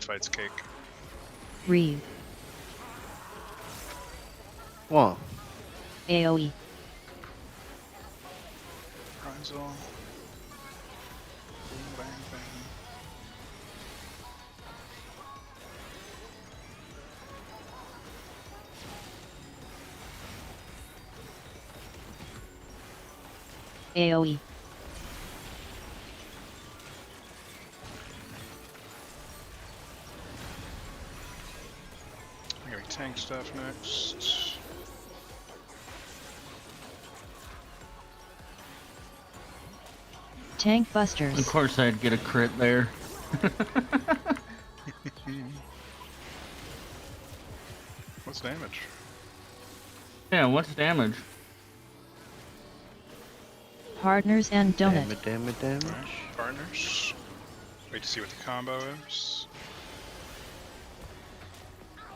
fight's cake. Reeve. Wow. AoE. Prinzel. Boom, bang, bang. AoE. I'm gonna tank stuff next. Tank busters. Of course, I'd get a crit there. What's damage? Yeah, what's damage? Partners and donut. Damage. Alright, partners. Wait to see what the combo is.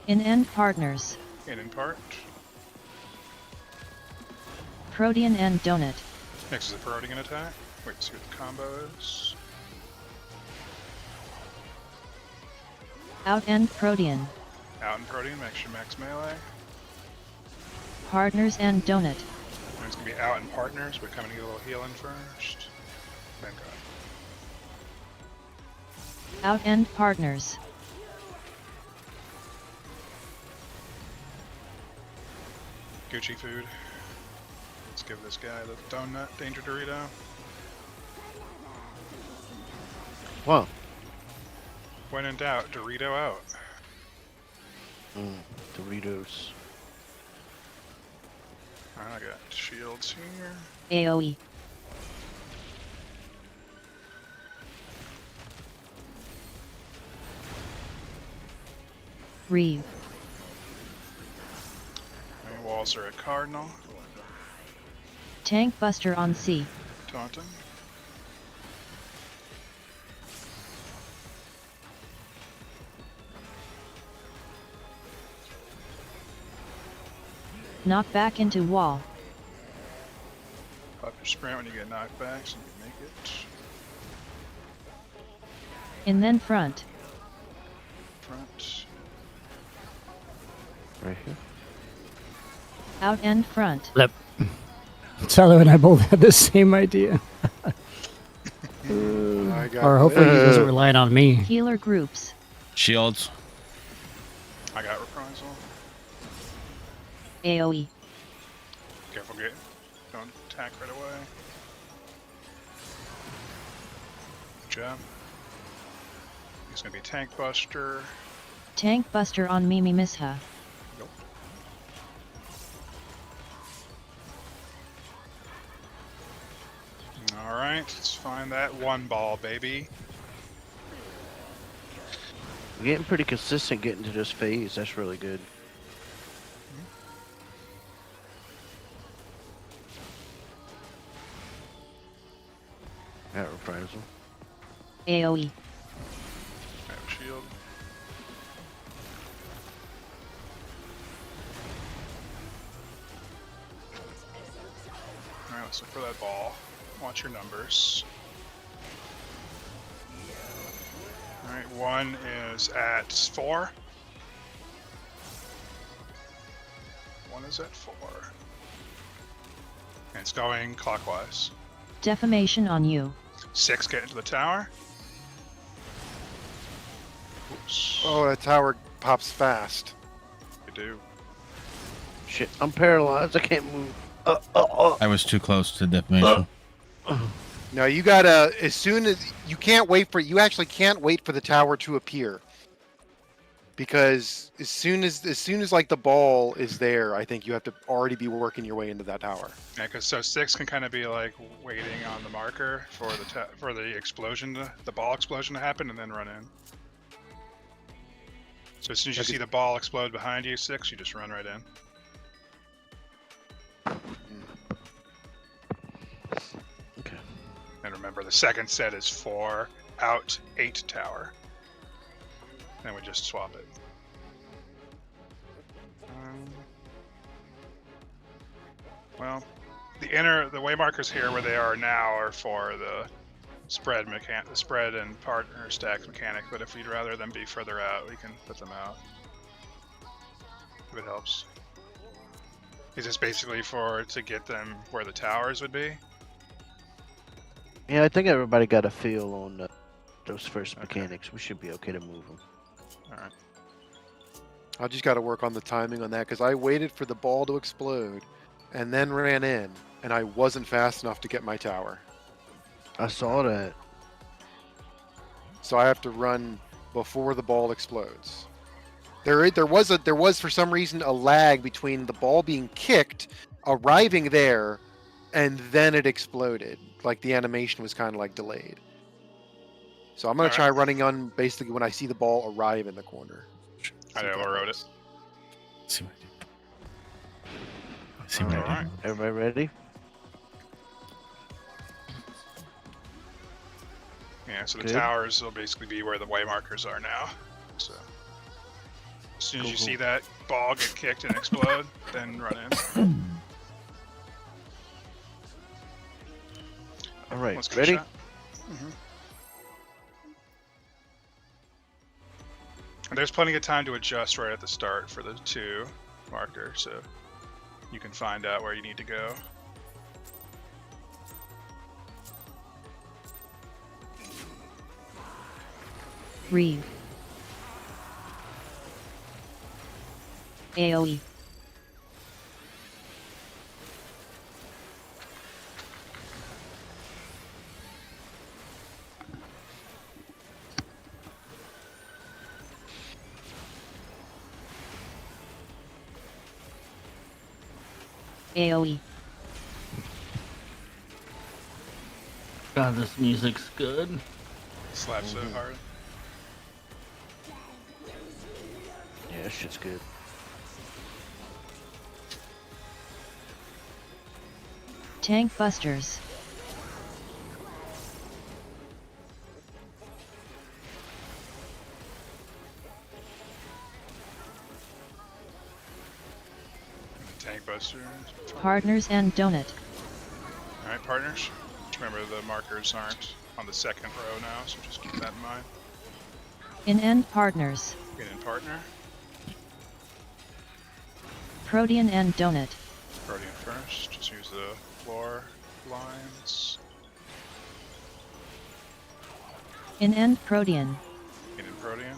In-end partners. In part. Protean and donut. Next is a Protean attack. Wait to see what the combo is. Out-end Protean. Out and Protean, max melee. Partners and donut. And it's gonna be out and partners. We're coming to get a little healing first. Then go. Out-end partners. Gucci food. Let's give this guy the donut danger Dorito. Wow. When in doubt, Dorito out. Doritos. I got shields here. AoE. Reeve. My walls are a cardinal. Tank buster on C. Taunting. Knock back into wall. Pop your sprint when you get knocked back so you can make it. And then front. Front. Right here. Out and front. Flip. Tyler and I both had the same idea. I got Or hopefully he doesn't rely on me. Healer groups. Shields. I got reprisal. AoE. Careful, don't attack right away. Good job. He's gonna be Tank Buster. Tank Buster on Mimi Misha. Nope. Alright, let's find that one ball, baby. We're getting pretty consistent getting to this phase. That's really good. At reprisal. AoE. I have a shield. Alright, let's look for that ball. Watch your numbers. Alright, one is at 4. One is at 4. And it's going clockwise. Defamation on you. 6 get into the tower. Oops. Oh, that tower pops fast. We do. Shit, I'm paralyzed. I can't move. I was too close to defamation. No, you gotta, as soon as, you can't wait for, you actually can't wait for the tower to appear. Because as soon as like the ball is there, I think you have to already be working your way into that tower. Yeah, because so 6 can kind of be like waiting on the marker for the explosion, the ball explosion to happen, and then run in. So as soon as you see the ball explode behind you, 6, you just run right in. Okay. And remember, the second set is 4 out 8 tower. And we just swap it. Well, the way markers here where they are now are for the spread and partner stacks mechanic. But if we'd rather them be further out, we can put them out. If it helps. Is this basically to get them where the towers would be? Yeah, I think everybody got a feel on those first mechanics. We should be okay to move them. Alright. I just got to work on the timing on that because I waited for the ball to explode and then ran in, and I wasn't fast enough to get my tower. I saw that. So I have to run before the ball explodes. There was for some reason a lag between the ball being kicked, arriving there, and then it exploded. Like the animation was kind of like delayed. So I'm gonna try running on basically when I see the ball arrive in the corner. I overrode it. See what I do. See what I do. Alright. Everybody ready? Yeah, so the Good. towers will basically be where the way markers are now. So as soon as you see that ball get kicked and explode, then run in. All right, Let's get a ready? shot. And there's plenty of time to adjust right at the start for the 2 marker, so you can find out where you need to go. Reeve. AoE. AoE. God, this music's good. Slap so hard. Yeah, this shit's good. Tank Busters. Tank Buster. Partners and Donut. Alright, partners. Remember the markers aren't on the second row now, so just keep that in mind. In-end Partners. Get in partner. Protean and Donut. Protean first. Just use the floor lines. In end Protean. In Protean.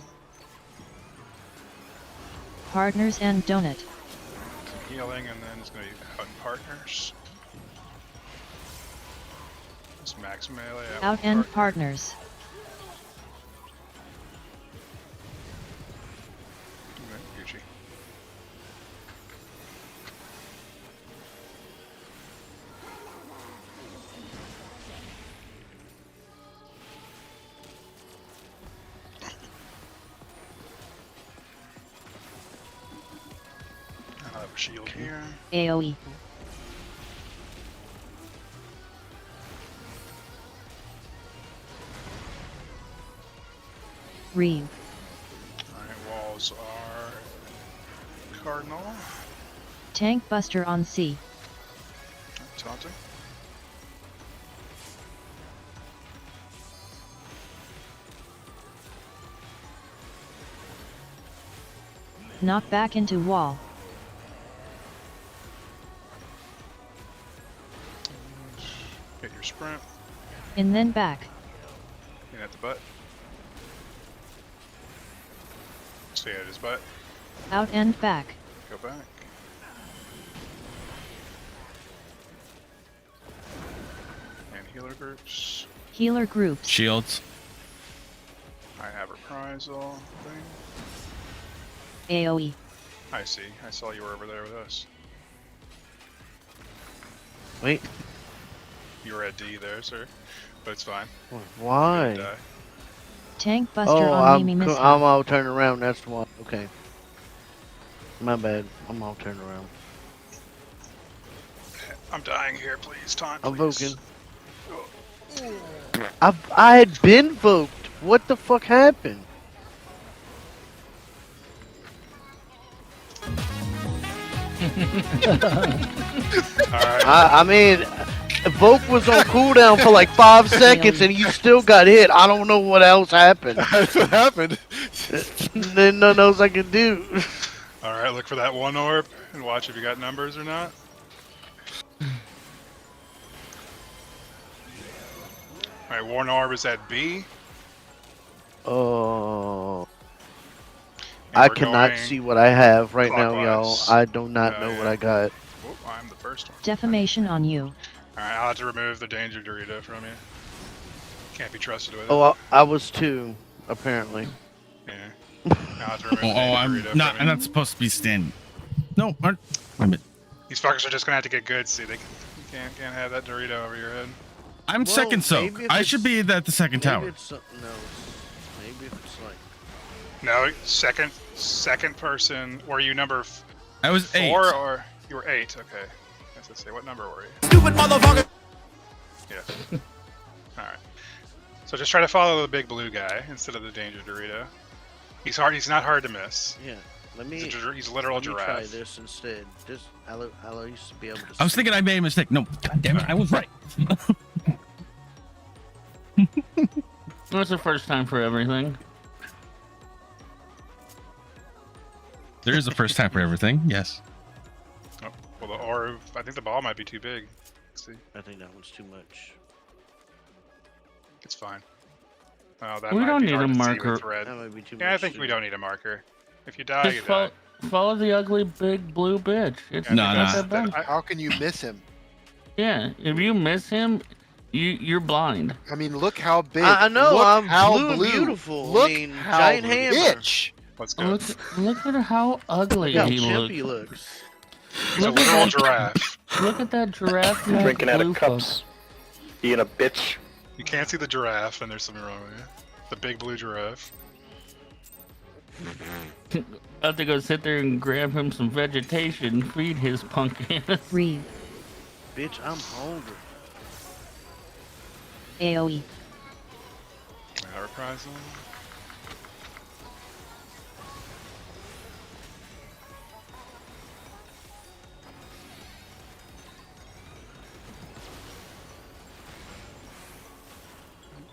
Partners and donut. Healing, and then it's going to be out in partners. It's max melee. Out end partners. Okay, Gucci. I'll have a shield here. AoE. Reeve. Alright, walls are Cardinal. Tank Buster on C. Taunting. Knock back into wall. Hit your sprint. In then back. In at the butt. Stay at his butt. Out and back. Go back. And healer groups. Healer groups. Shields. I have reprisal thing. AoE. I see. I saw you were over there with us. Wait, You were at D there, sir. But it's fine. why? Didn't die. Tank Buster Oh, on Mimi Missile. I'm all turned around. That's why. Okay. My bad. I'm all turned around. I'm dying here, please. Taunt, I'm please. voking. I had been voked. What the fuck happened? Alright. I mean, Voke was on cooldown for like 5 seconds and you still got hit. I don't know what else happened. That's what happened. Then nothing else I can do. Alright, look for that one orb and watch if you got numbers or not. Alright, one orb is at B. Oh, and I we're cannot going see what I have right now, y'all. clockwise. I do not know what Yeah. I got. Oh, I'm the first one. Defamation on you. Alright, I'll have to remove the danger Dorito from you. Can't be trusted with it. Oh, I was 2, apparently. Yeah. I'll have to remove the Oh, danger I'm Dorito not. from I'm you. not supposed to be standing. No, aren't. Wait a minute. These fuckers are just gonna have to get good, see? They can't have that Dorito over your head. I'm Well, second soak. maybe if I should be at the second Maybe tower. it's something else. Maybe if it's like... No, second person. Were you number I was 8. 4 or you were 8? Okay. I was to say, what number were you? Stupid motherfucker. Yeah. All right. So just try to follow the big blue guy instead of the danger Dorito. He's hard. He's not hard to miss. Yeah, let me... He's a literal Let me giraffe. try this instead. This I used to be able to... I was thinking I made a mistake. No, God damn it, I was right. It's the first time for everything. There is a first time for everything. Yes. Oh, well, the orb. I think the ball might be too big. Let's see, I think that one's too much. it's fine. Oh, that We might don't be need hard a to see marker. with red. That might be too much. Yeah, I think too. we don't need a marker. If you die, you Just die. follow the ugly big blue bitch. It's Yeah, I No, think no. that's- not that bad. How can you miss him? Yeah, if you miss him, you're blind. I mean, look how big. I know, Look I'm how blue and beautiful. I Look mean, how giant hammer. bitch. Let's go. Look at how ugly Look how he chimp looks. he looks. It's a Look at literal that- giraffe. Look at that giraffe neck Drinking out blue of cups. Being a bitch. You can't see the giraffe, and there's something wrong with you. The big blue giraffe. fuck. About to go sit there and grab him some vegetation, feed his punk ass. Reeve. Bitch, I'm hungry. AoE. Reprisal.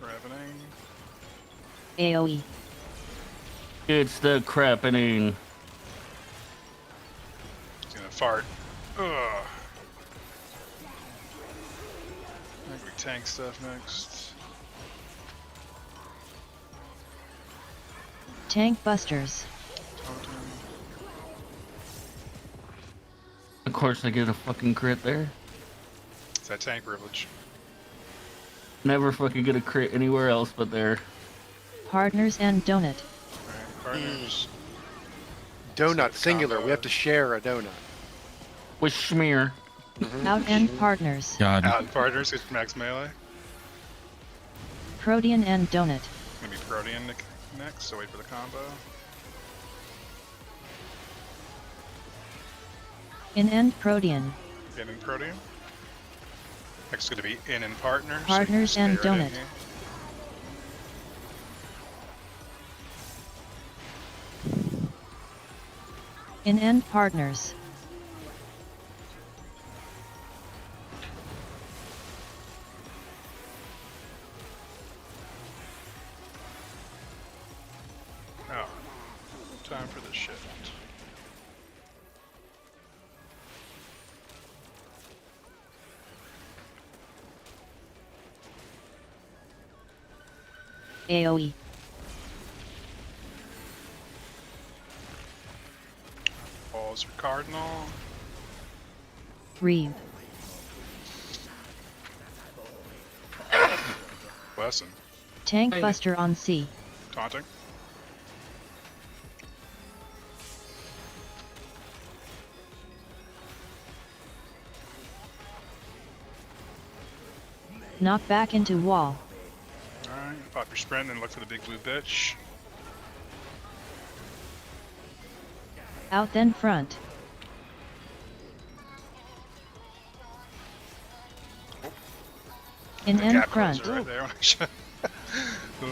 Ravening. AoE. It's the crappening. He's gonna fart. Ugh. tank stuff next. Tank busters. Taunting. Of course, I get a fucking crit there. It's that tank privilege. Never fucking get a crit anywhere else but there. Partners and donut. Alright, partners. Donut, So singular. We have combos. to share a donut. With Schmear. Out and partners. God. Out and partners get max melee. Protean and donut. Gonna be Protean next, so wait for the combo. In and Protean. In and Protean. Next is gonna be in and partners. so you Partners just stay and right in donut. here. In and partners. Oh, time for the shift. AoE. Balls are cardinal. Reeve. Lesson. Tank buster on C. Taunting. Knock back into wall. Alright, pop your sprint and look for the big blue bitch. Out then front. In The and gap front. closer right there. Ooh.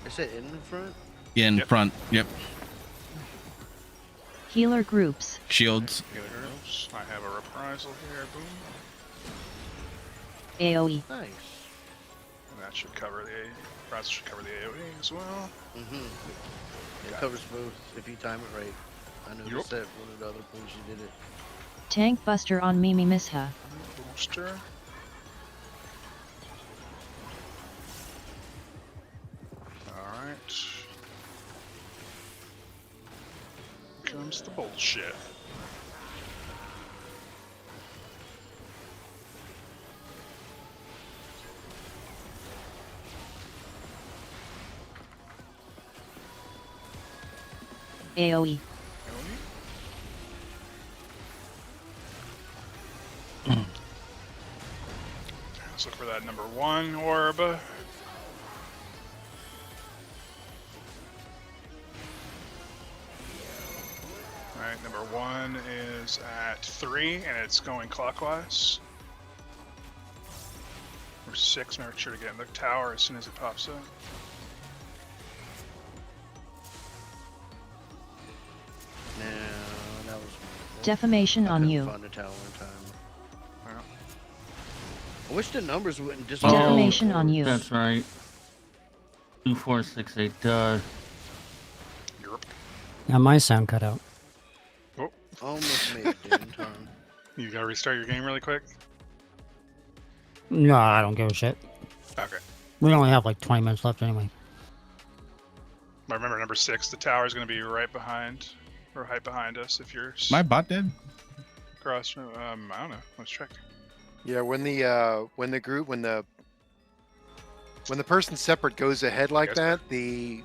Is it in front? In Yep. front. Yep. Healer groups. Shields. Healer girls. I have a reprisal here. Boom. AoE. Nice. And that should cover the reprisal should cover the AoE as well. It covers both if you time it right. I noticed Yup. that one of the other points you did it. Tank buster on Mimi Misha. Booster. Alright. Comes the bullshit. AoE. Let's look for that number 1 orb. Alright, number 1 is at 3 and it's going clockwise. Or 6, make sure to get in the tower as soon as it pops up. No, that was. Defamation I on couldn't you. Find the tower in time. Yeah. I wish the numbers wouldn't just. Defamation on you. That's right. 2, 4, 6, 8. Europe. Now my sound cut out. Oh, Almost made it in time. you gotta restart your game really quick. No, I don't give a shit. Okay. We only have like 20 minutes left anyway. But remember, number 6, the tower is gonna be right behind, or right behind us if you're My bot dead. across. I don't know. Let's check. Yeah, when the person separate goes ahead like Yes, that, the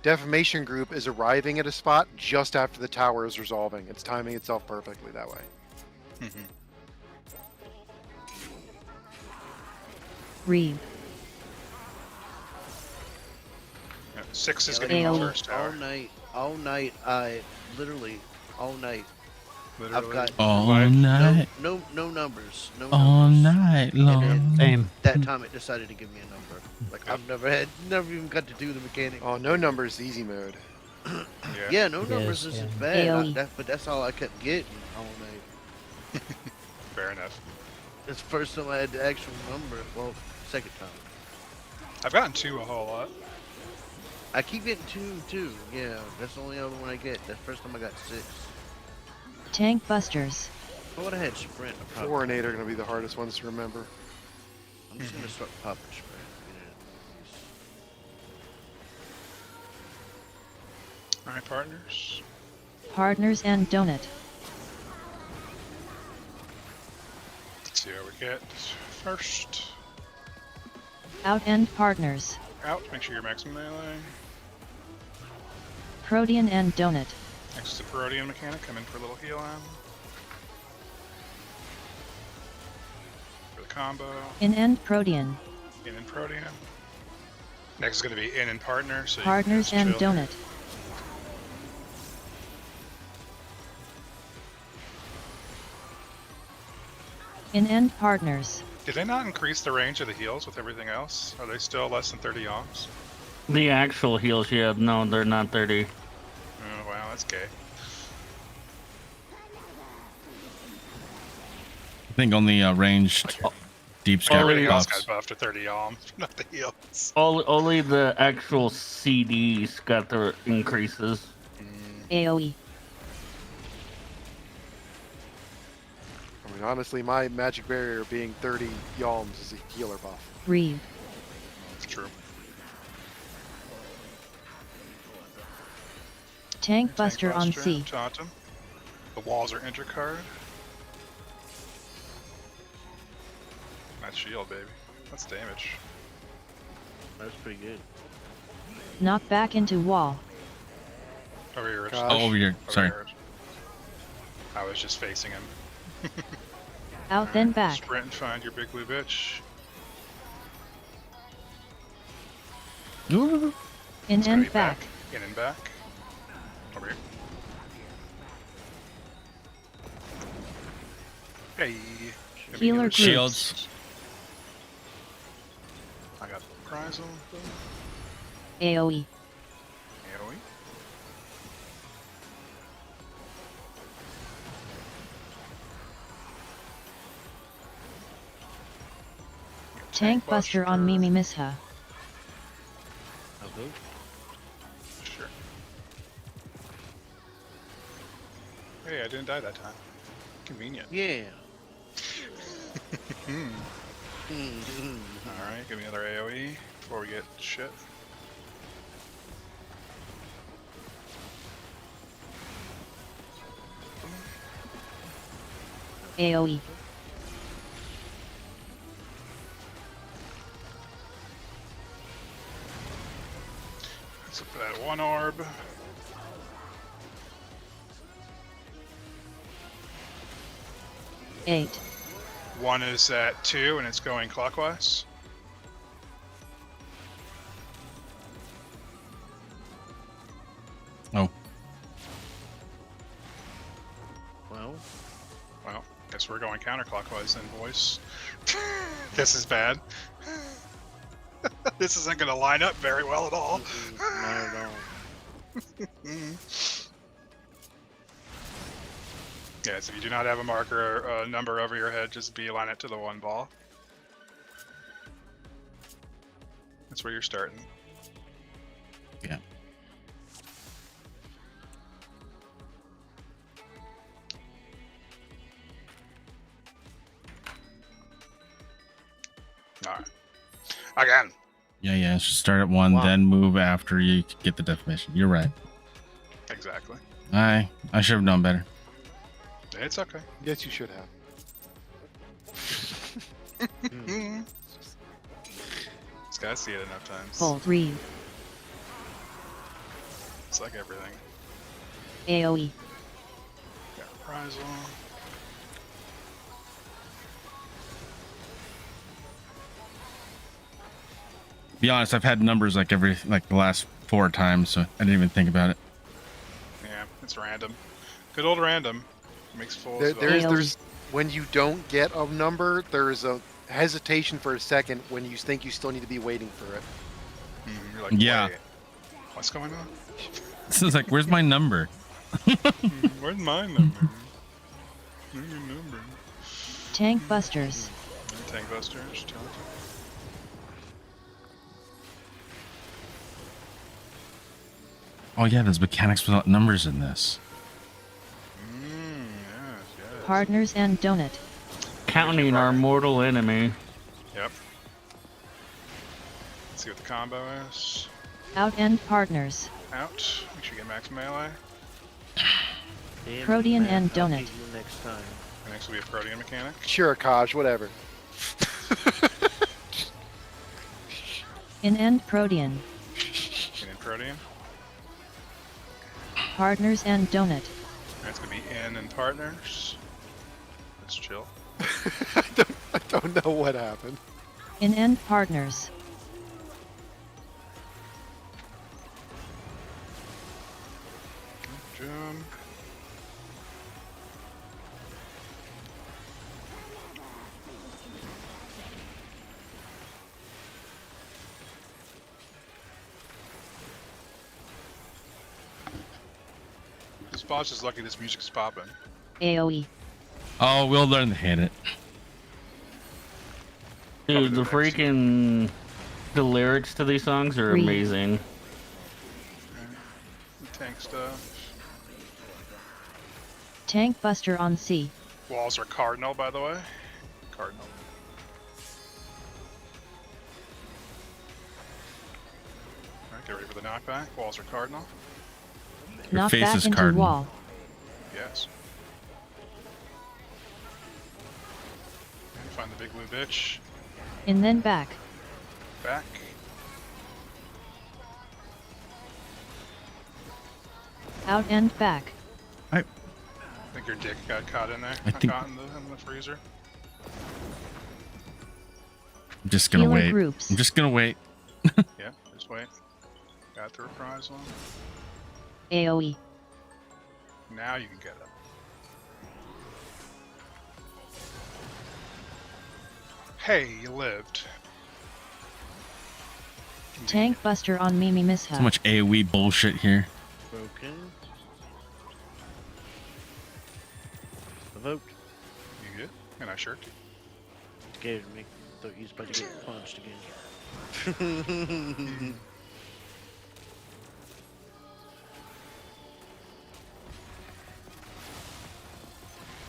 defamation group is arriving at a spot just after the tower is resolving. It's timing itself perfectly that way. Reeve. Yeah, 6 is Yeah, gonna be the AoE. first tower. All night, I literally, all night, Literally. I've got All Live. night. no numbers, no All numbers. night long. then- Same. That time it decided to give me a number. Like I've never even got to do the mechanic. Oh, no numbers, easy mode. Yeah. Yeah, no Yes, numbers yeah. isn't bad. AoE. But that's all I kept getting all night. Fair enough. It's the first time I had the actual number. Well, second time. I've gotten 2 a whole lot. I keep getting 2 too. Yeah, that's the only other one I get. The first time I got 6. Tank busters. I would have had sprint. I probably 4 and 8 are going to be the hardest ones to remember. I'm just gonna start popping spray. All right, partners. Partners and donut. Let's see what we get first. Out and partners. Out. Make sure you're maximum melee. Protean and donut. Next to Parodian mechanic. Come in for a little heal on. For the combo. In and protean. In and Protean. Next is going to be in and partner. So Partners you can and just chill. donut. In and partners. Did they not increase the range of the heals with everything else? Are they still less than 30 ohms? The actual heals, yeah, no, they're not 30. Oh, wow, that's gay. I think only ranged deep scout Everything else buffs. got buffed to 30 ohms, not the heals. Only the actual CDs got the increases. AoE. I mean, honestly, my magic barrier being 30 yalms is a healer buff. Reeve. True. Tank Buster on C. Taunt him. The walls are intercard. Nice shield, baby. That's damage. That's pretty good. Knock back into wall. Over here, Rich. Gosh. Oh, over here. Sorry. Rich. I was just facing him. Out then back. Sprint and find your big blue bitch. In It's gonna and be back. In and back. Over here. Hey. Let me Healer get a group. Shields. I got Prizal. AoE. AoE. Tank Buster on Mimi Misha. Okay. Sure. Hey, I didn't die that time. Convenient. Yeah. Alright, give me another AoE before we get shit. AoE. Let's look for that one orb. Eight. One is at 2 and it's going clockwise. Oh, Well, Well, guess we're going counterclockwise then, boys. This is bad. This isn't going to line up very well at all. not at all. Yes, if you do not have a marker or a number over your head, just beeline it to the one ball. That's where you're starting. yeah. Alright. Again. Yeah. Should start at 1, Wow. then move after you get the definition. You're right. Exactly. I should have known better. It's okay. Yes, you should have. Just gotta see it enough times. Bolt. Reeve. It's like everything. AoE. Got reprisal. Be honest, I've had numbers like the last 4 times, so I didn't even think about it. Yeah, it's random. Good old random. Makes full There's when you don't get a number, there's a hesitation for a second when you think you still need to be waiting for it. You're like, Yeah. wait, what's going on? This is like, where's my number? Where's my number? Where's your number? Tank Busters. Tank Busters, taunt. Oh yeah, there's mechanics without numbers in this. Yes. Partners and donut. Counting our mortal enemy. Yep. see what the combo is. Out end partners. Out. Make sure you get max melee. Damn it, Protean man, and I'll donut. get you next time. The next will be a protein mechanic. Sure, Kaj, whatever. In end protean. And then protein. Partners and donut. That's gonna be in and partners. Let's chill. I don't know what happened. In end partners. Jump. This boss is lucky this music's popping. AoE. Oh, we'll learn to hit it. Dude, the Probably the next freaking the lyrics to these songs are Three. amazing. Tank stuff. Tank buster on C. Walls are cardinal, by the way. Cardinal. Alright, get ready for the knockback. Walls are cardinal. Your Knock face back is into cardinal. wall. Yes. And find the big blue bitch. In then back. Back. Out and back. I think your dick got caught in there. I think- Caught in the freezer. I'm just gonna Healer wait. groups. I'm just gonna wait. Yeah, just wait. Got the reprisal. AoE. Now you can get it. Hey, you lived. Tank buster on Mimi Misha. So much AoE bullshit here. Broken. Vote. You good? And I shirked you. Scared me. Thought you was about to get punched again.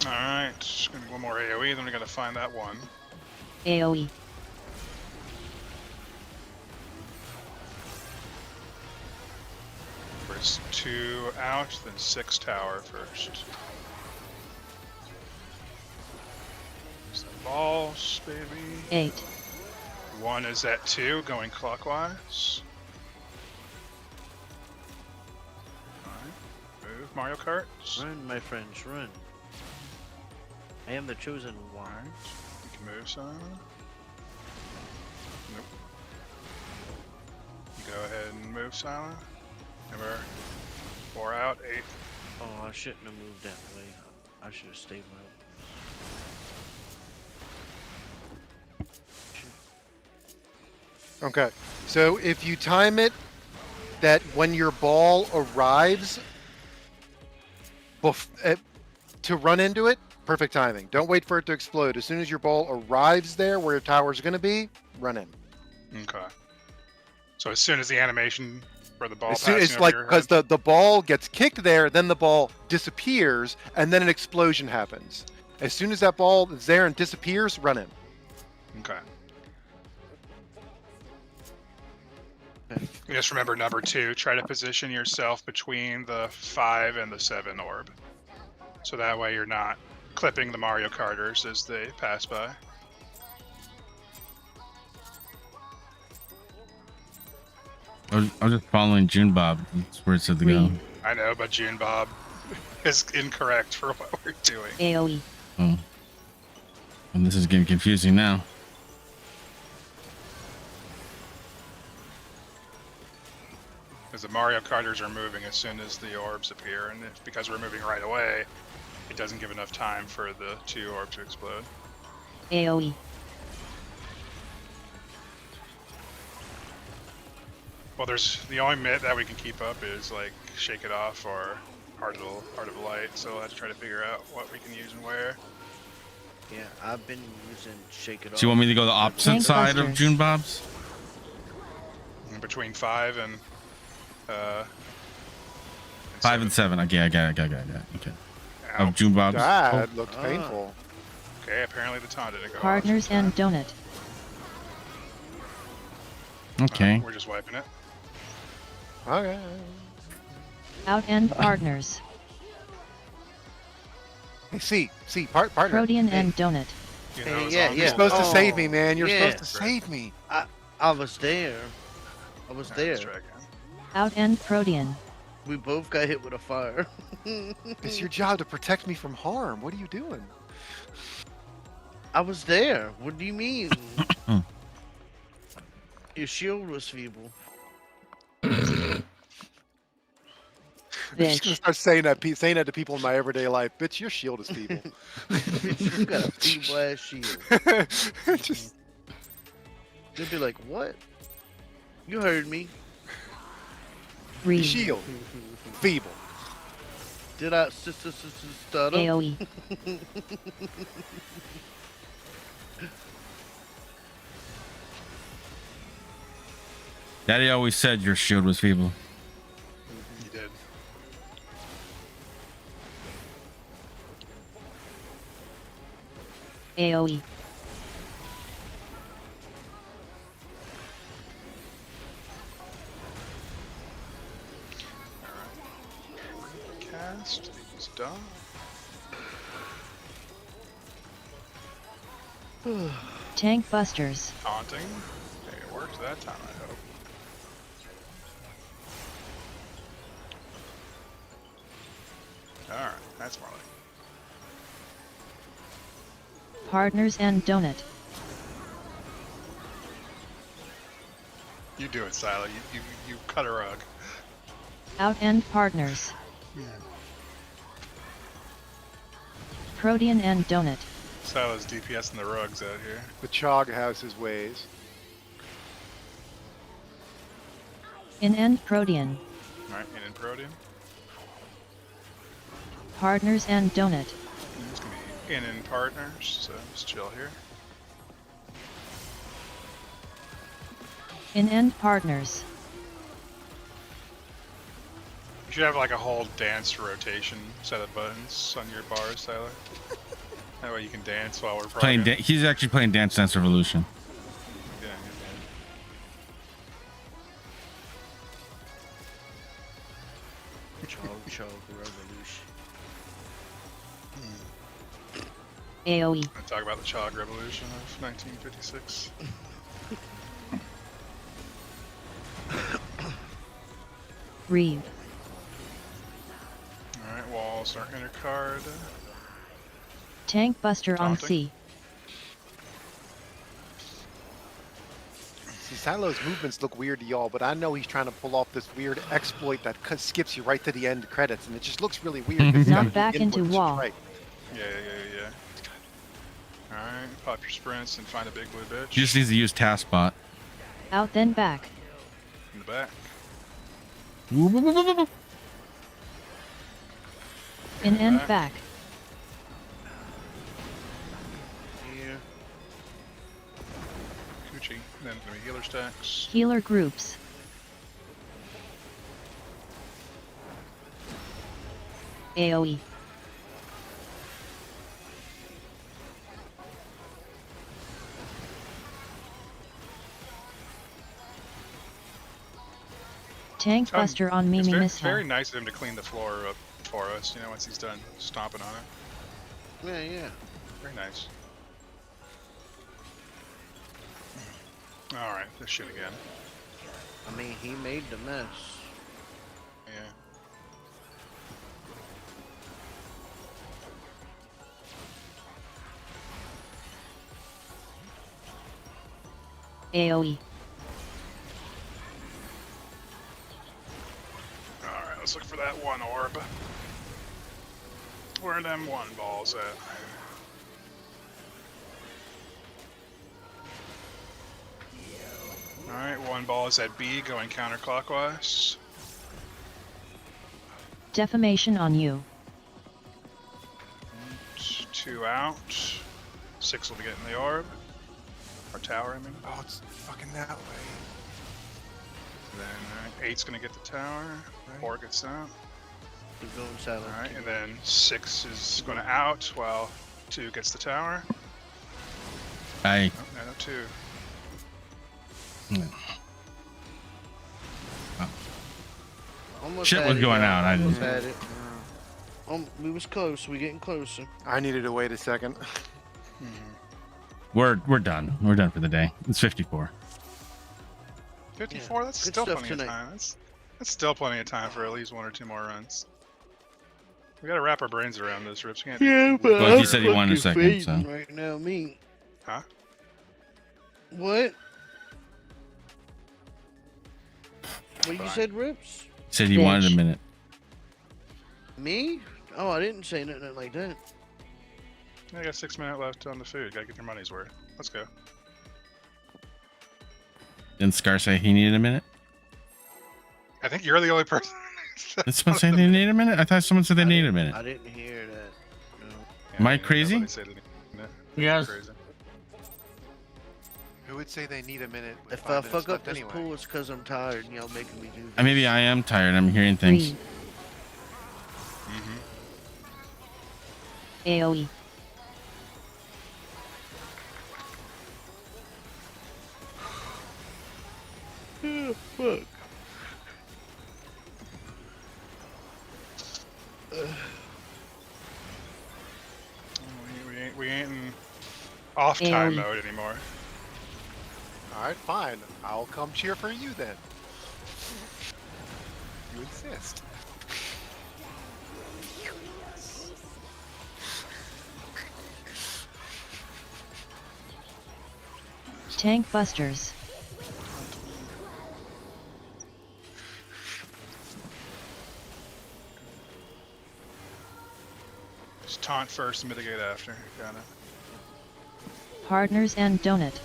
Alright, just gonna do one more AoE, then we gotta find that one. AoE. First 2 out, then 6 tower first. There's the balls, baby. 8. 1 is at 2, going clockwise. Alright, move Mario Kart. Run, my friends, run. I am the chosen one. Alright, you can move some. Nope. Go ahead and move silent. Remember, 4 out, 8. Oh, I shouldn't have moved that way. I should have stayed my. Okay, so if you time it that when your ball arrives to run into it, perfect timing. Don't wait for it to explode. As soon as your ball arrives there where your tower's going to be, run in. Okay. So as soon as the animation for the ball As soon passing it's over like your because head- the ball gets kicked there, then the ball disappears, and then an explosion happens. As soon as that ball is there and disappears, run in. Okay. Just remember number 2, try to position yourself between the 5 and the 7 orb. So that way you're not clipping the Mario Karters as they pass by. I was just following June Bob. That's where it said to go. I know, but June Bob is incorrect for what we're doing. AoE. Oh. And this is getting confusing now. Because the Mario Karters are moving as soon as the orbs appear, and because we're moving right away, it doesn't give enough time for the 2 orbs to explode. AoE. Well, there's the only mitt that we can keep up is like Shake It Off or Heart of Light, so we'll have to try to figure out what we can use and where. Yeah, I've been using Shake It Off. So you want me to go the opposite Tank side of busters. June Bob's? And between 5 and 5 and 7. Okay, I got it. Okay. Ow. Of June Bob's. That looked Ah. painful. Okay, apparently the taunt didn't go off. Partners and donut. Okay. We're just wiping it. Okay. Outend partners. Hey, partner. Protean Hey, and donut. You Hey, know, yeah, zombies You're yeah. supposed to will- save me, man. You're yeah. supposed to save me. I was there. I was Alright, there. let's try again. Outend protean. We both got hit with a fire. It's your job to protect me from harm. What are you doing? I was there. What do you mean? Your shield was feeble. I'm just gonna Bitch. start saying that to people in my everyday life. Bitch, your shield is feeble. Bitch, you got a feeble ass shield. Just They'll be like, what? You heard me. your Read. shield feeble. Did I stutter? AoE. Daddy always said your shield was feeble. You did. AoE. Cast is done. Tank busters. Taunting. Okay, it worked that time, I hope. Alright, that's more like. Partners and donut. You do it, Silo. You cut a rug. Outend partners. Protean and donut. Silo's DPS and the rugs out here. The Chog has his ways. Inend protean. Alright, in Protean. Partners and donut. It's gonna be in partners, so just chill here. Inend partners. You should have like a whole dance rotation set of buttons on your bars, Tyler. That way you can dance while we're Playing. progging. He's actually playing Dance Dance Revolution. Yeah, Chog Revolution. AoE. I'm gonna talk about the Chog Revolution of 1956. Reeve. Alright, walls are inner card. Tank buster on Taunting. C. See, Silo's movements look weird to y'all, but I know he's trying to pull off this weird exploit that skips you right to the end credits, and it just looks really weird. 'cause he's Knock gotta do back inputs into just wall. right. Yeah. Alright, pop your sprints and find a big blue bitch. He just needs to use Taskbot. Out then back. in the back. Inend back. Here. Coochie. Then it's gonna be healer stacks. Healer groups. AoE. Tank buster on It's Mimi it's very Mishap. nice of him to clean the floor up for us, you know, once he's done stomping on it. Yeah. Very nice. Alright, this shit again. I mean, he made the mess. Yeah. AoE. Alright, let's look for that one orb. Where are them one balls at? Alright, one ball is at B going counterclockwise. Defamation on you. Two out. 6 will be getting the orb. Or tower, I mean. Oh, it's fucking that way. Then 8's gonna get the tower. 4 gets out. Keep going, Silent. Alright, and then 6 is gonna out while 2 gets the tower. I Oh, no, 2. Almost Shit had was it, going y'all. out. I Almost didn't. had it. We was close. We getting closer. I needed to wait a second. We're done. We're done for the day. It's 54. 54. Yeah, That's good still stuff plenty of tonight. time. That's still plenty of time for at least 1 or 2 more runs. We gotta wrap our brains around this, Rips. We can't be Yeah, but Well, he I'm said he wanted a fucking second, so. fading right now, me. Huh? What? What you said, Rips? He said he wanted a Bitch. minute. Me? Oh, I didn't say nothing like that. I got 6 minutes left on the food. Gotta get your money's worth. Let's go. Didn't Scar say he needed a minute? I think you're the only person. Did someone say they need a minute? I thought someone said they I needed a didn't- minute. I didn't hear that. No. Am I crazy? nobody said anything. No, Yes. crazy. Who would say they need a minute? With If 5 I minutes fuck up left this anyway? pool, it's because I'm tired and y'all making me do this. Maybe I am tired. I'm hearing things. Read. Mm-hmm. AoE. Fuck. We ain't in off time AoE. mode anymore. All right, fine. I'll come cheer for you then. You insist. Tank busters. Just taunt first, mitigate after. Got it. Partners and donut.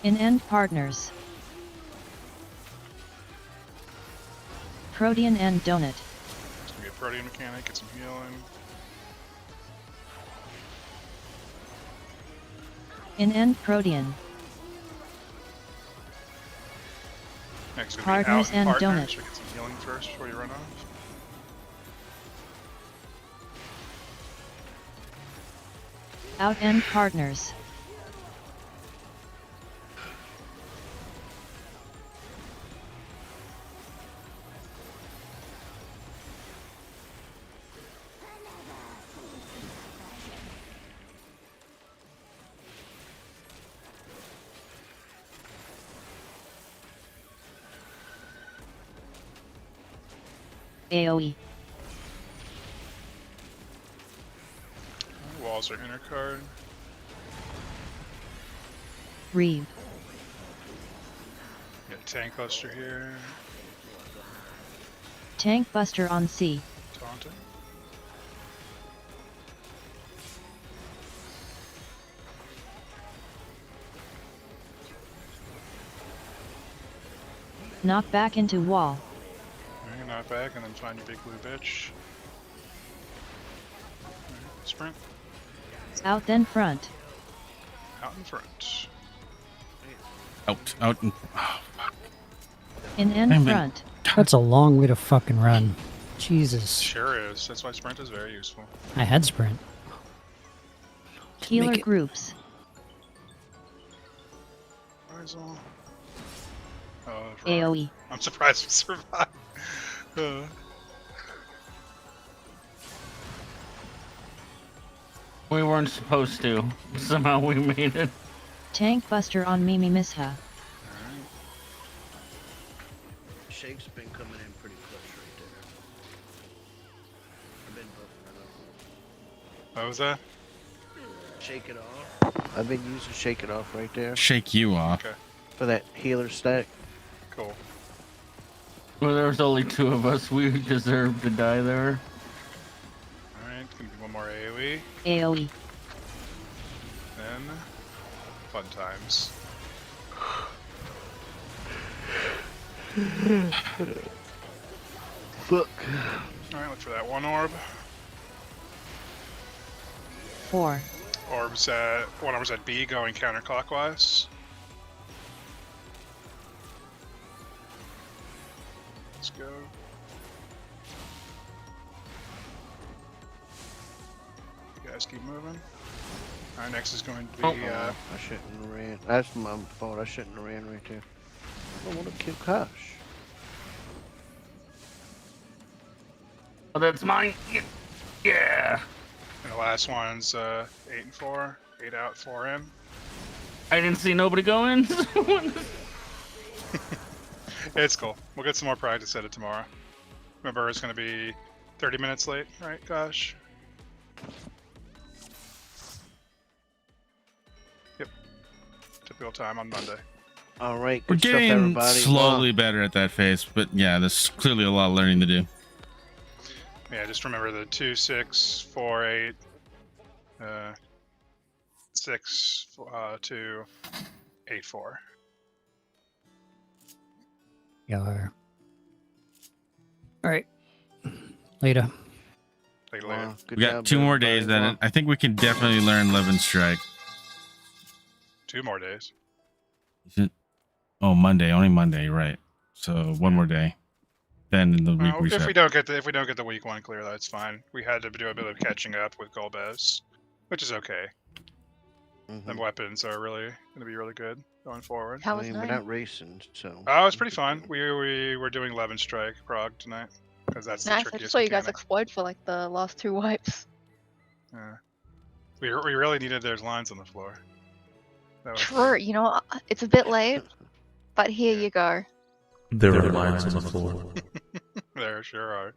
In end partners. Protein and donut. It's gonna be a protein mechanic, get some healing. In end protein. Next, gonna Partners be out and partners. donut. So get some healing first before you run off. Out end partners. AoE. Walls are inner card. Reeve. Get a tank cluster here. Tank buster on C. Taunting. Knock back into wall. Alright, knock back and then find your big blue bitch. Alright, sprint. Out then front. Out in front. Out. And, oh, fuck. In end Damn it. front. That's a long way to fucking run. Jesus. Sure is. That's why sprint is very useful. I had sprint. Healer Make it- groups. Rizal. Oh, right. AoE. I'm surprised we survived. We weren't supposed to. Somehow we made it. Tank buster on Mimi Misha. Alright. Shake's been coming in pretty clutch right there. I've been buffing it What was that? up. Shake it off. I've been using shake it off right there Shake you off. Okay, for that healer stack. cool. Well, there was only 2 of us. We deserved to die there. Alright, gonna be one more AoE. AoE. Then fun times. Fuck. Alright, look for that one orb. 4. One orb's at B going counterclockwise. Let's go. You guys keep moving. Alright, next is going to be I shouldn't have ran. That's my fault. I shouldn't have ran right there. I don't want to kill Kosh. Oh, that's mine. Yeah. and the last one's 8 and 4. 8 out, 4 in. I didn't see nobody go in. It's cool. We'll get some more practice at it tomorrow. Remember, it's going to be 30 minutes late, right? Gosh. Yep. Typical time on Monday. All right, We're good stuff, getting everybody. slowly better at that phase, but yeah, there's clearly a lot of learning to do. Yeah, just remember the 2, 6, 4, 8, 6, 2, 8, 4. Yar. All right. Later. Take it later. Wow, good We got job, 2 more everybody. days. Then Wow. I think we can definitely learn Levin Strike. 2 more days. Oh, Monday, only Monday, right? So 1 more day. Then in the week Well, we if should. we don't get the week 1 clear, that's fine. We had to do a bit of catching up with Golbez, which is okay. Mhm. Them weapons are really going to be really good going forward. How I was mean, we're 9? not racing, so. Oh, it's pretty fun. We were doing Levin Strike Prague tonight because that's the Nice. I just trickiest saw you guys mechanic. explode for like the last 2 wipes. Yeah. We really needed those lines on the floor. That was, True. You know, it's a bit late, but here you go. There are lines on the floor. There sure are.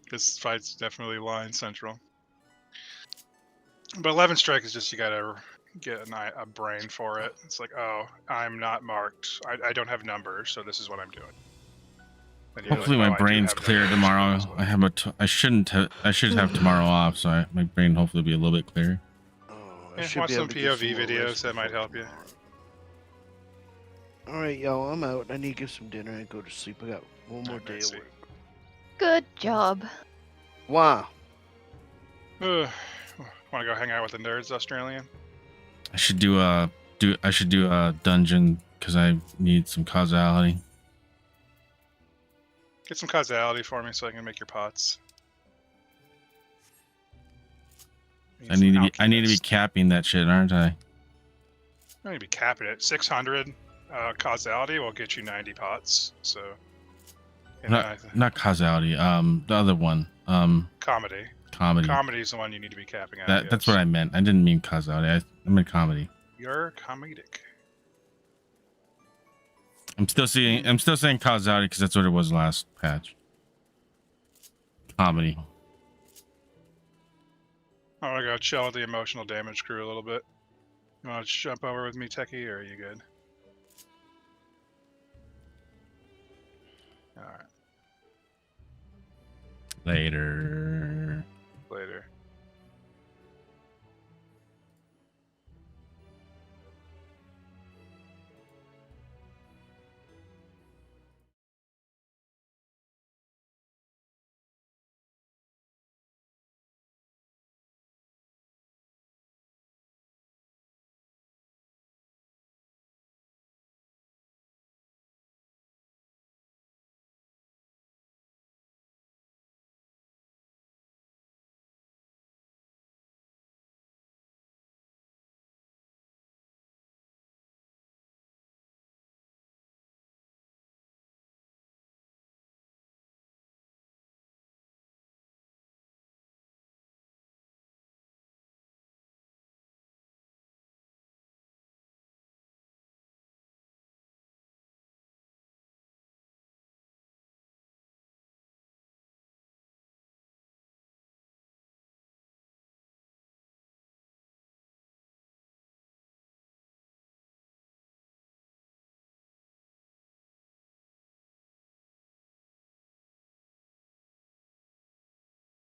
This fight's definitely line central. But 11 strike is just you gotta get a brain for it. It's like, oh, I'm not marked. I don't have numbers, so this is what I'm doing. And you're Hopefully like, my oh, I do brain's have clear numbers, tomorrow. so I have I should have tomorrow off, so my brain hopefully will be a little bit clearer. Oh, I Yeah, should watch be able some to get POV more videos rest that might before help you. tomorrow. All right, y'all. I'm out. I need to get some dinner and go to sleep. I got one more day of see. work. Good job. Wow. Want to go hang out with the nerds, Australian? I should do a dungeon because I need some causality. Get some causality for me so I can make your pots. I need to be alchemist. capping that shit, aren't I? I need to be capping it. 600 causality will get you 90 pots. So, and then Not causality. The other one. comedy. Comedy. Comedy is the one you need to be capping at. That's yes. what I meant. I didn't mean causality. I meant comedy. You're comedic. I'm still saying causality because that's what it was last patch. Comedy. I want to go chill with the emotional damage crew a little bit. You want to jump over with me, Techie, or are you good? All right. Later. Later.